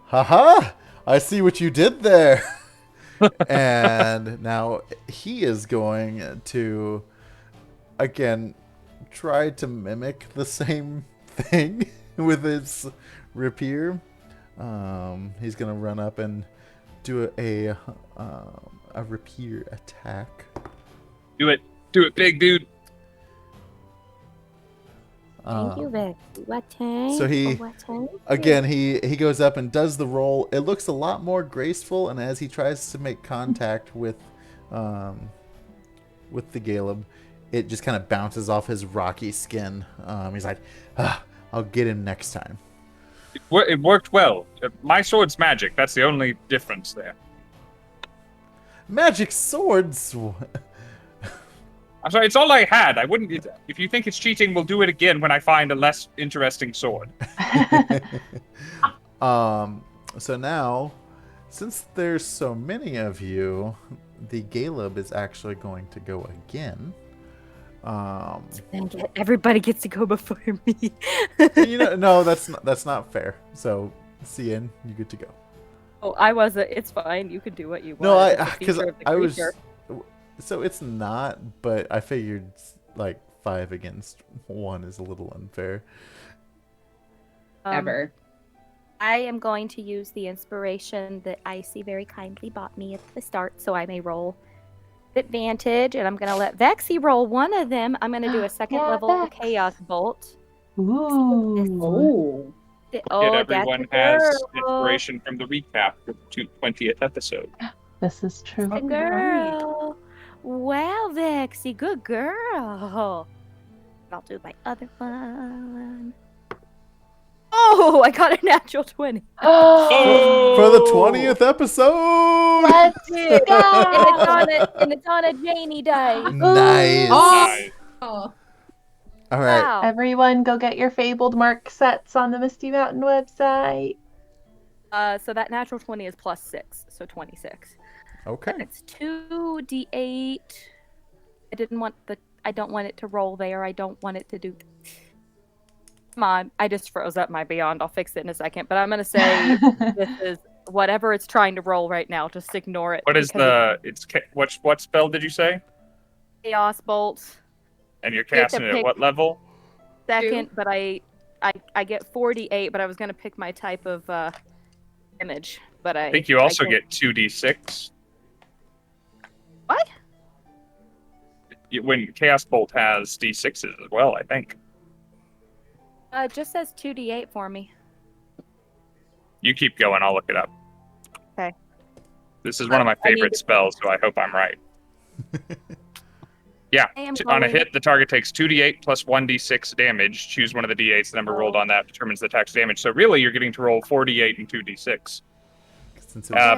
"Haha! I see what you did there." And now he is going to, again, try to mimic the same thing with his rapier. He's going to run up and do a rapier attack. Do it, big dude. Thank you, Vic. What time? So he goes up and does the roll. It looks a lot more graceful, and as he tries to make contact with the Galeb, it just kind of bounces off his rocky skin. He's like, I'll get him next time. It worked well. My sword's magic. That's the only difference there. Magic swords. I'm sorry, it's all I had. I wouldn't. If you think it's cheating, we'll do it again when I find a less interesting sword. So now, since there's so many of you, the Galeb is actually going to go again. Everybody gets to go before me. No, that's not fair. So, Scinn, you get to go. Oh, I wasn't. It's fine. You can do what you want. No, because I was. So it's not, but I figured like 5 against 1 is a little unfair. Ever. I am going to use the inspiration that Icy very kindly bought me at the start, so I may roll advantage, and I'm going to let Vexy roll one of them. I'm going to do a second level Vex. Chaos Bolt. Oh. Everyone has inspiration from the recap of the 20th episode. This is true. Good girl. Wow, Vexy, good girl. I'll do my other one. Oh, I got a natural 20. Oh, For the 20th episode! let's go! And it's on a Janie dice. Nice. Nice. Oh. All right. Wow. Everyone, go get your Fabled Mark sets on the Misty Mountain website. So that natural 20 is plus 6, so 26. Okay. And it's 2d8. I don't want it to roll there. I don't want it to do. Come on, I just froze up my Beyond. I'll fix it in a second. But I'm gonna say this is whatever it's trying to roll right now. Just ignore it. What is what spell did you say? Chaos Bolt? And you're casting it at what level? Second, but I get 48. But I was gonna pick my type of image. But I think you also get 2d6. What? When Chaos Bolt has d6s as well, I think. It just says 2d8 for me. You keep going, I'll look it up. Okay. This is one of my favorite spells, so I hope I'm right. Yeah, on a hit, the target takes 2d8 plus 1d6 damage. Choose one of the d8s. The number rolled on that determines the attack's damage. So really, you're getting to roll 4d8 and 2d6.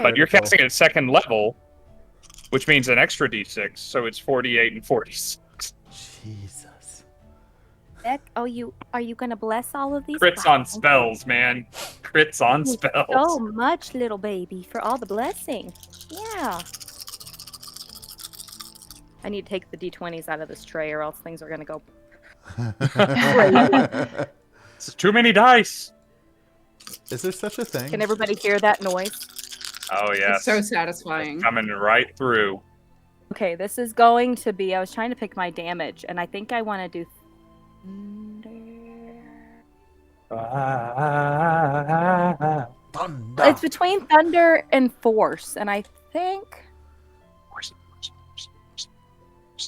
But you're casting it at second level, which means an extra d6, so it's 48 and 46. Jesus. Beck, are you gonna bless all of these? Crits on spells, man. Crits on spells. So much, little baby, for all the blessing. Yeah. I need to take the d20s out of this tray, or else things are gonna go. This is too many dice. Is there such a thing? Can everybody hear that noise? Oh yes. It's so satisfying. It's coming right through. Okay, this is going to be. I was trying to pick my damage, and I think I want to do. Thunder. It's between thunder and force, and I think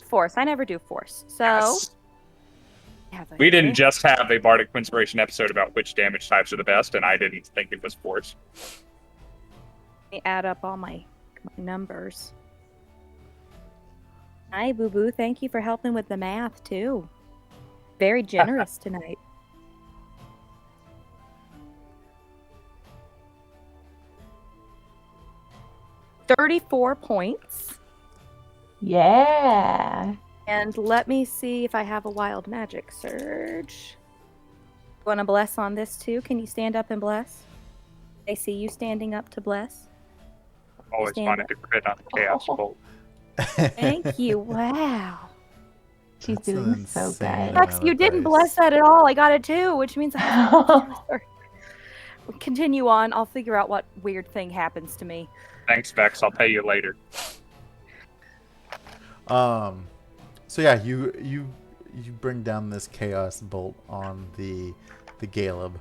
force. I never do force, so. Yes. We didn't just have a Bardic Inspiration episode about which damage types are the best, and I didn't think it was force. Let me add up all my numbers. Hi, Boo Boo. Thank you for helping with the math, too. Very generous tonight. $34 points. Yeah. And let me see if I have a wild magic surge. Want to bless on this too? Can you stand up and bless? They see you standing up to bless. Always Stand wanted up. to crit on the Chaos Bolt. Thank you. Wow. She's That's an doing so insane good. amount Lex, of you didn't dice. bless that at all. I got it too, which means I have We'll continue on. I'll figure out what weird thing happens to me. Thanks, Vex. I'll pay you later. So yeah, you bring down this chaos bolt on the Galeb,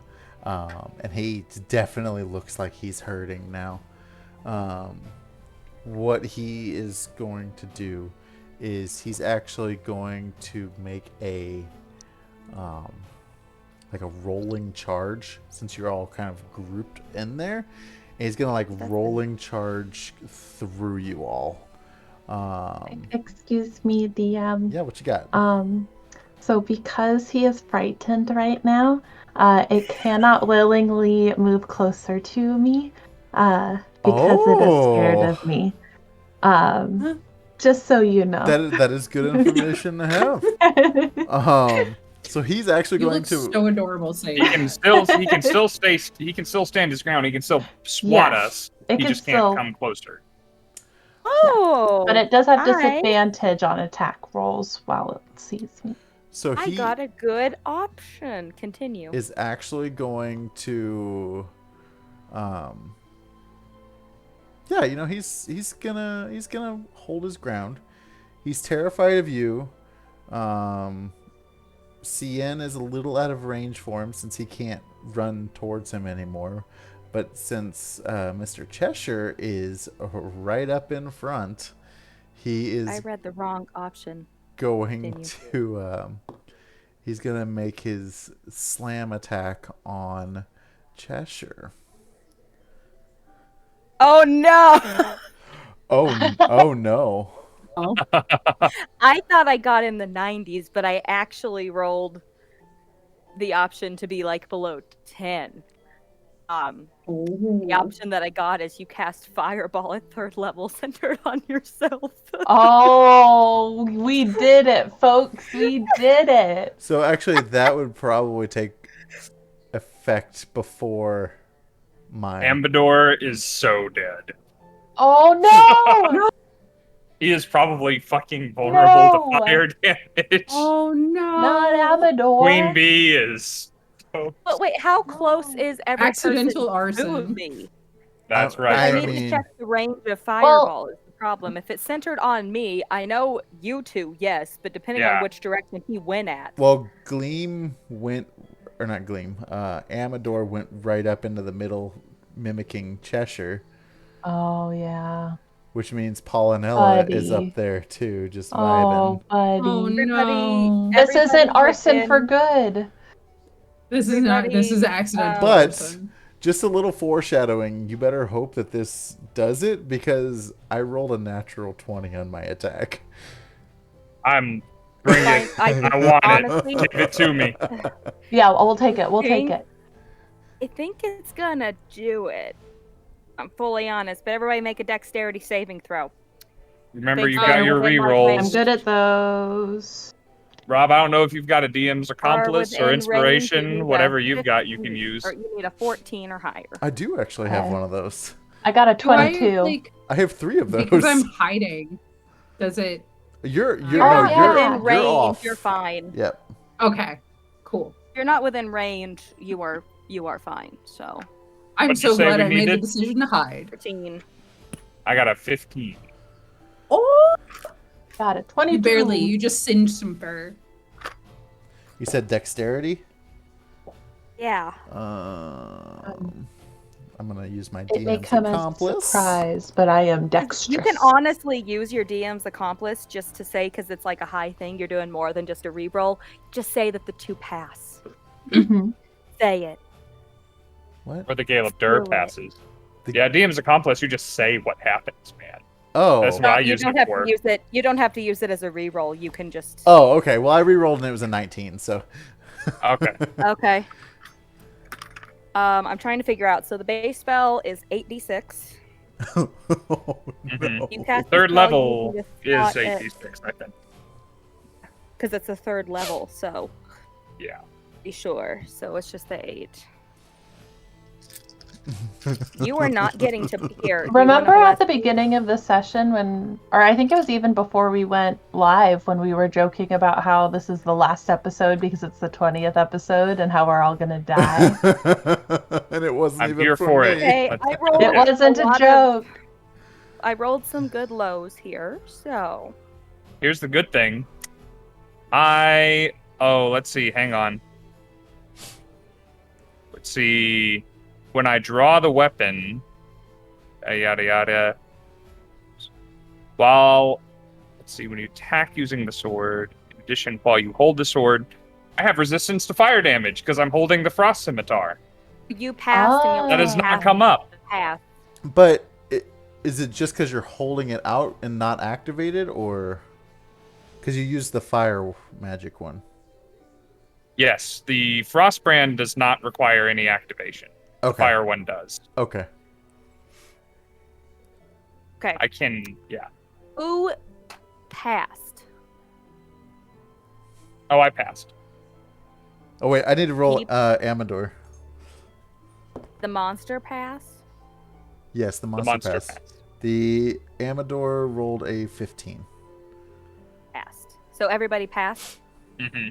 and he definitely looks like he's hurting now. What he is going to do is he's actually going to make a like a rolling charge, since you're all kind of grouped in there. And he's gonna rolling charge through you all. Excuse me, DM. Yeah, what you got? So because he is frightened right now, it cannot willingly move closer to me, because it is scared of me. Just so you know. That is good information to have. So he's actually You going look to. so adorable saying He can still stand his ground. He can still swat Yes, us. it He can just can't still- come closer. Oh, But it does have alright. disadvantage on attack rolls while it sees me. So I he got a good option. Continue. is actually going to. Yeah, he's gonna hold his ground. He's terrified of you. Scinn is a little out of range for him since he can't run towards him anymore. But since Mr. Cheshire is right up in front, he I is read the wrong option. going Continue. to. He's gonna make his slam attack on Cheshire. Oh no! Oh no! Oh, I thought I got in the 90s, but I actually rolled the option to be below 10. The option that I got is you cast Fireball at 3rd level centered on yourself. Oh, we did it, folks. We did it. So actually, that would probably take effect before mine. Ambador is so dead. Oh no! He is probably fucking vulnerable No. to fire damage. oh no! Not Amador. Queen Bee is. But wait, how close is every Accidental person to arson. me? That's I right. I I need mean- to check the range of Fireball is the problem. If it's centered on me, I know you two, yes, but depending Yeah. on which direction he went at. Well, Gleam went, or not Gleam. Amador went right up into the middle, mimicking Cheshire, Oh yeah. which means Pollinella is Buddy. up there too, just Oh, vibing. buddy. Oh Everybody- no! This isn't Everybody arson within- for good. This is not. This is Everybody, accidental. But arson. just a little foreshadowing. You better hope that this does it, because I rolled a natural 20 on my attack. I'm. Bring it. Fine, I want honestly- it. Give it to me. Yeah, we'll take it. We'll take it. I think it's gonna do it. I'm fully honest, but everybody make a dexterity saving throw. Remember, Thanks, you I got know your within my rerolls. I'm good at those. Rob, I don't know if you've got a DM's accomplice within or range, you inspiration, need a whatever you've got, you 15, can use. Or you need a 14 or higher. I do actually have Okay. one of those. I got a Do I, 22. like, I have 3 of those. because I'm hiding, does it? You're You're Oh, not yeah. within you're range, off. you're fine. Yep. Okay, cool. If you're not within range, you are fine. So I'm What'd you so say glad we I made the needed? decision to hide. 13. I got a 15. Oh, Got a 22. you barely. You just singed some fur. You said dexterity? Yeah. I'm gonna use my It may DM's come as a accomplice. surprise, but I am dexterous. You can honestly use your DM's accomplice just to say, because it's like a high thing, you're doing more than just a reroll. Just say that the 2 pass. Mhm. Say it. What? Or the Gale of Dur Do it. passes. The- Yeah, DM's accomplice, you just say what happens, man. Oh. That's what I you used don't it have for. to use it. You don't have to use it as a reroll. You can just. Oh, okay. Well, I re-rolled and it was a 19, so. Okay. Okay. I'm trying to figure out. So the base spell is 8d6. Oh, Mhm. You cast Third the spell level using is the 86, I think. because it's a third level. So Yeah. be sure. So it's just the 8. You are not getting to here. Remember at the beginning of the session when, or I think it was even before we went live, when we were joking about how this is the last episode because it's the 20th episode and how we're all gonna die? And it wasn't I'm even here for for me. it. Hey, I rolled. It wasn't a lot joke. I rolled some good lows here, so Here's the good thing. Let's see. Hang on. Let's see. When I draw the weapon, yada yada. Let's see. When you attack using the sword, in addition, while you hold the sword, I have resistance to fire damage because I'm holding the frost scimitar. you passed. And That you'll has not pass come up. the path. But is it just because you're holding it out and not activated, or because you used the fire magic one? Yes, the Frostbrand does not require any activation. The Okay. fire one does. Okay. Okay. I can, yeah. Who passed? Oh, I passed. Oh wait, I need to roll Keep- Amador. The monster pass. Yes, the The monster, monster pass. The Amador rolled a 15. Passed. So everybody passed. Mm-hmm.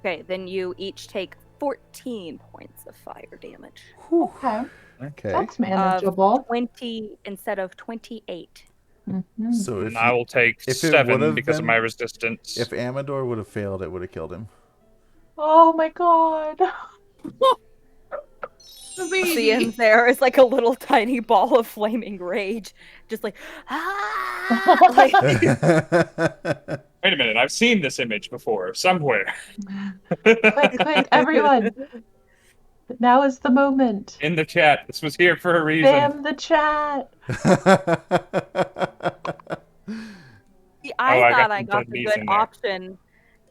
Okay, then you each take 14 points of fire damage. Okay, Okay. that's manageable. 20 instead of 28. Mhm. So if And I will take if it 7 would've because of been- my resistance. if Amador would have failed, it would have killed him. Oh my god. The baby. Cian's there is like a little tiny ball of flaming rage. Just like, ah! Like, Wait a minute, I've seen this image before, somewhere. Quick, everyone. Now is the moment. In the chat, this was here for a reason. Spam the chat. see, I I got thought I some got dead the knees good in there. option.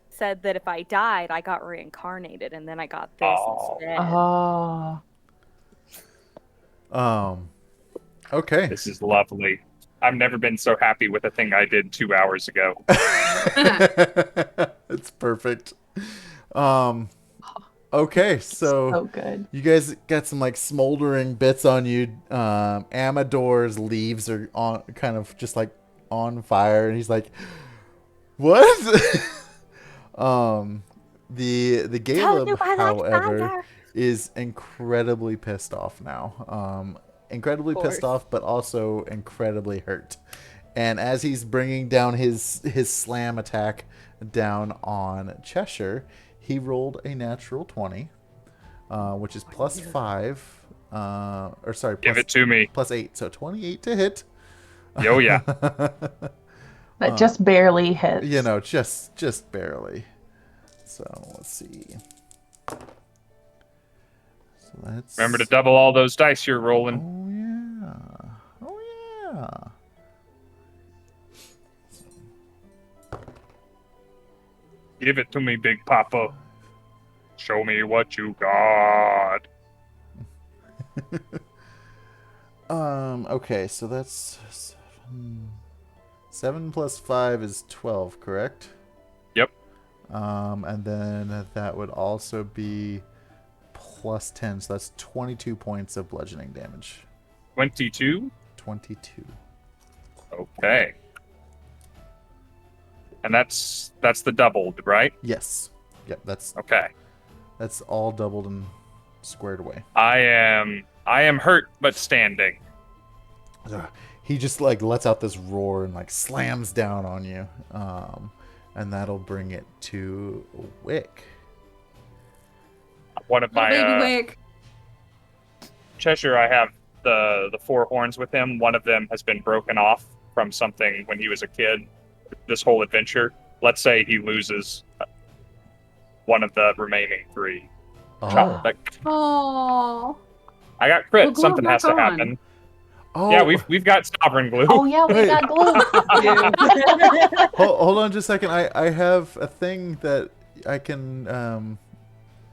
Said that if I died, I got reincarnated, and then I got this Oh. instead. Oh. Okay. This is lovely. I've never been so happy with a thing I did 2 hours ago. It's perfect. Okay, So good. you guys got some like smoldering bits on you. Amador's leaves are on, kind of just like on fire, and he's like, "What?" The Told Caleb, you I like however, fire. is incredibly pissed off now. Incredibly pissed off, but also incredibly hurt. And as he's bringing down his slam attack down on Cheshire, he rolled a natural 20, which is plus 5. Or sorry, Give it to me. plus 8, so 28 to hit. Yo, yeah. That just barely hits. You know, just barely. So let's see. So that's. Remember to double all those dice you're rolling. Oh yeah. Give it to me, Big Papa. Show me what you got. Okay, so that's 7 plus 5 is 12, correct? Yep. And then that would also be plus 10, so that's 22 points of bludgeoning damage. 22? 22. Okay. And that's the doubled, right? Yes. Yep, Okay. that's all doubled and squared away. I am hurt but standing. He just like lets out this roar and like slams down on you. And that'll bring it to Wick. One of Little baby my Wick. Cheshire, I have the 4 horns with him. One of them has been broken off from something when he was a kid. This whole adventure. Let's say he loses one of the remaining 3. Oh. Like, Oh. I got crit. Well, go Something back has to on. happen. Oh, Yeah, we've got sovereign glue. Oh yeah, we Wait. got glue. hold on just a second. I have a thing that I can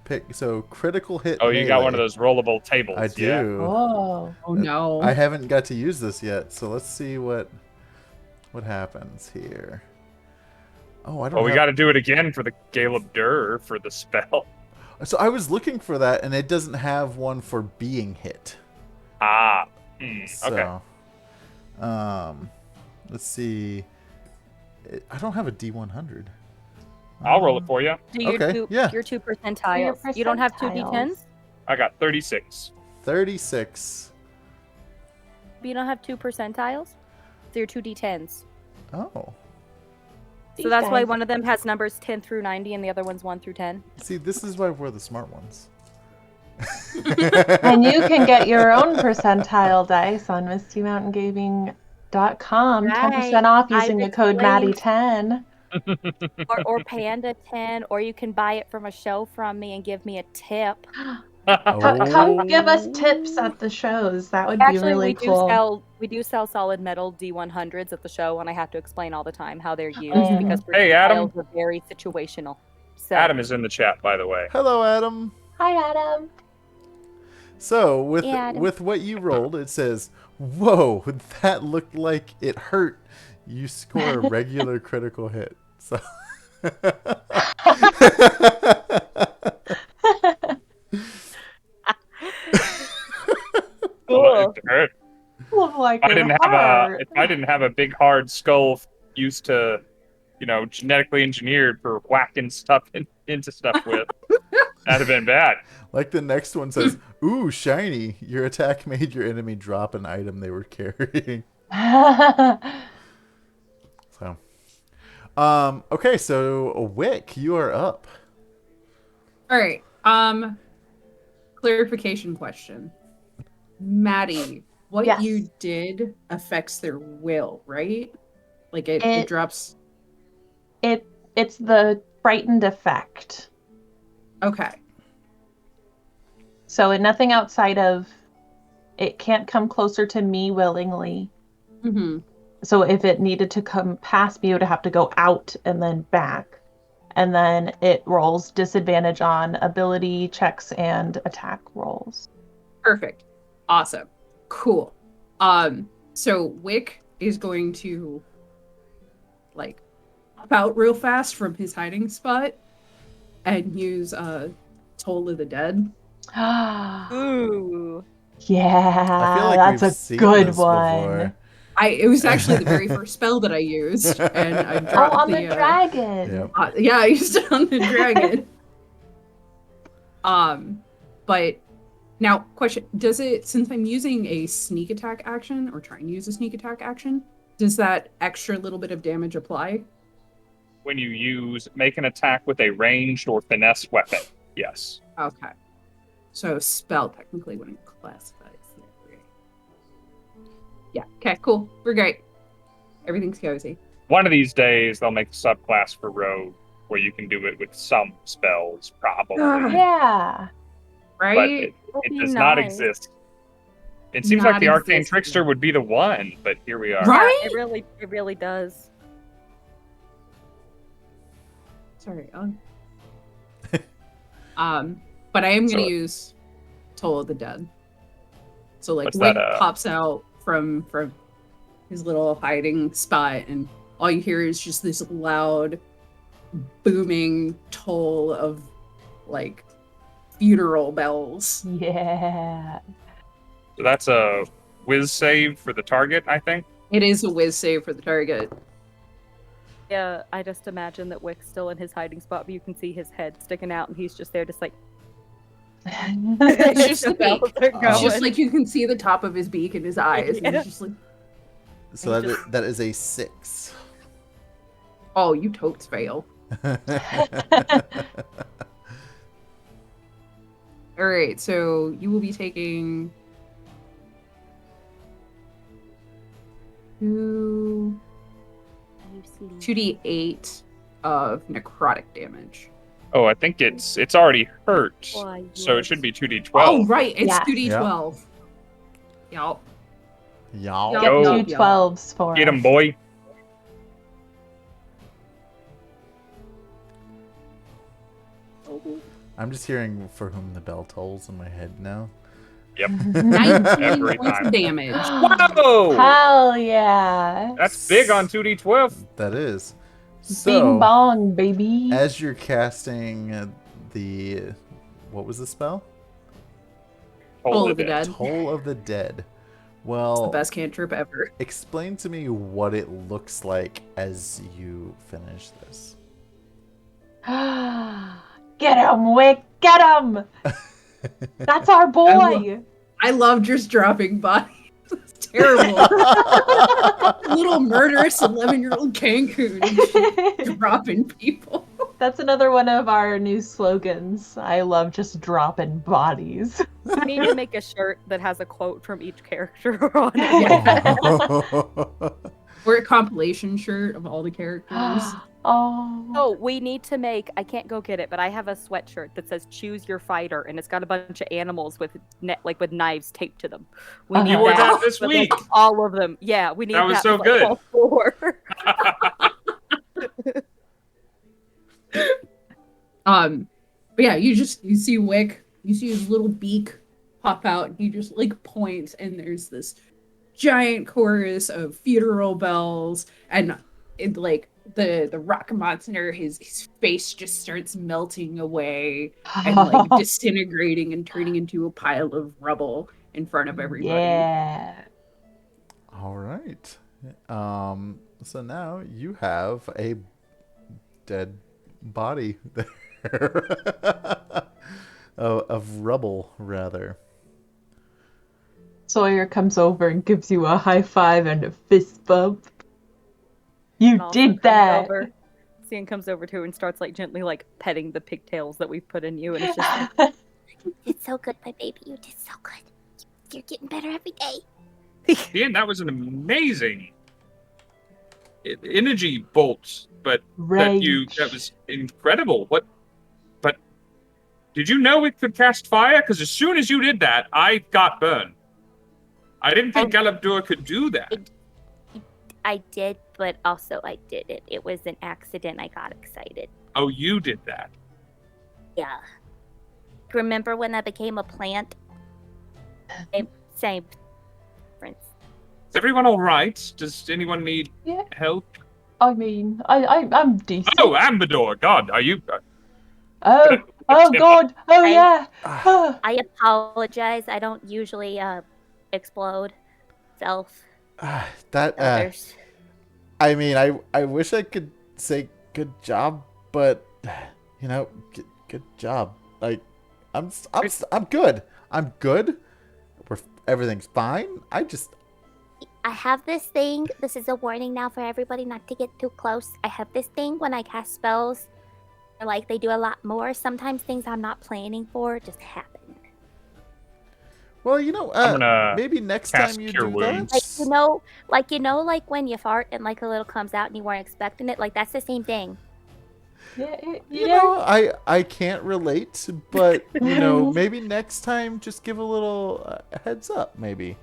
pick. So critical hit. Oh, you got one of melee. those rollable tables. I Yeah. do. Oh. Oh no. I haven't got to use this yet, so let's see what happens here. Oh, I don't. Well, we have- got to do it again for the Gale of Dur for the spell. So I was looking for that, and it doesn't have one for being hit. Ah. So, Okay. let's see. I don't have a D100. I'll roll it for you. Do your Okay, two, yeah. your 2 percentiles. You don't have 2 d10s? I got 36. 36. You don't have 2 percentiles? So you're 2 d10s. Oh. So that's why one of them has numbers 10 through 90 and the other one's 1 through 10. See, this is why we're the smart ones. And you can get your own percentile dice on MistyMountainGaming.com. 10% off using the code explained- Maddie10. Or Panda 10, or you can buy it from a show from me and give me a tip. Come give us tips at the shows. That would be Actually, really cool. we do sell solid metal D100s at the show, and I have to explain all the time how they're used Oh. because Hey, Adam. percentiles are very situational. So, Adam is in the chat, by the way. Hello, Adam. Hi, Adam. So with Hey, Adam. with what you rolled, it says, "Whoa, that looked like it hurt." You score a regular critical hit. So. Well, it hurt. Look like If I didn't it have hurt. if I didn't have a big hard skull used to, genetically engineered for whacking stuff into stuff with, that'd have been bad. Like the next one says, "Ooh, shiny! Your attack made your enemy drop an item they were carrying." So, okay, so Wick, you are up. All right. Clarification question. Maddie, what Yes. you did affects their will, right? Like it drops. It's the frightened effect. Okay. So nothing outside of it can't come closer to me willingly. Mm-hmm. So if it needed to come past me, it would have to go out and then back. And then it rolls disadvantage on ability checks and attack rolls. Perfect. Awesome. Cool. So Wick is going to pop out real fast from his hiding spot and use Toll of the Dead. ooh. Yeah, I feel like that's we've a seen good this one. before. It was actually the very first spell that I used, and I Oh, dropped on the dragon. Yep. yeah, I used it on the dragon. But now, question: does it, since I'm using a sneak attack action or trying to use a sneak attack action, does that extra little bit of damage apply? When you make an attack with a ranged or finesse weapon, yes. Okay, so spell technically wouldn't classify. Yeah. Okay. Cool. We're great. Everything's cozy. One of these days, they'll make a subclass for rogue where you can do it with some spells, probably. Yeah. But Right. it That'd be does not nice. exist. It seems Not like the Arcane exist, Trickster yeah. would be the one, but here we are. Right? Yeah, it really does. Sorry. But I am gonna So- use Toll of the Dead. So What's Wick that, pops out from his little hiding spot, and all you hear is just this loud, booming toll of funeral bells. Yeah. So that's a whiz save for the target, I think. It is a whiz save for the target. Yeah, I just imagine that Wick's still in his hiding spot, but you can see his head sticking out, and he's just there, just like. It's just the beak. Bells are It's just going. like you can see the top of his beak and his eyes, and Yeah. he's just like, So that is a 6. "Oh, you totes fail." All right, so you will be taking 2d8 of necrotic damage. Oh, I think it's already hurt. Why, So it yes. should be 2d12. Oh, right, it's Yeah. 2d12. Yep. Y'all. Get Yo. 2 12s for Get us. him, boy. I'm just hearing for whom the bell tolls in my head now. Yep. 19 Every points time. of damage. Whoa! Hell yeah. That's big on 2d12. That is. Bing So, bong, baby. as you're casting the... What was the spell? Toll of the Dead. Toll of the Dead. The Well, best cantrip ever. explain to me what it looks like as you finish this. Get him, Wick. Get him. That's our boy. I love just dropping bodies. It's terrible. Little murderous 11-year-old Cancun just dropping people. That's another one of our new slogans. I love just dropping bodies. We need to make a shirt that has a quote from each character on it. Or a compilation shirt of all the characters. Oh. Oh, we need to make, I can't go get it, but I have a sweatshirt that says choose your fighter and it's got a bunch of animals with with knives taped to them. We need You wore that this with, week. all of them. Yeah, we need That was that so with, good. all 4. But yeah, you see Wick, you see his little beak pop out, and he just like points, and there's this giant chorus of funeral bells, and it like the rock monster, his face just starts melting away and like disintegrating and turning into a pile of rubble in front of everybody. Yeah. All right. So now you have a dead body there. of rubble, rather. Sawyer comes over and gives you a high five and a fist bump. You And also did comes that. over- Scinn comes over to her and starts like gently like petting the pigtails that we've put in you, and it's just like, You did so good, my baby. You did so good. You're getting better every day. Ian, that was an amazing energy bolt, but Rage. that was incredible. But did you know it could cast fire? Because as soon as you did that, I got burned. I didn't think Galabdur could do that. I did, but also I didn't. It was an accident. I got excited. Oh, you did that. Yeah. Remember when I became a plant? Same difference. Is everyone all right? Does anyone need Yeah. help? I mean, I'm decent. Oh, Ambador, God, are you? Oh God. Oh yeah. I apologize. I don't usually explode self others. I mean, I wish I could say good job, but you know, good job. Like, I'm good. I'm good. Everything's fine. I have this thing. This is a warning now for everybody not to get too close. I have this thing when I cast spells. Like, they do a lot more. Sometimes things I'm not planning for just happen. Well, you know, I'm gonna maybe next cast time you Cure do Wounds. that. Like when you fart and like a little comes out and you weren't expecting it. Like, that's the same thing. You know, I can't relate, but you know, maybe next time just give a little heads up, maybe.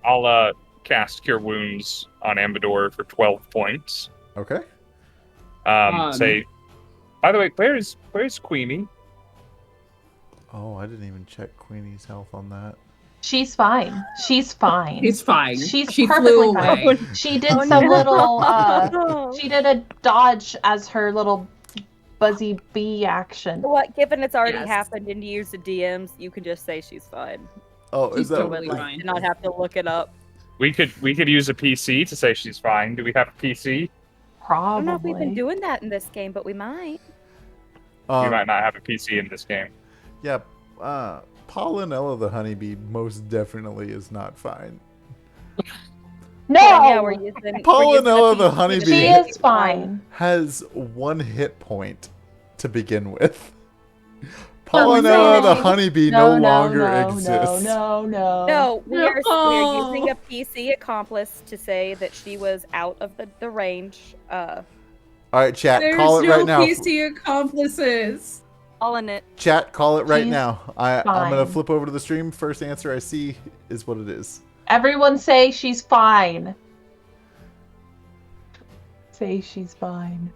I'll cast Cure Wounds on Ambador for 12 points. Okay. Say, by the way, where's Queenie? Oh, I didn't even check Queenie's health on that. She's fine. She's fine. It's fine. She flew perfectly away. fine. She did some little. She did a dodge as her little buzzy bee action. what? Given it's already Yes. happened and you use the DMs, you can just say she's fine. Oh, She's is that totally Like, fine. to not have to look it up. We could use a PC to say she's fine. Do we have a PC? I don't know if we've been Probably. doing that in this game, but we might. We might not have a PC in this game. Yeah, Pollinella the honeybee most definitely is not fine. No. Yeah, we're using Pollinella the PC honeybee. to She make is it fine. Has 1 hit point to begin with. No, Pollinella the no. honeybee no longer exists. No. No, we're No. using a PC accomplice to say that she was out of the range. All right, chat, There's call it no right now. PC accomplices. All in it. Chat, call it right She's now. I'm gonna fine. flip over to the stream. First answer I see is what it is. Everyone say she's fine. Say she's fine.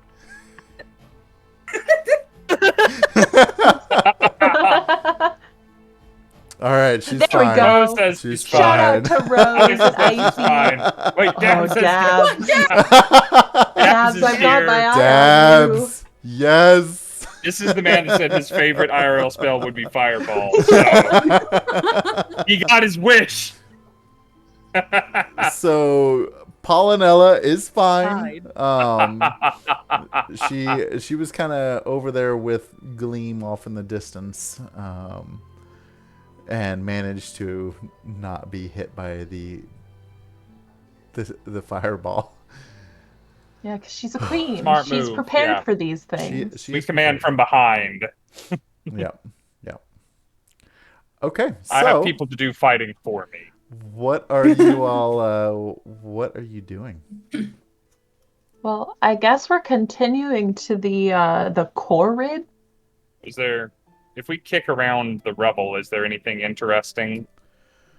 All right, she's There we fine. go. Rose says She's she's Shout fine. out to Rose She's and Icy. fine. Wait, Dabs Oh, says Dabs. Dabs Dabs, is I've got my here. eye on you. Dabs. Yes. This is the man that said his favorite IRL spell would be Fireball. So he got his wish. So Pollinella is fine. She was kind of over there with Gleam off in the distance, and managed to not be hit by the fireball. Yeah, because she's a queen. Smart She's move, prepared yeah. for these things. We command from behind. Yep. Okay, so I have people to do fighting for me. what are you all? What are you doing? Well, I guess we're continuing to the Corrid. Is there, if we kick around the rubble, is there anything interesting?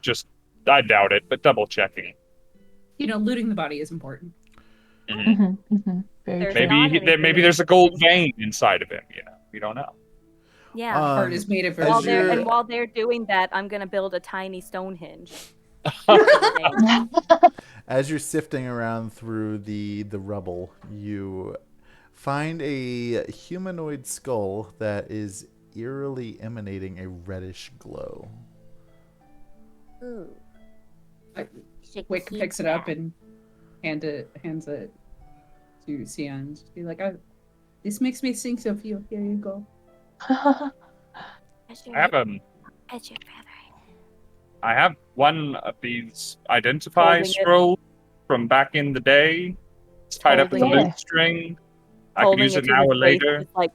Just, I doubt it, but double checking. You know, looting the body is important. Very There's true. an honor Maybe in maybe it. there's a gold vein inside of him. You know, we don't know. Yeah. Heart is made of as While you're- while they're doing that, I'm gonna build a tiny Stonehenge. As you're sifting around through the rubble, you find a humanoid skull that is eerily emanating a reddish glow. Ooh. Should Wick keep picks it up that. and hands it to Scinn. Just be like, this makes me think of you. Here you go. As I your, have as your brother. I have one of these identify Holding it. scrolls from back in the day. It's tied up with a Holding loop it. string. I could Holding use it to now his or face, later. just like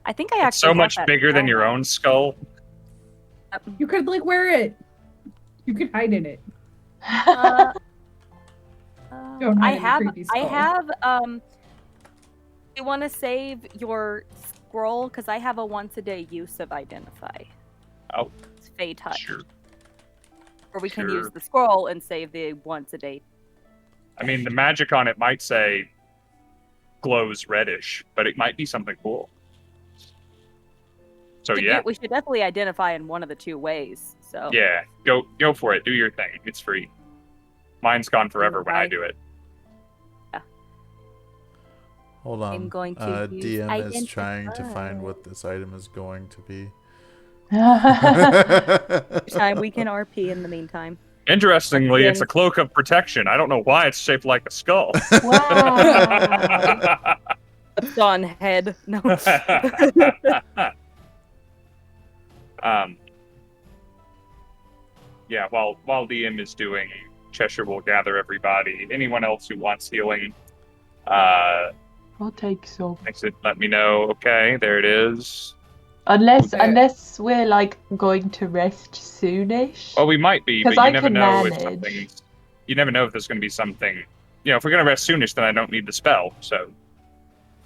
I think I actually It's so have much that bigger than spell your now. own skull. You could like wear it. You could hide in it. Don't hide I in a have creepy I skull. have you want to save your scroll because I have a once a day use of identify. Oh, It's Fey touch. sure. Or we can Sure. use the scroll and save the once a day. I mean, the magic on it might say glows reddish, but it might be something cool. So yeah, We should definitely identify in one of the two ways. So yeah, go for it. Do your thing. It's free. Mine's gone forever when I do it. Hold on. I'm going to use DM is trying to find identify. what this item is going to be. time we can RP in the meantime. Interestingly, it's a Again. cloak of protection. I don't know why it's shaped like a skull. Wow. It's on head. No. Yeah, while DM is doing, Cheshire will gather everybody. Anyone else who wants healing, I'll take some. exit, let me know. Okay, there it is. Unless we're like going to rest soonish. Well, we might be, but 'Cause you I never can know if manage. something. You never know if there's going to be something. You know, if we're going to rest soonish, then I don't need the spell. So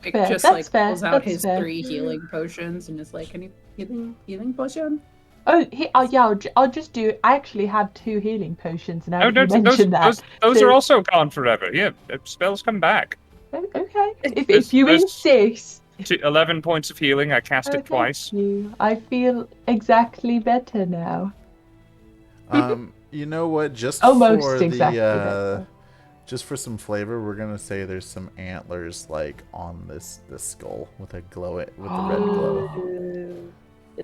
Wick Fair, just that's like fair, pulls out that's his fair. 3 healing potions and is like, "Any healing potion?" Oh, yeah, I'll just do. I actually have 2 healing potions now. oh, that you those mentioned that. those So- are also gone forever. Yeah, spells come back. Oh, okay, if There's- you there's- insist. 11 points of healing. I cast Oh, it twice. thank you. I feel exactly better now. You know what? Just Almost for exactly the better. just for some flavor, we're gonna say there's some antlers like on this skull with a red glow.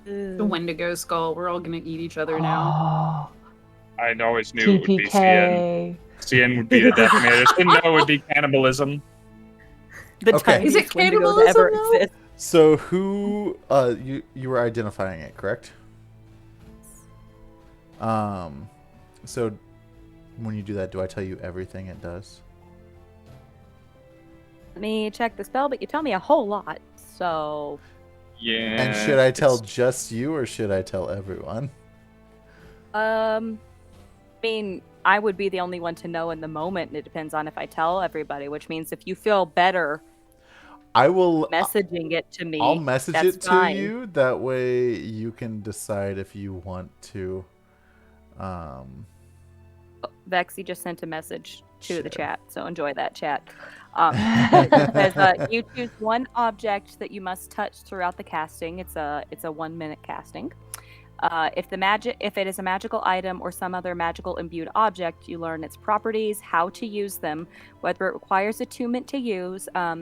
The Wendigo skull. We're all gonna eat each other now. Oh, I always knew it would be Scinn. TPK. Scinn would be the decimator. Just didn't know it would be cannibalism. The Okay. tiniest Is it Wendigo to cannibalism, ever though? exist. So who you were identifying it, correct? So when you do that, do I tell you everything it does? Let me check the spell, but you tell me a whole lot. So Yeah. And should I tell it's- just you or should I tell everyone? I mean, I would be the only one to know in the moment, and it depends on if I tell everybody, which means if you feel better I will messaging it to me. I'll message that's it to fine. you. That way you can decide if you want to. Vexy just sent a message to the Sure. chat, so enjoy that chat. It says, you choose one object that you must touch throughout the casting. It's a 1 minute casting. If it is a magical item or some other magical imbued object, you learn its properties, how to use them, whether it requires attunement to use, how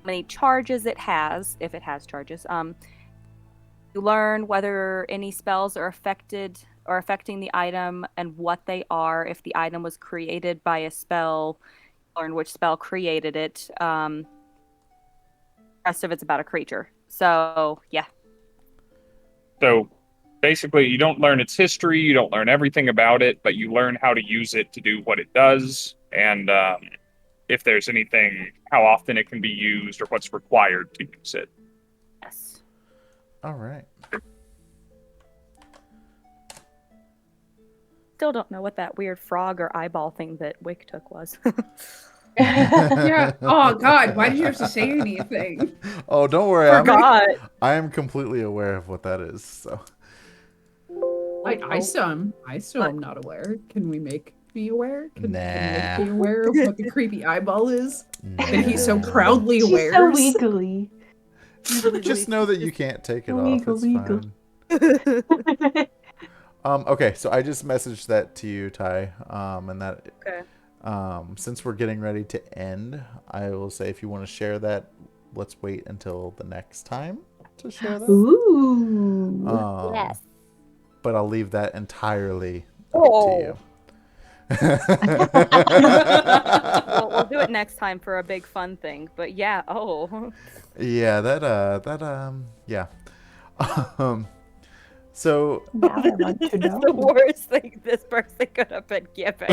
many charges it has, if it has charges. You learn whether any spells are affecting the item and what they are. If the item was created by a spell, learn which spell created it. The rest of it's about a creature. So yeah. So basically, you don't learn its history, you don't learn everything about it, but you learn how to use it to do what it does, and if there's anything, how often it can be used, or what's required to use it. Yes. All right. Still don't know what that weird frog or eyeball thing that Wick took was. Yeah. Oh God, why did you have to say anything? Oh, don't worry. Forgot. I am completely aware of what that is. So. I still am not aware. Can we make me aware? Can Nah. we make me aware of what the creepy eyeball is? Nah. That he's so proudly She's wears. so wiggly. Just know that you can't take it off. Legal, It's legal. fine. Okay, so I just messaged that to you, Ty. And that. Okay. Since we're getting ready to end, I will say if you want to share that, let's wait until the next time to share that. Ooh. Yes. But I'll leave that entirely Oh. to you. We'll do it next time for a big fun thing. But yeah, Yeah, yeah. So Now I want to know. the worst thing this person could have been given.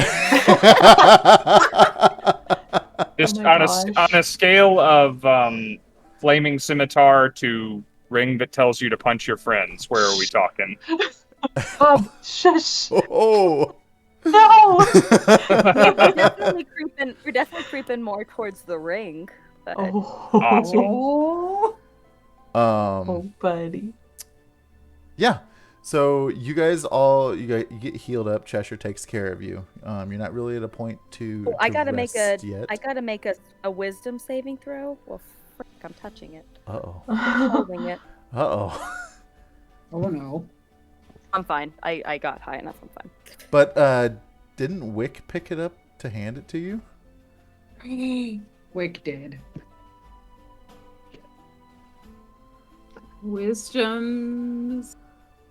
Just Oh my on gosh. a scale of flaming scimitar to ring that tells you to punch your friends, where are we talking? Shush. Oh. No. We're definitely creeping more towards the ring. But Awesome. Oh. Oh, buddy. Yeah. So you guys get healed up. Cheshire takes care of you. You're not really at a point to. I gotta make yet. a wisdom saving throw. Well, frick, I'm touching it. Uh-oh. I'm holding it. Uh-oh. Oh no. I'm fine. I got high enough. I'm fine. But didn't Wick pick it up to hand it to you? Wick did. Wisdom's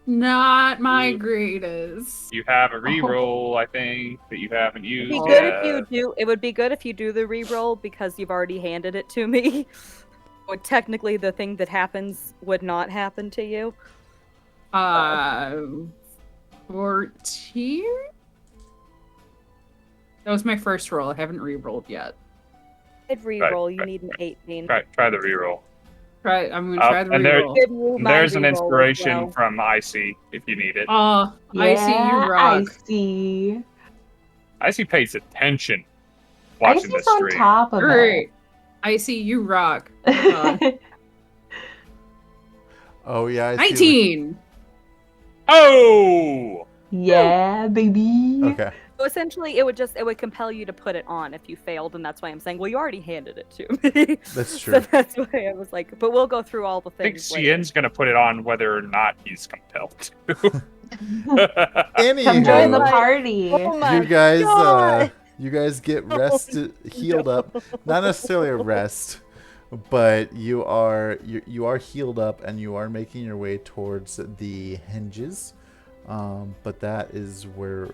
not my greatest. You have a reroll, I think, that you haven't used. It'd be yet. good if you do. It would be good if you do the re-roll because you've already handed it to me. Or technically, the thing that happens would not happen to you. 14? That was my first roll. I haven't re-rolled yet. I'd re-roll. Right. You need an 18. Try the reroll. I'm gonna try the and there- re-roll. Give you my There's an re-roll as inspiration well. from Icy if you need it. I see you rock. I see. Icy pays attention watching Icy's this on stream. top of Great. I see you rock. it. Oh yeah. I see 19. Oh! Yeah, baby. Okay. So essentially, it would compel you to put it on if you failed, and that's why I'm saying, well, you already handed it to me. That's So true. that's why I was like, but we'll go through all the I think things. later. Cien's gonna put it on whether or not he's compelled to. Come join the Anywho, party. Oh my you guys, God. you guys get rested, healed up. Not necessarily a rest, but you are healed up, and you are making your way towards the hinges. But that is where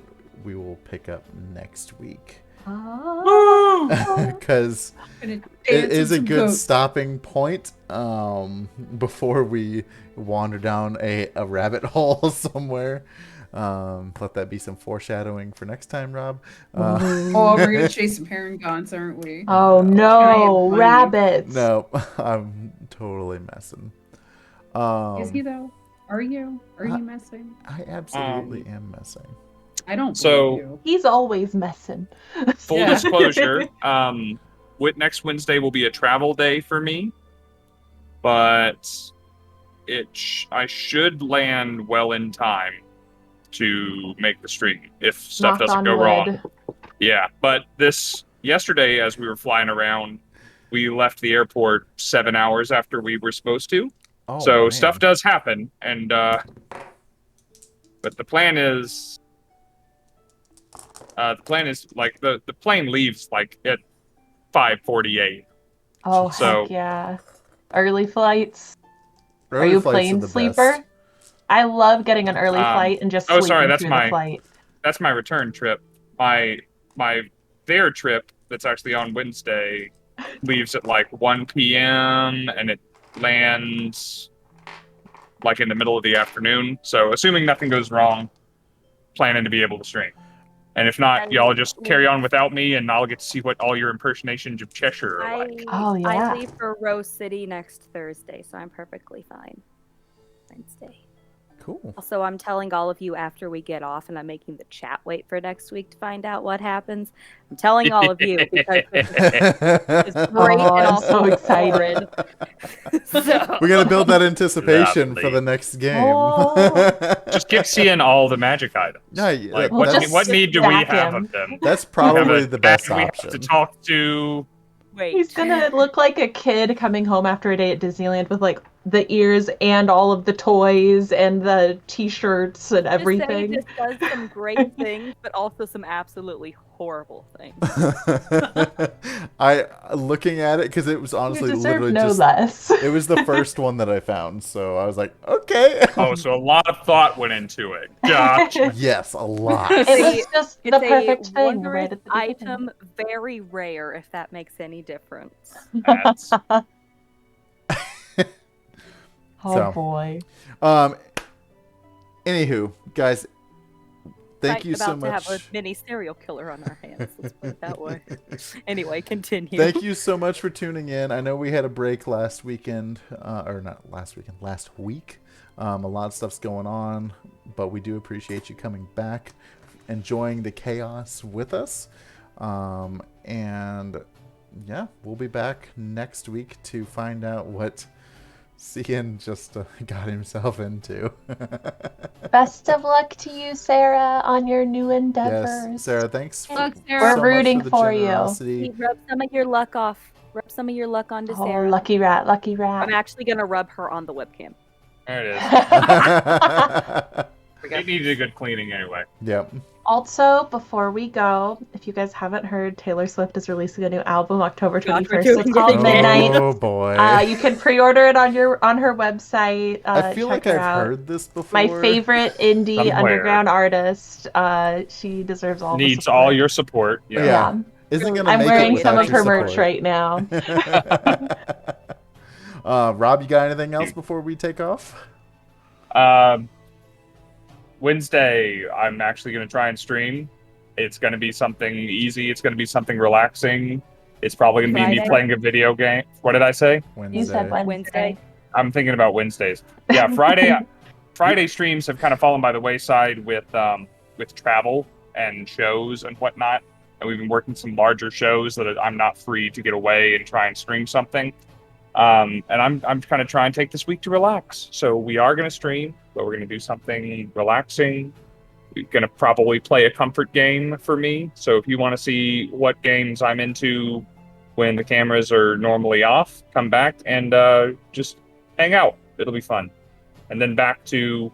we will pick up next week, because it is a good stopping point before we wander down a rabbit hole somewhere. Let that be some foreshadowing for next time, Rob. Oh, we're gonna chase some paragons, aren't we? Oh no, Giant bunny. rabbits. No, I'm totally messing. Is he though? Are you? Are you messing? I absolutely am messing. I don't So- believe you. He's always messing. Full Yeah. disclosure, next Wednesday will be a travel day for me. but I should land well in time to make the stream if stuff Knock doesn't on go wood. wrong. Yeah, but yesterday as we were flying around, we left the airport 7 hours after we were supposed to. Oh, So man. stuff does happen, and but the plan is like the plane leaves like at 5:48. Oh, So- heck yeah. Early flights. Are Early you a flights are plane the sleeper? best. I love getting an early flight and just oh, sleeping sorry, that's through my- the flight. That's my return trip. My their trip that's actually on Wednesday leaves at like 1 p.m. and it lands like in the middle of the afternoon. So assuming nothing goes wrong, planning to be able to stream. And if not, And y'all just carry on without me, and I'll get to see what all your impersonations of Cheshire are like. Oh, I yeah. leave for Rose City next Thursday, so I'm perfectly fine. Wednesday. Cool. Also, I'm telling all of you after we get off, and I'm making the chat wait for next week to find out what happens. I'm telling all of you because it's great Oh, and I'm also so excited. So We gotta build that anticipation for Lovely. the next game. Oh. Just keep seeing all the magic items. No, yeah, Like, Well, what, just what need do we stack have him. of them? that's We have probably a the best cat we have option. to talk to. wait. He's gonna look like a kid coming home after a day at Disneyland with like the ears and all of the toys and the t-shirts and Just saying everything. this does some great things, but also some absolutely horrible things. I looking at it because it was You honestly deserve literally no just less. it was the first one that I found, so I was like, okay. Oh, so a lot of thought went into it. Gotcha. Yes, a lot. It was just the It's perfect a thing wondrous right at the beginning. item, very rare, if that makes any difference. That's, Oh So. boy. Anywho, guys, thank Like, you so about much. to have a mini serial killer on our hands. Let's put it that way. Anyway, continue. Thank you so much for tuning in. I know we had a break last weekend, or not last weekend, last week. A lot of stuff's going on, but we do appreciate you coming back, enjoying the chaos with us. And yeah, we'll be back next week to find out what Scinn just got himself into. Best of luck to you, Sarah, on your new endeavors. Yes, Sarah, thanks Look, so Sarah. much We're rooting the for you. generosity. Rub some of your luck off. Rub some of your luck onto Oh, Sarah. lucky rat, lucky I'm rat. actually gonna rub her on the webcam. there it is. We go. It needed a good cleaning anyway. Yep. Also, before we go, if you guys haven't heard, Taylor Swift is releasing a new album October God, 21st. we're doing It's called it Midnight. Oh boy. You can pre-order it on her website. I feel check like her I've out. heard this before. My favorite indie Somewhere. underground artist. She deserves all the Needs support. all your support. Yeah. Yeah. Isn't gonna I'm make wearing it some without of her your merch support. right now. Rob, you got anything else before we take off? Wednesday, I'm actually going to try and stream. It's going to be something easy. It's going to be something relaxing. It's probably going to be me Friday? playing a video game. What did I say? You said Wednesday. Wednesday. I'm thinking about Wednesdays. Yeah, Friday streams have kind of fallen by the wayside with travel and shows and whatnot. And we've been working some larger shows that I'm not free to get away and try and stream something. And I'm kind of trying to take this week to relax. So we are going to stream, but we're going to do something relaxing. We're going to probably play a comfort game for me. So if you want to see what games I'm into when the cameras are normally off, come back and just hang out. It'll be fun. And then back to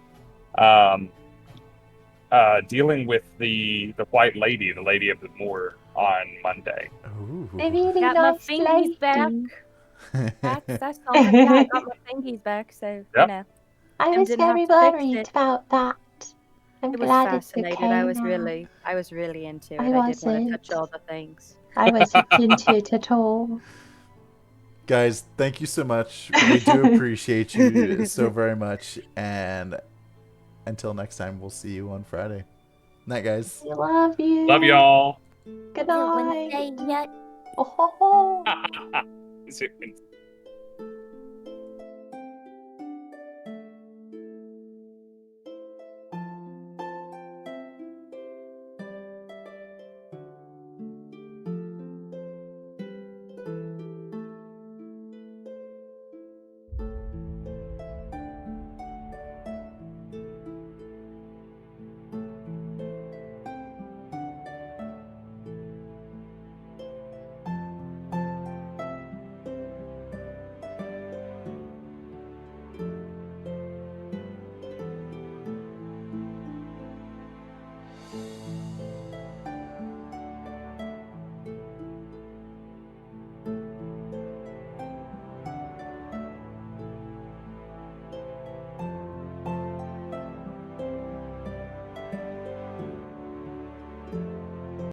dealing with the White Lady, the Lady of the Moor, on Monday. Ooh. They really Got my nice fingies back. lady. That's all I got. I got my fingies back, so you Yep. know. I Em was didn't have very to fix worried it. about that. I'm It was glad it's fascinating. okay I was now. really into it. I I did want to wasn't. touch all the things. I wasn't into it at all. Guys, thank you so much. We do appreciate you so very much. And until next time, we'll see you on Friday. Night, guys. I love you. Love y'all. Good Is it night. Wednesday yet? Oh, ho, ho. Is it Wednesday?